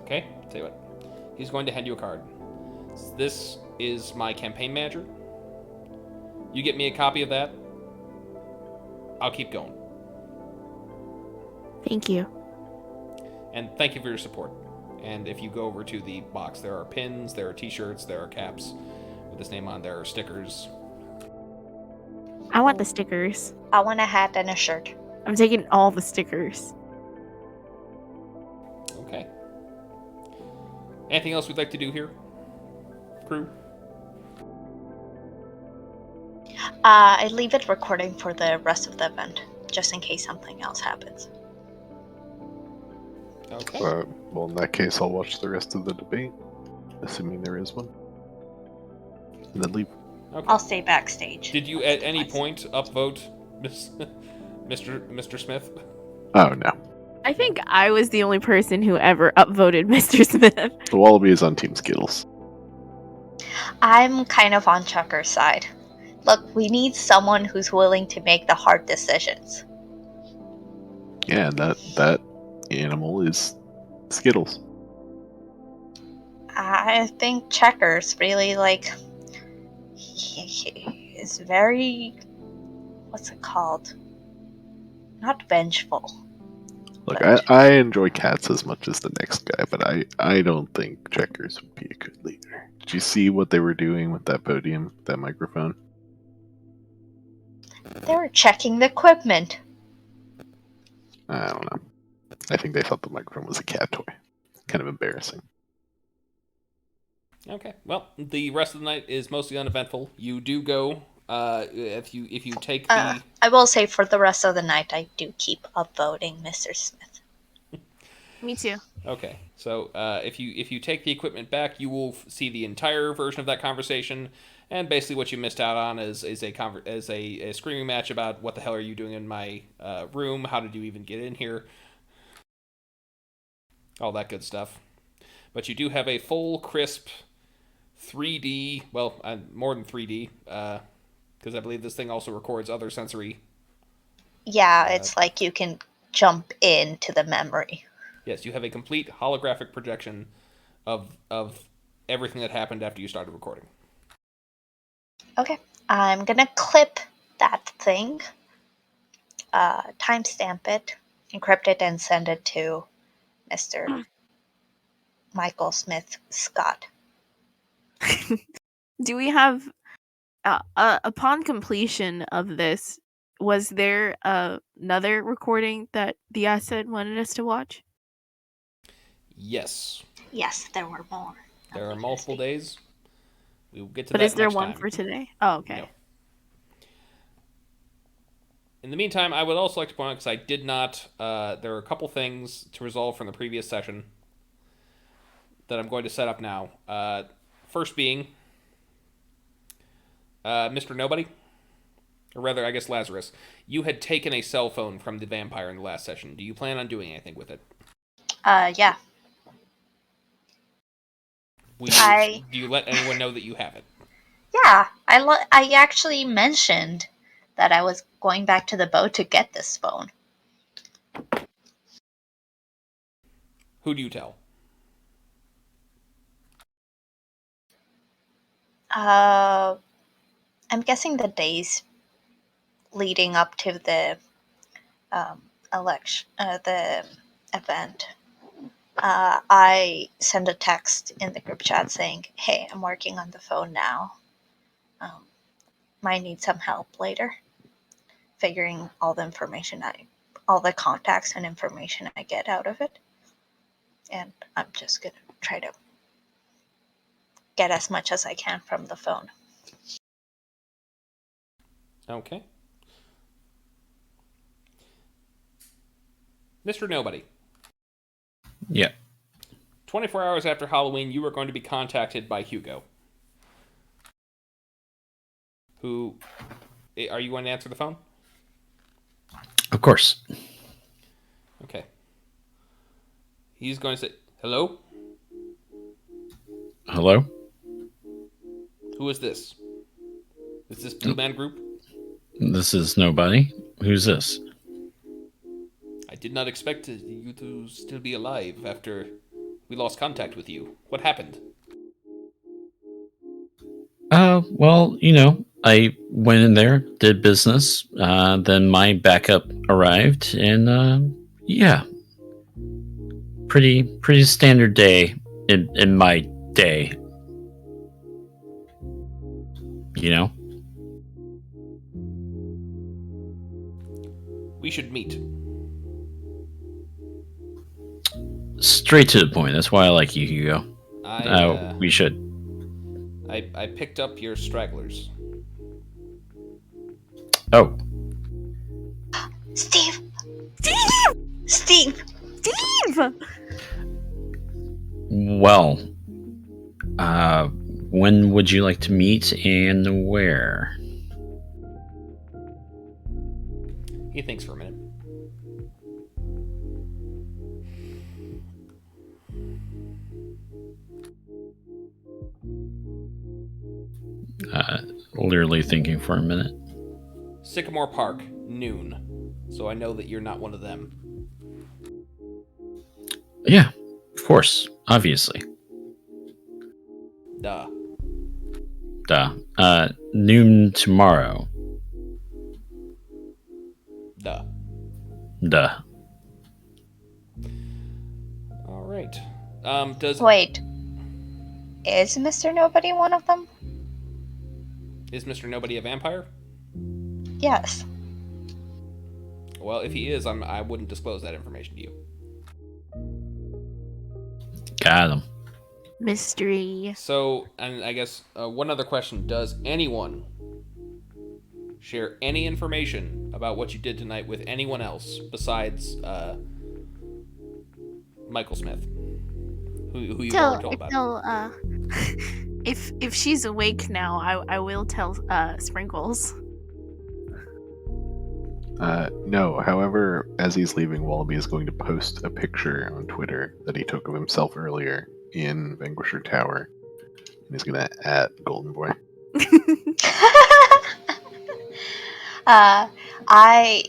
Okay, tell you what. He's going to hand you a card. This is my campaign manager. You get me a copy of that. I'll keep going. Thank you. And thank you for your support. And if you go over to the box, there are pins, there are t-shirts, there are caps with this name on, there are stickers. I want the stickers. I want a hat and a shirt. I'm taking all the stickers. Okay. Anything else we'd like to do here, crew? I leave it recording for the rest of the event, just in case something else happens. Okay. Well, in that case, I'll watch the rest of the debate, assuming there is one, and then leave. Okay. I'll stay backstage. Did you at any point upvote Mr. Smith? Oh, no. I think I was the only person who ever upvoted Mr. Smith. The Wallaby is on Team Skittles. I'm kind of on Chucker's side. Look, we need someone who's willing to make the hard decisions. Yeah, that animal is Skittles. I think Checkers really, he is very... what's it called? not vengeful. Look, But- I enjoy cats as much as the next guy, but I don't think Checkers would be a good leader. Did you see what they were doing with that podium, that microphone? They were checking the equipment. I don't know. I think they thought the microphone was a cat toy. Kind of embarrassing. Okay. Well, the rest of the night is mostly uneventful. You do go. If you take the. I will say for the rest of the night, I do keep upvoting Mr. Smith. Me too. Okay, so if you take the equipment back, you will see the entire version of that conversation, and basically what you missed out on is a screaming match about what the hell are you doing in my room? How did you even get in here? All that good stuff. But you do have a full, crisp 3D, well, more than 3D, because I believe this thing also records other sensory. Yeah, it's like you can jump into the memory. Yes, you have a complete holographic projection of everything that happened after you started recording. Okay, I'm gonna clip that thing, timestamp it, encrypt it, and send it to Mr. Michael Smith Scott. Do we have, upon completion of this, was there another recording that the asset wanted us to watch? Yes. Yes, there were more. There are multiple days. We will get to But that is there next one time. for today? Oh, okay. No. In the meantime, I would also like to point out, because I did not, there are a couple things to resolve from the previous session that I'm going to set up now. First being, Mr. Nobody, or rather, I guess Lazarus, you had taken a cell phone from the vampire in the last session. Do you plan on doing anything with it? Yeah. Do you let anyone know that you have it? Yeah, I actually mentioned that I was going back to the boat to get this phone. Who do you tell? I'm guessing the days leading up to the election, the event. I send a text in the group chat saying, "Hey, I'm working on the phone now. Might need some help later, figuring all the information all the contacts and information I get out of it, and I'm just gonna try to get as much as I can from the phone." Okay. Mr. Nobody. Yeah. 24 hours after Halloween, you are going to be contacted by Hugo. Who... Are you going to answer the phone? Of course. Okay. He's going to say, hello? Hello? Who is this? Is this Blue Man Group? This is nobody. Who's this? I did not expect you to still be alive after we lost contact with you. What happened? Well, I went in there, did business, then my backup arrived, and yeah. Pretty standard day in my day. We should meet. Straight to the point. That's why I like you, Hugo. We should. I picked up your stragglers. Oh. Steve! Well, when would you like to meet and where? He thinks for a minute. Literally thinking for a minute. Sycamore Park, noon. So I know that you're not one of them. Yeah, of course. Obviously. Duh. Noon tomorrow. Duh. Duh. All right. Does Wait, is Mr. Nobody one of them? is Mr. Nobody a vampire? Yes. Well, if he is, I wouldn't disclose that information to you. Got him. Mystery. So, and I guess one other question: does anyone share any information about what you did tonight with anyone else besides Michael Smith, who you've already told about? If she's awake now, I will tell Sprinkles. No, however, as he's leaving, Wallaby is going to post a picture on Twitter that he took of himself earlier in Vanquisher Tower. And he's going to add Golden Boy. I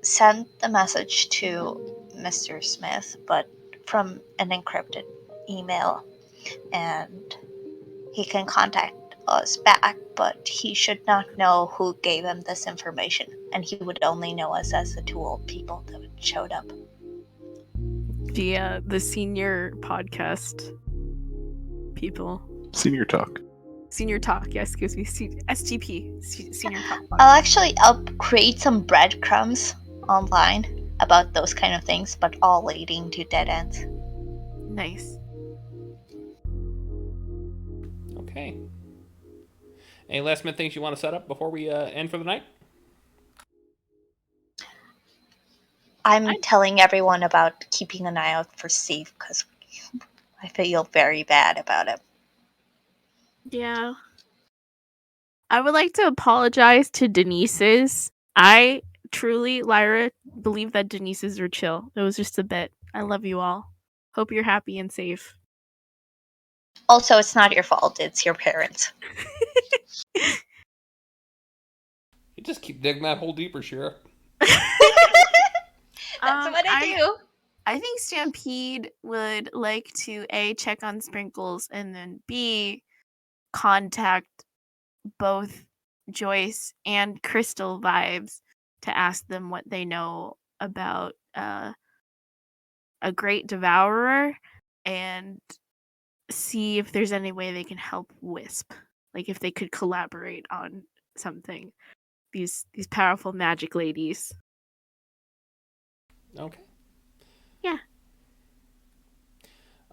sent the message to Mr. Smith, but from an encrypted email, and he can contact us back, but he should not know who gave him this information, and he would only know us as the two old people that showed up. The senior podcast people. Senior Talk. Senior talk, yes, excuse me. STP, senior talk. I'll create some breadcrumbs online about those kind of things, but all leading to dead ends. Nice. Okay. Any last minute things you want to set up before we end for the night? I'm telling everyone about keeping an eye out for Steve because I feel very bad about it. Yeah. I would like to apologize to Denise's. I truly, Lyra, believe that Denise's are chill. It was just a bit. I love you all. Hope you're happy and safe. Also, it's not your fault, it's your parents. You just keep digging that hole deeper, Shira. That's what I do. I think Stampede would like to A, check on Sprinkles, and then B, contact both Joyce and Crystal Vibes to ask them what they know about a great devourer and see if there's any way they can help Wisp. Like if they could collaborate on something. These powerful magic ladies. Okay. Yeah.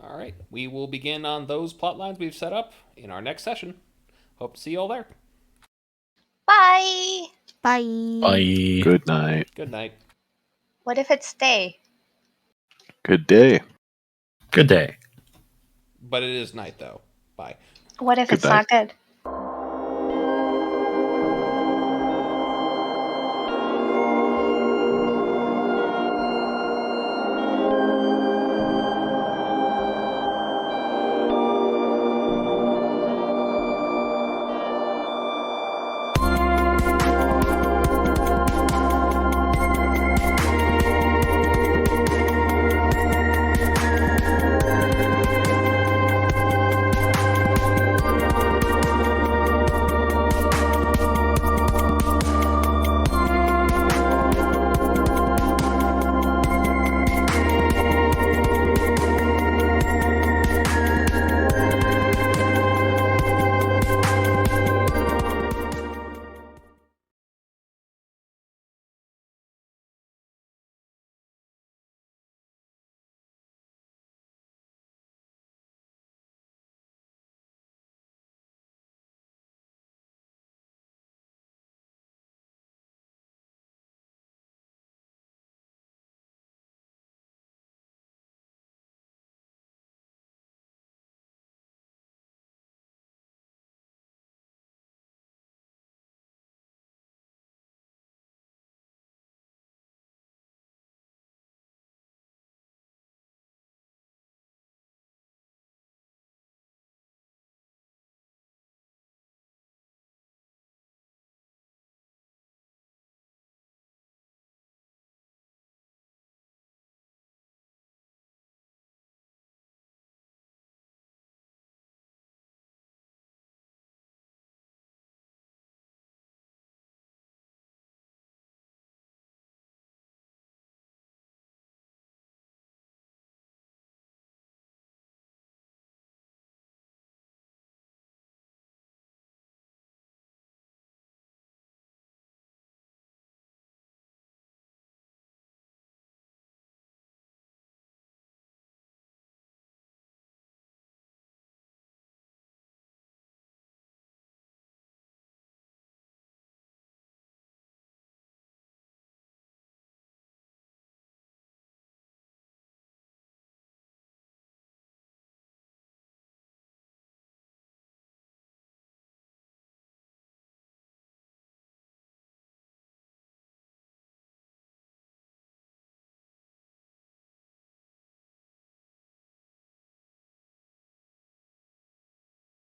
All right. We will begin on those plot lines we've set up in our next session. Hope to see you all there. Bye! Bye. Bye. Good night. Good night. What if it's day? Good day. Good day. But it is night, though. Bye. What if Good it's not good?